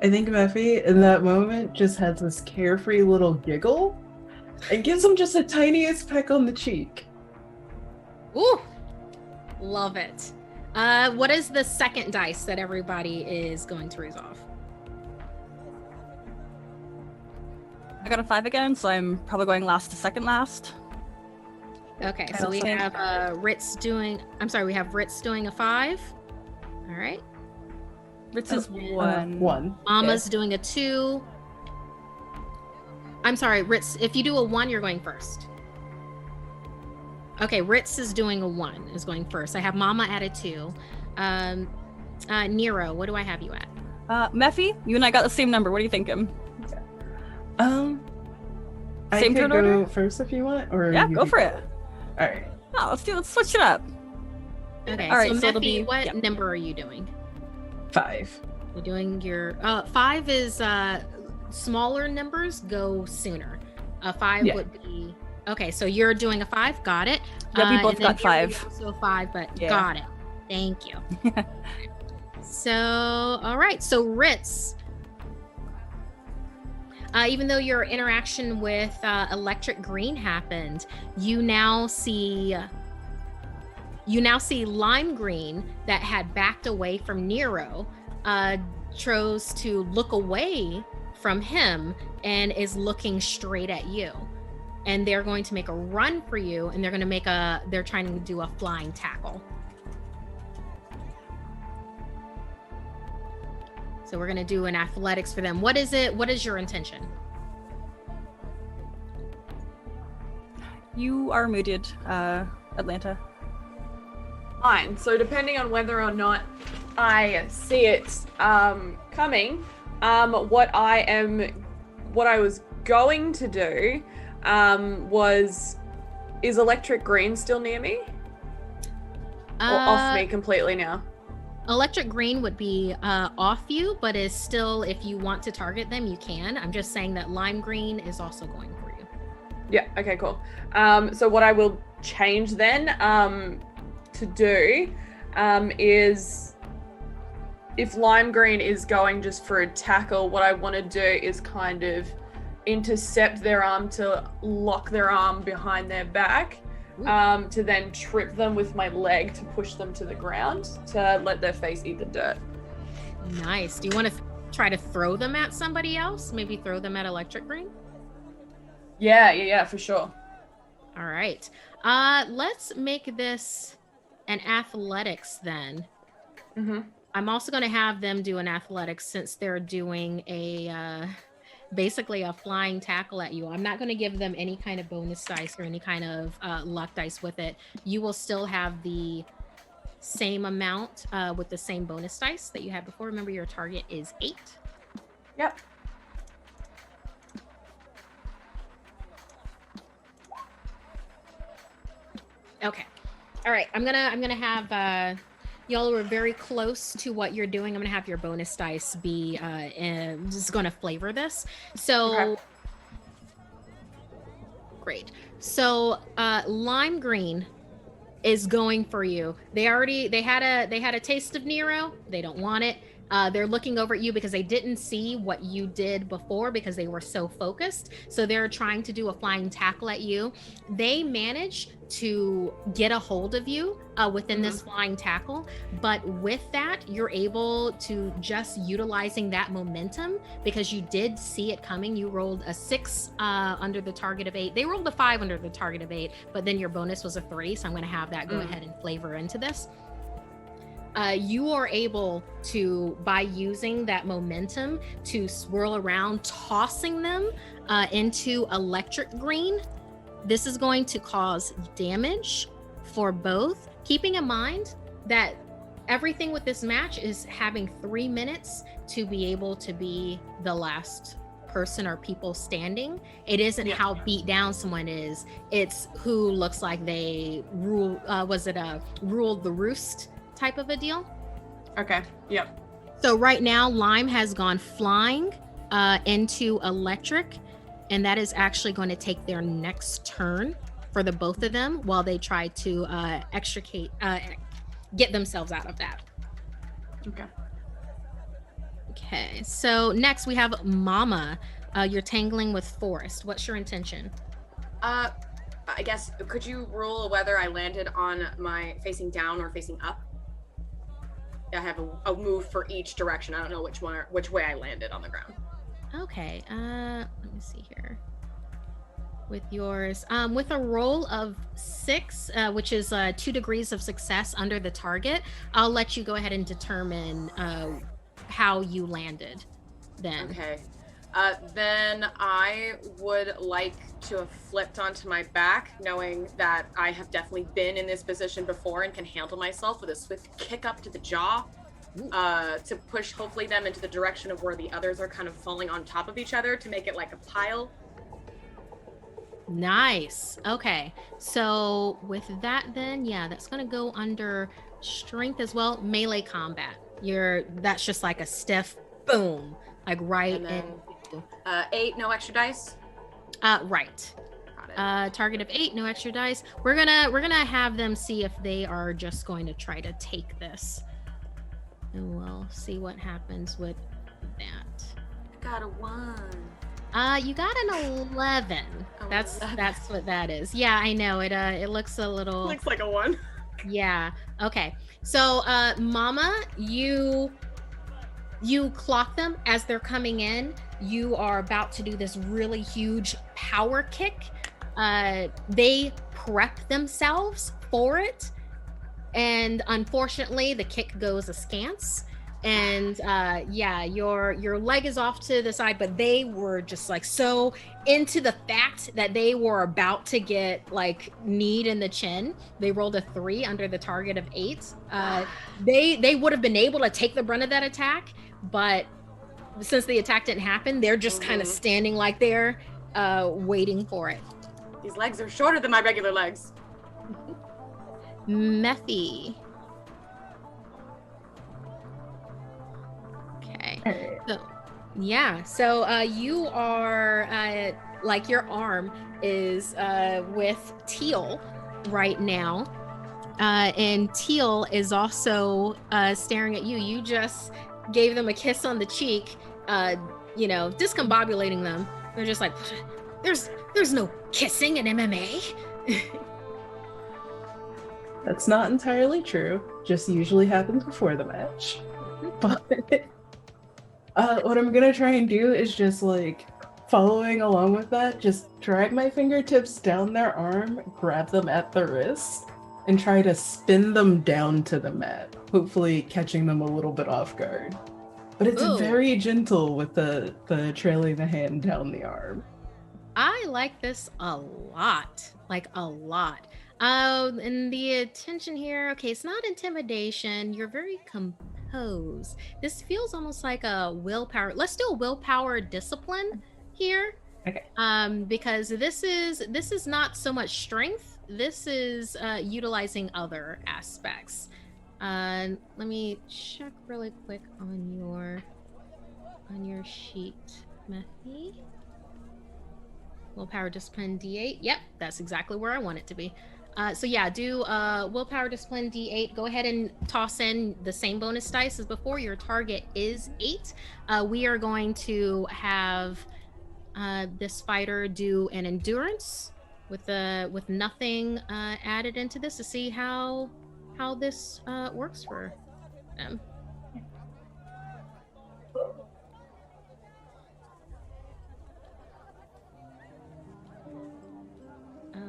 think Mephi in that moment just has this carefree little giggle and gives him just the tiniest peck on the cheek. Ooh, love it. What is the second dice that everybody is going to resolve? I got a 5 again, so I'm probably going last to second last. Okay, so we have Ritz doing, we have Ritz doing a 5. All right. Ritz is 1. 1. Mama's doing a 2. I'm sorry, Ritz, if you do a 1, you're going first. Okay, Ritz is doing a 1, is going first. I have Mama at a 2. Nero, what do I have you at? Mephi, you and I got the same number. What are you thinking? I Same could turn go order? first if you want, or Yeah, you go could for go. it. All right. Oh, let's switch it up. Okay, All right, so so it'll Mephi, be- what yeah. number are you doing? 5. You're doing your 5 is smaller numbers go sooner. 5 Yeah. would be okay. So you're doing a 5. Got it. Yeah, we both and then got Nero, 5. Also 5, but Yeah. got it. Thank you. So all right. So Ritz, even though your interaction with Electric Green happened, you now see Lime Green that had backed away from Nero, chose to look away from him and is looking straight at you. And they're going to make a run for you, and they're trying to do a flying tackle. So we're going to do an athletics for them. What is it? What is your intention? You are muted, Atlanta. Fine. So depending on whether or not I see it coming, what I was going to do is Electric Green still near me? Or off me completely now? Electric Green would be off you, but is still, if you want to target them, you can. I'm just saying that Lime Green is also going for you. Yeah, okay, cool. So what I will change then to do is, if Lime Green is going just for a tackle, what I want to do is kind of intercept their arm to lock their arm behind their back, to then trip them with my leg to push them to the ground, to let their face eat the dirt. Nice. Do you want to try to throw them at somebody else? Maybe throw them at Electric Green? Yeah, for sure. All right. Let's make this an athletics then. Mm-hmm. I'm also going to have them do an athletics since they're doing basically a flying tackle at you. I'm not going to give them any kind of bonus dice or any kind of luck dice with it. You will still have the same amount with the same bonus dice that you had before. Remember, your target is 8. Yep. Okay. All right. I'm gonna have y'all are very close to what you're doing. I'm gonna have your bonus dice be just gonna flavor this. So Okay. Great. So lime green is going for you. They had a taste of Nero. They don't want it. They're looking over at you because they didn't see what you did before because they were so focused. So they're trying to do a flying tackle at you. They manage to get a hold of you within this flying tackle. But with that, you're able to just utilizing that momentum because you did see it coming. You rolled a 6 under the target of 8. They rolled a 5 under the target of 8, but then your bonus was a 3. So I'm going to have that go ahead and flavor into this. You are able to, by using that momentum, to swirl around, tossing them into electric green. This is going to cause damage for both, keeping in mind that everything with this match is having 3 minutes to be able to be the last person or people standing. It isn't how beat down someone is. It's who looks like they ruled the roost type of a deal. Okay. Yep. So right now, Lime has gone flying into electric, and that is actually going to take their next turn for the both of them while they try to get themselves out of that. Okay. Okay. So next we have Mama. You're tangling with Forest. What's your intention? I guess, could you rule whether I landed on my facing down or facing up? I have a move for each direction. I don't know which way I landed on the ground. Okay. Let me see here. With yours, with a roll of 6, which is 2 degrees of success under the target, I'll let you go ahead and determine how you landed. Then. Okay. Then I would like to have flipped onto my back, knowing that I have definitely been in this position before and can handle myself with a swift kick up to the jaw, to push hopefully them into the direction of where the others are kind of falling on top of each other to make it like a pile. Nice. Okay. So with that then, that's going to go under strength as well. Melee combat. That's just like a stiff boom, like right And then, in. 8, no extra dice. Right. Got it. Target of 8, no extra dice. We're gonna have them see if they are just going to try to take this, and we'll see what happens with that. I got a 1. You got an 11. That's what that is. Yeah, I know it. It looks a little. Looks like a 1. Yeah. Okay. So, Mama, you clock them as they're coming in. You are about to do this really huge power kick. They prep themselves for it, and unfortunately, the kick goes askance. And your leg is off to the side, but they were just like so into the fact that they were about to get like kneed in the chin. They rolled a 3 under the target of 8. They would have been able to take the brunt of that attack, but since the attack didn't happen, they're just kind of standing like they're waiting for it. These legs are shorter than my regular legs. Methy. Okay. So you are like your arm is with Teal right now, and Teal is also staring at you. You just gave them a kiss on the cheek, discombobulating them. They're just like, there's no kissing in MMA. That's not entirely true. Just usually happens before the match. But what I'm gonna try and do is just like following along with that, just drag my fingertips down their arm, grab them at the wrist, and try to spin them down to the mat, hopefully catching them a little bit off guard. But it's very gentle with the trailing the hand down the arm. I like this a lot. And the attention here, okay, it's not intimidation. You're very composed. This feels almost like a willpower. Let's do a willpower discipline here. Okay. Because this is not so much strength. This is utilizing other aspects. Let me check really quick on your sheet, Methy. Willpower, discipline, D8. Yep, that's exactly where I want it to be. So yeah, do willpower, discipline, D8. Go ahead and toss in the same bonus dice as before. Your target is 8. We are going to have this fighter do an endurance with nothing added into this to see how this works for them.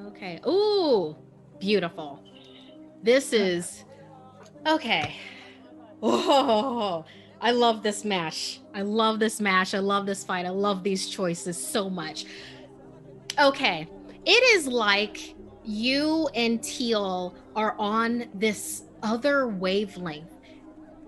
Okay. Ooh, beautiful. This is okay. Oh, I love this match. I love this match. I love this fight. I love these choices so much. Okay. It is like you and Teal are on this other wavelength.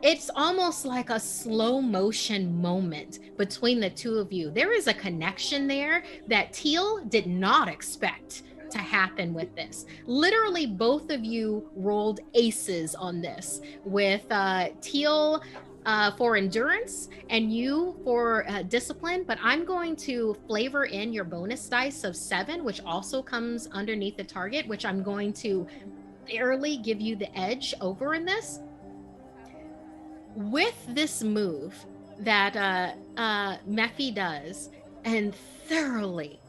It's almost like a slow motion moment between the two of you. There is a connection there that Teal did not expect to happen with this. Literally, both of you rolled aces on this, with Teal for endurance and you for discipline. But I'm going to flavor in your bonus dice of 7, which also comes underneath the target, which I'm going to barely give you the edge over in this. With this move that Mephi does, and thoroughly,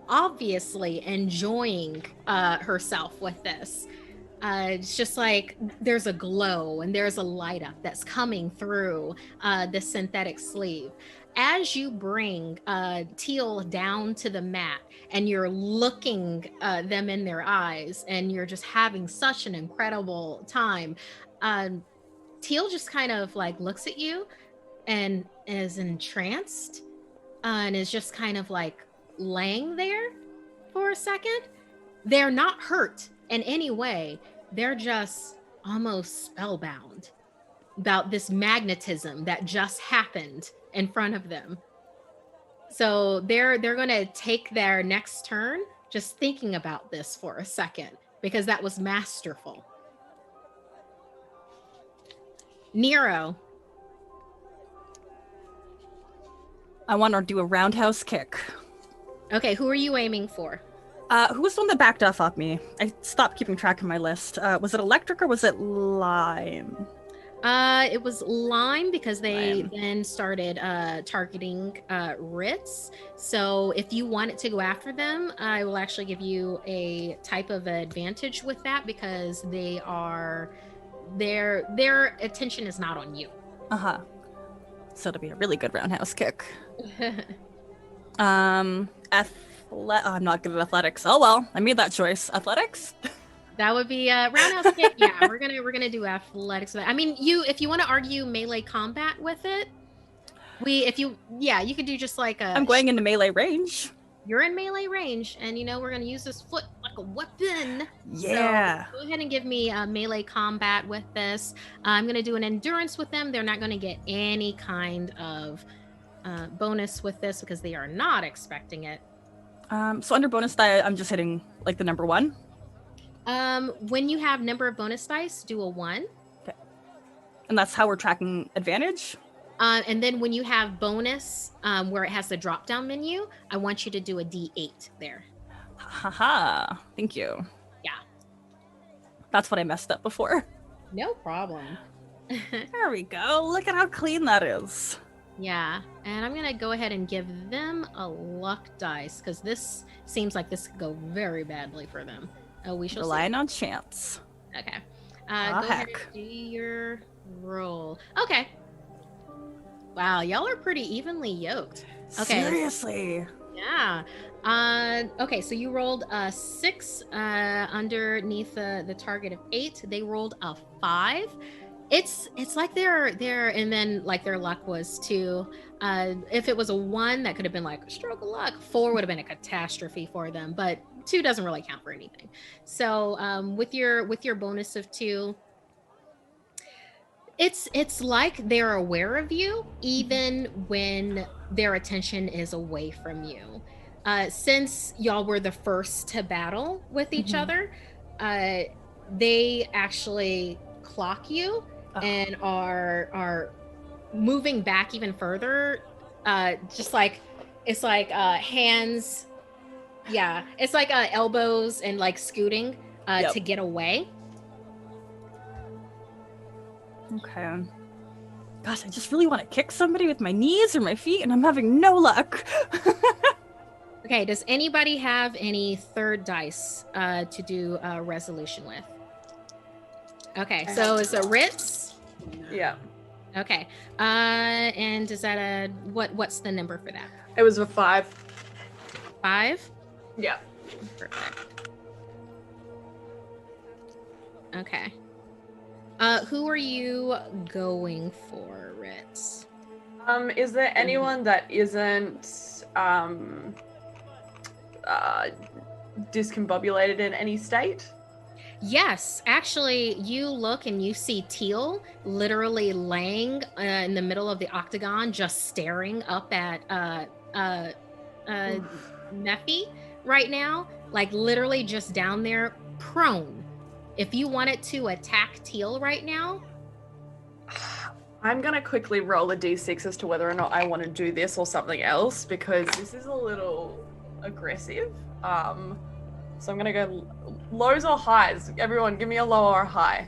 obviously enjoying herself with this. It's just like there's a glow and there's a light up that's coming through the synthetic sleeve. As you bring Teal down to the mat and you're looking them in their eyes and you're just having such an incredible time, Teal just kind of like looks at you and is entranced and is just kind of like laying there for a second. They're not hurt in any way. They're just almost spellbound about this magnetism that just happened in front of them. So they're going to take their next turn just thinking about this for a second, because that was masterful. Nero. I want to do a roundhouse kick. Okay, who are you aiming for? Who was the one that backed off me? I stopped keeping track of my list. Was it electric or was it lime? It was lime, because they then started targeting Ritz. So if you wanted to go after them, I will actually give you a type of advantage with that, because they are their attention is not on you. So it'll be a really good roundhouse kick. I'm not good at athletics. Oh well, I made that choice. Athletics. That would be a roundhouse kick. Yeah, we're gonna do athletics. I mean, if you want to argue melee combat with it, you could do just like a. I'm going into melee range. You're in melee range, and we're gonna use this foot like a weapon. Yeah. So go ahead and give me melee combat with this. I'm gonna do an endurance with them. They're not gonna get any kind of bonus with this because they are not expecting it. So under bonus die, I'm just hitting like the number 1. When you have number of bonus dice, do a 1. Okay. And that's how we're tracking advantage? And then when you have bonus, where it has the drop-down menu, I want you to do a D8 there. Haha, thank you. Yeah. That's what I messed up before. No problem. There we go. Look at how clean that is. Yeah, and I'm gonna go ahead and give them a luck dice, because this seems like this could go very badly for them. Oh, we shall relying see. on chance. Okay. Go ahead and do your roll. Okay. Wow, y'all are pretty evenly yoked. Okay. Seriously. Yeah. Okay, so you rolled a 6 underneath the target of 8. They rolled a 5. It's like they're and then like their luck was 2. If it was a 1, that could have been like a stroke of luck. 4 would have been a catastrophe for them, but 2 doesn't really count for anything. So with your bonus of 2, it's like they're aware of you even when their attention is away from you. Since y'all were the first to battle with each other, they actually clock you and are moving back even further. Just like it's like hands. Yeah, it's like elbows and like scooting Yep. to get away. Okay. Gosh, I just really want to kick somebody with my knees or my feet, and I'm having no luck. Okay, does anybody have any third dice to do a resolution with? Okay, so it's a Ritz. Yeah. Okay, and is that a what's the number for that? It was a 5. 5? Yeah. Perfect. Okay. Who are you going for, Ritz? Is there anyone that isn't discombobulated in any state? Yes, actually, you look and you see Teal literally laying in the middle of the Octagon, just staring up at Nephi right now, like literally just down there, prone. If you wanted to attack Teal right now, I'm gonna quickly roll a d6 as to whether or not I want to do this or something else, because this is a little aggressive. So I'm gonna go lows or highs. Everyone, give me a low or a high.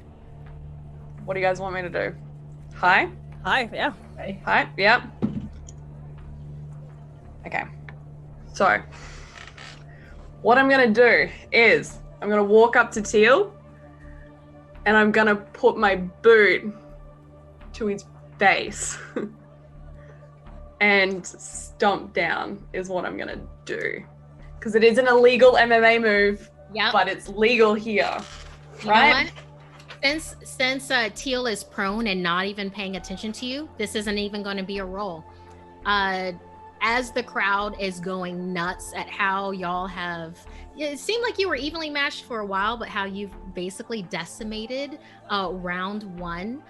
What do you guys want me to do? High? Hi, yeah. High? Yep. Okay. So, what I'm gonna do is I'm gonna walk up to Teal and I'm gonna put my boot to his face and stomp down is what I'm gonna do. Because it is an illegal MMA move, yep. but it's legal here, You right? know what? Since Teal is prone and not even paying attention to you, this isn't even going to be a roll. As the crowd is going nuts at how y'all have, it seemed like you were evenly matched for a while, but how you've basically decimated round 1.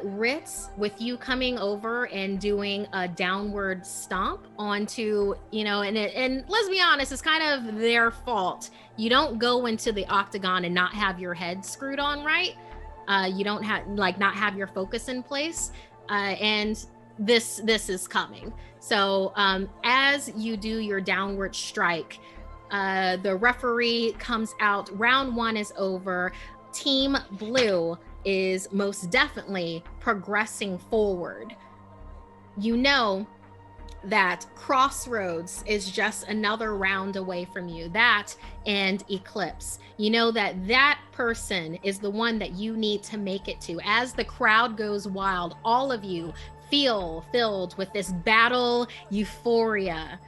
Ritz, with you coming over and doing a downward stomp onto, and let's be honest, it's kind of their fault. You don't go into the Octagon and not have your head screwed on right. You don't have not have your focus in place, and this is coming. So as you do your downward strike, the referee comes out. Round 1 is over. Team Blue is most definitely progressing forward. You know that Crossroads is just another round away from you. That and Eclipse. You know that person is the one that you need to make it to. As the crowd goes wild, all of you feel filled with this battle euphoria.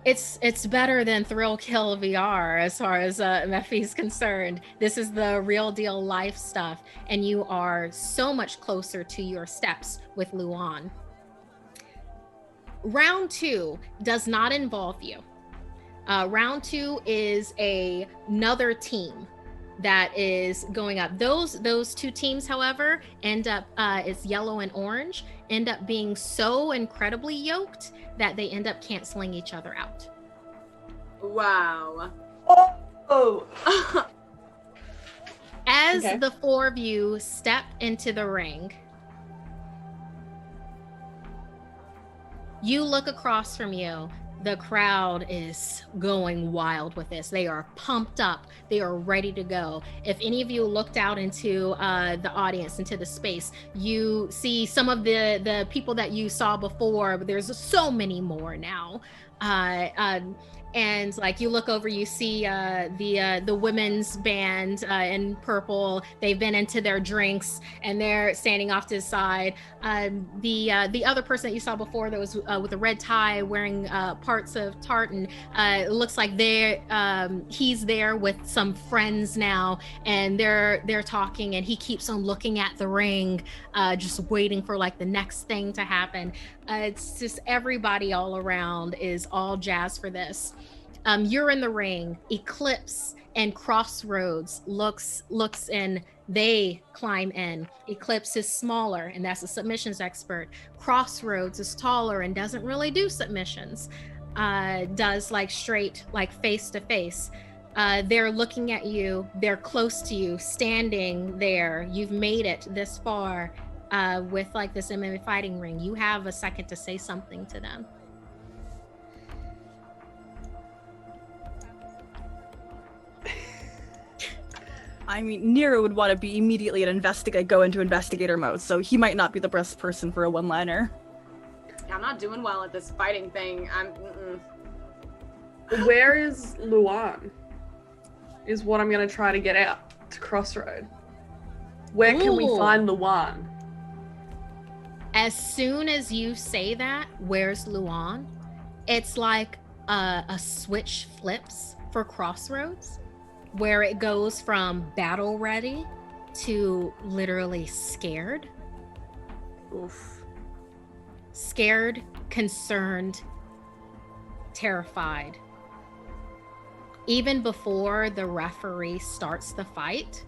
It's better than Thrill Kill VR as far as Mephi's concerned. This is the real deal life stuff, and you are so much closer to your steps with Luan. Round 2 does not involve you. Round 2 is another team that is going up. Those 2 teams, however, end up it's yellow and orange, end up being so incredibly yoked that they end up canceling each other out. Wow. Oh. As Okay. the 4 of you step into the ring, you look across from you. The crowd is going wild with this. They are pumped up. They are ready to go. If any of you looked out into the audience, into the space, you see some of the people that you saw before, but there's so many more now. And you look over, you see the women's band in purple. They've been into their drinks and they're standing off to the side. The other person that you saw before that was with a red tie, wearing parts of tartan, it looks like he's there with some friends now, and they're talking, and he keeps on looking at the ring, just waiting for the next thing to happen. It's just everybody all around is all jazzed for this. You're in the ring. Eclipse and Crossroads looks and they climb in. Eclipse is smaller, and that's a submissions expert. Crossroads is taller and doesn't really do submissions. Does straight, face to face. They're looking at you. They're close to you, standing there. You've made it this far with this MMA fighting ring. You have a second to say something to them. I mean, Nero would want to be immediately go into investigator mode, so he might not be the best person for a one-liner. I'm not doing well at this fighting thing. Where is Luan? Is what I'm gonna try to get out to Crossroad. Where can we find Luan? As soon as you say that, where's Luan? It's like a switch flips for Crossroads, where it goes from battle ready to literally scared. Oof. Scared, concerned, terrified. Even before the referee starts the fight,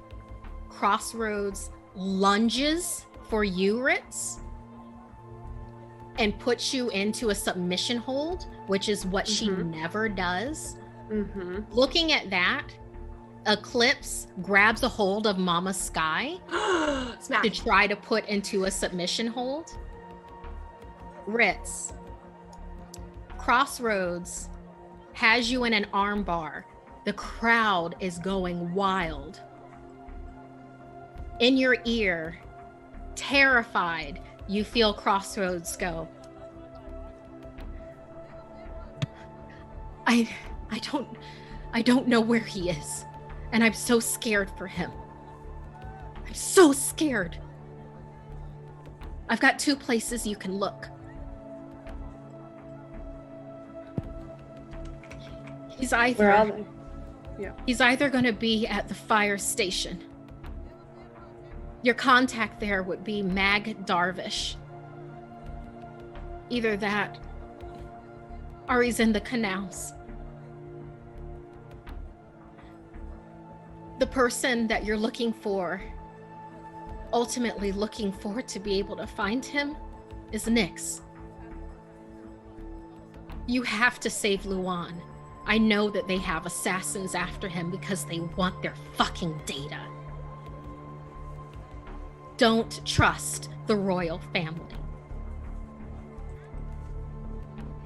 Crossroads lunges for you, Ritz, and puts you into a submission hold, which is what she never does. Looking at that, Eclipse grabs a hold of Mama Sky to try to put into a submission hold. Ritz, Crossroads has you in an armbar. The crowd is going wild. In your ear, terrified, you feel Crossroads go, I don't know where he is, and I'm so scared for him. I'm so scared. I've got 2 places you can look. He's either, Where are they? Yeah. He's either going to be at the fire station. Your contact there would be Mag Darvish. Either that, or he's in the canals. The person that you're looking for, ultimately looking for to be able to find him, is Nyx. You have to save Luan. I know that they have assassins after him because they want their fucking data. Don't trust the royal family.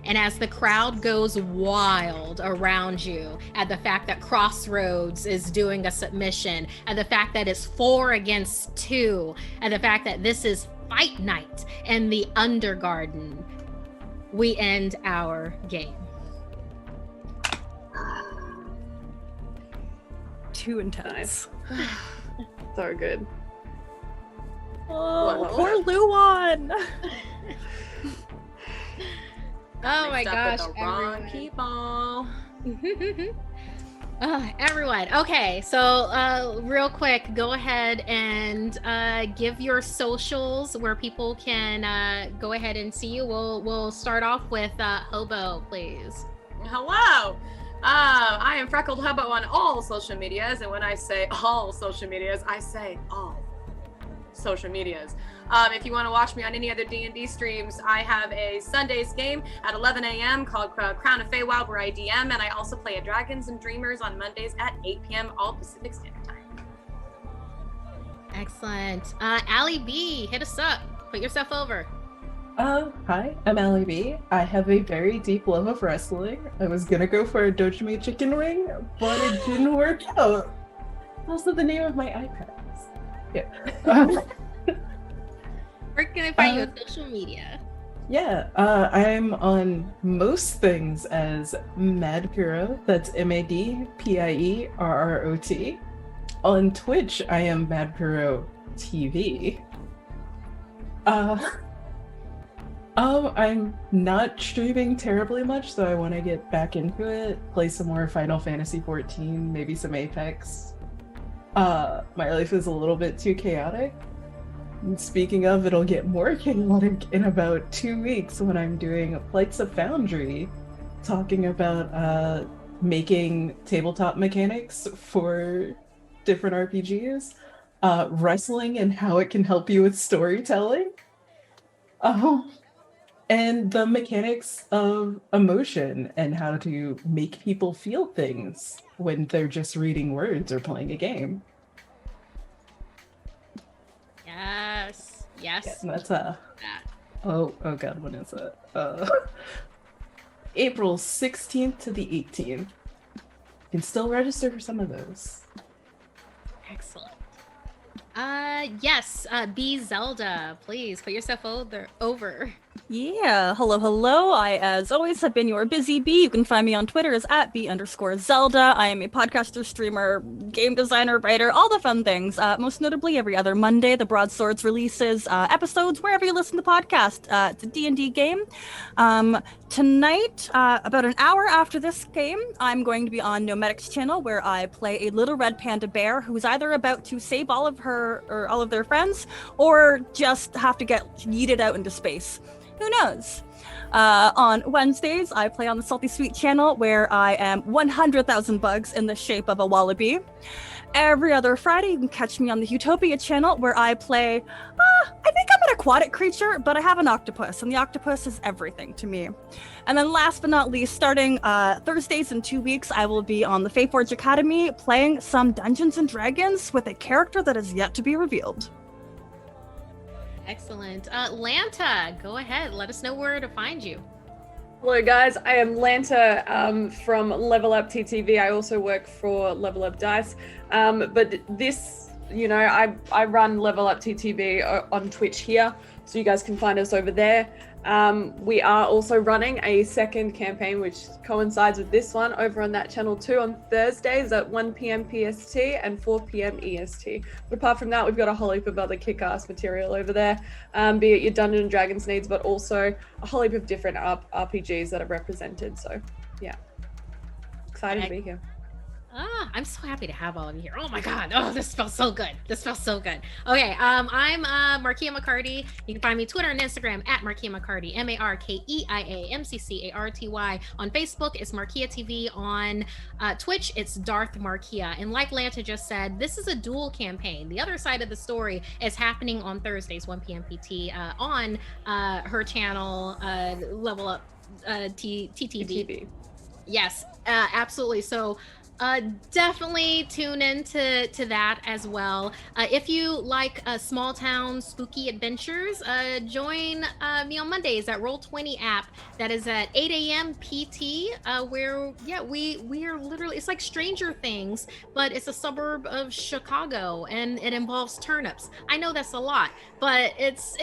And as the crowd goes wild around you at the fact that Crossroads is doing a submission, and the fact that it's 4 against 2, and the fact that this is fight night in the Undergarden, we end our game. Too intense. So good. Oh, poor Luan. Oh my gosh, the wrong people. Everyone. Okay, so real quick, go ahead and give your socials where people can go ahead and see you. We'll start off with Hobo, please. Hello. I am Freckled Hobo on all social medias, and when I say all social medias, I say all social medias. If you want to watch me on any other D&D streams, I have a Sundays game at 11 a.m. called Crown of Feywild, where I DM, and I also play at Dragons and Dreamers on Mondays at 8 p.m. all Pacific Standard Time. Excellent. Allie B, hit us up. Put yourself over. Hi, I'm Allie B. I have a very deep love of wrestling. I was gonna go for a Dojime chicken wing, but it didn't work out. Also the name of my iPad. Yeah. Where can I find you on social media? Yeah, I'm on most things as Madpierrot. That's MADPIERROT. On Twitch, I am Madpierrot TV. I'm not streaming terribly much, so I want to get back into it. Play some more Final Fantasy XIV, maybe some Apex. My life is a little bit too chaotic. And speaking of, it'll get more chaotic in about 2 weeks when I'm doing Flights of Foundry, talking about making tabletop mechanics for different RPGs, wrestling and how it can help you with storytelling. And the mechanics of emotion and how to make people feel things when they're just reading words or playing a game. Yes. Yeah, and that's oh god, when is it? April 16th to the 18th. You can still register for some of those. Excellent. Yes, B Zelda, please put yourself over. Yeah, hello. I, as always, have been your busy bee. You can find me on Twitter as @B_Zelda. I am a podcaster, streamer, game designer, writer, all the fun things. Most notably, every other Monday, the Broadswords releases episodes wherever you listen to podcast. It's a D&D game. Tonight, about an hour after this game, I'm going to be on Nomedic's channel, where I play a little red panda bear who's either about to save all of her or all of their friends, or just have to get yeeted out into space. Who knows? On Wednesdays, I play on the Salty Sweet channel, where I am 100,000 bugs in the shape of a wallaby. Every other Friday, you can catch me on the Utopia channel, where I play, I think I'm an aquatic creature, but I have an octopus, and the octopus is everything to me. And then last but not least, starting Thursdays in 2 weeks, I will be on the Faeforge Academy playing some Dungeons & Dragons with a character that is yet to be revealed. Excellent. Lanta, go ahead. Let us know where to find you. Hello guys, I am Lanta from Level Up TTV. I also work for Level Up Dice. But this, I run Level Up TTV on Twitch here, so you guys can find us over there. We are also running a second campaign, which coincides with this one, over on that channel too, on Thursdays at 1 p.m. PST and 4 p.m. EST. But apart from that, we've got a whole heap of other kick-ass material over there, be it your Dungeons and Dragons needs, but also a whole heap of different RPGs that are represented. So, yeah, excited to be here. I'm so happy to have all of you here. Oh my God. Oh, this feels so good. Okay. I'm Markeia McCarty. You can find me Twitter and Instagram at Markeia McCarty, MarkeiaMcCarty. On Facebook, it's Markeia TV. On Twitch, it's Darth Markeia. And like Lanta just said, this is a dual campaign. The other side of the story is happening on Thursdays, 1 p.m. PT, on her channel, Level Up TTV. Yes, absolutely. So definitely tune into that as well. If you like small town spooky adventures, join me on Mondays at Roll20 app. That is at 8 a.m. PT, where we are literally, it's like Stranger Things, but it's a suburb of Chicago and it involves turnips. I know that's a lot, but it's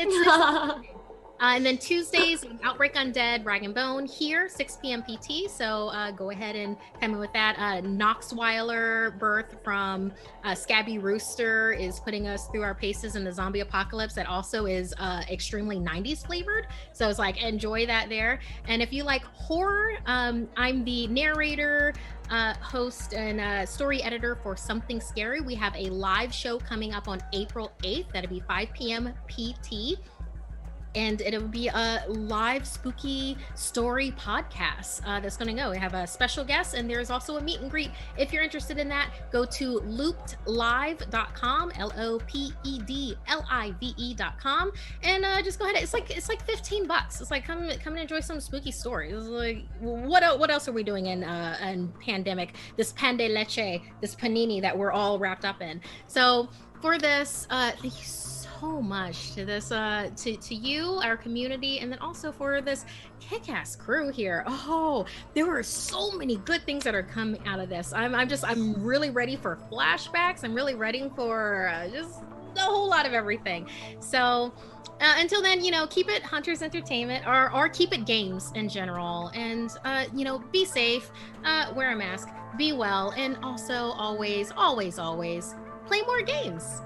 and then Tuesdays, Outbreak Undead, Rag and Bone here, 6 p.m. PT. So go ahead and come in with that. Noxweiler Birth from Scabby Rooster is putting us through our paces in the zombie apocalypse. That also is extremely 90s flavored. So it's like, enjoy that there. And if you like horror, I'm the narrator, host, and story editor for Something Scary. We have a live show coming up on April 8th. That'll be 5 p.m. PT. And it'll be a live spooky story podcast that's going to go. We have a special guest, and there's also a meet and greet. If you're interested in that, go to loopedlive.com, LOPEDLIVE.com, and just go ahead. It's like $15. It's like come and enjoy some spooky stories. It's like what else are we doing in pandemic? This pan de leche, this panini that we're all wrapped up in. So for this, thank you so much to this to you, our community, and then also for this kick-ass crew here. Oh, there were so many good things that are coming out of this. I'm really ready for flashbacks. I'm really ready for just a whole lot of everything. So until then, keep it Hunters Entertainment, or keep it games in general, and be safe, wear a mask, be well, and also always play more games.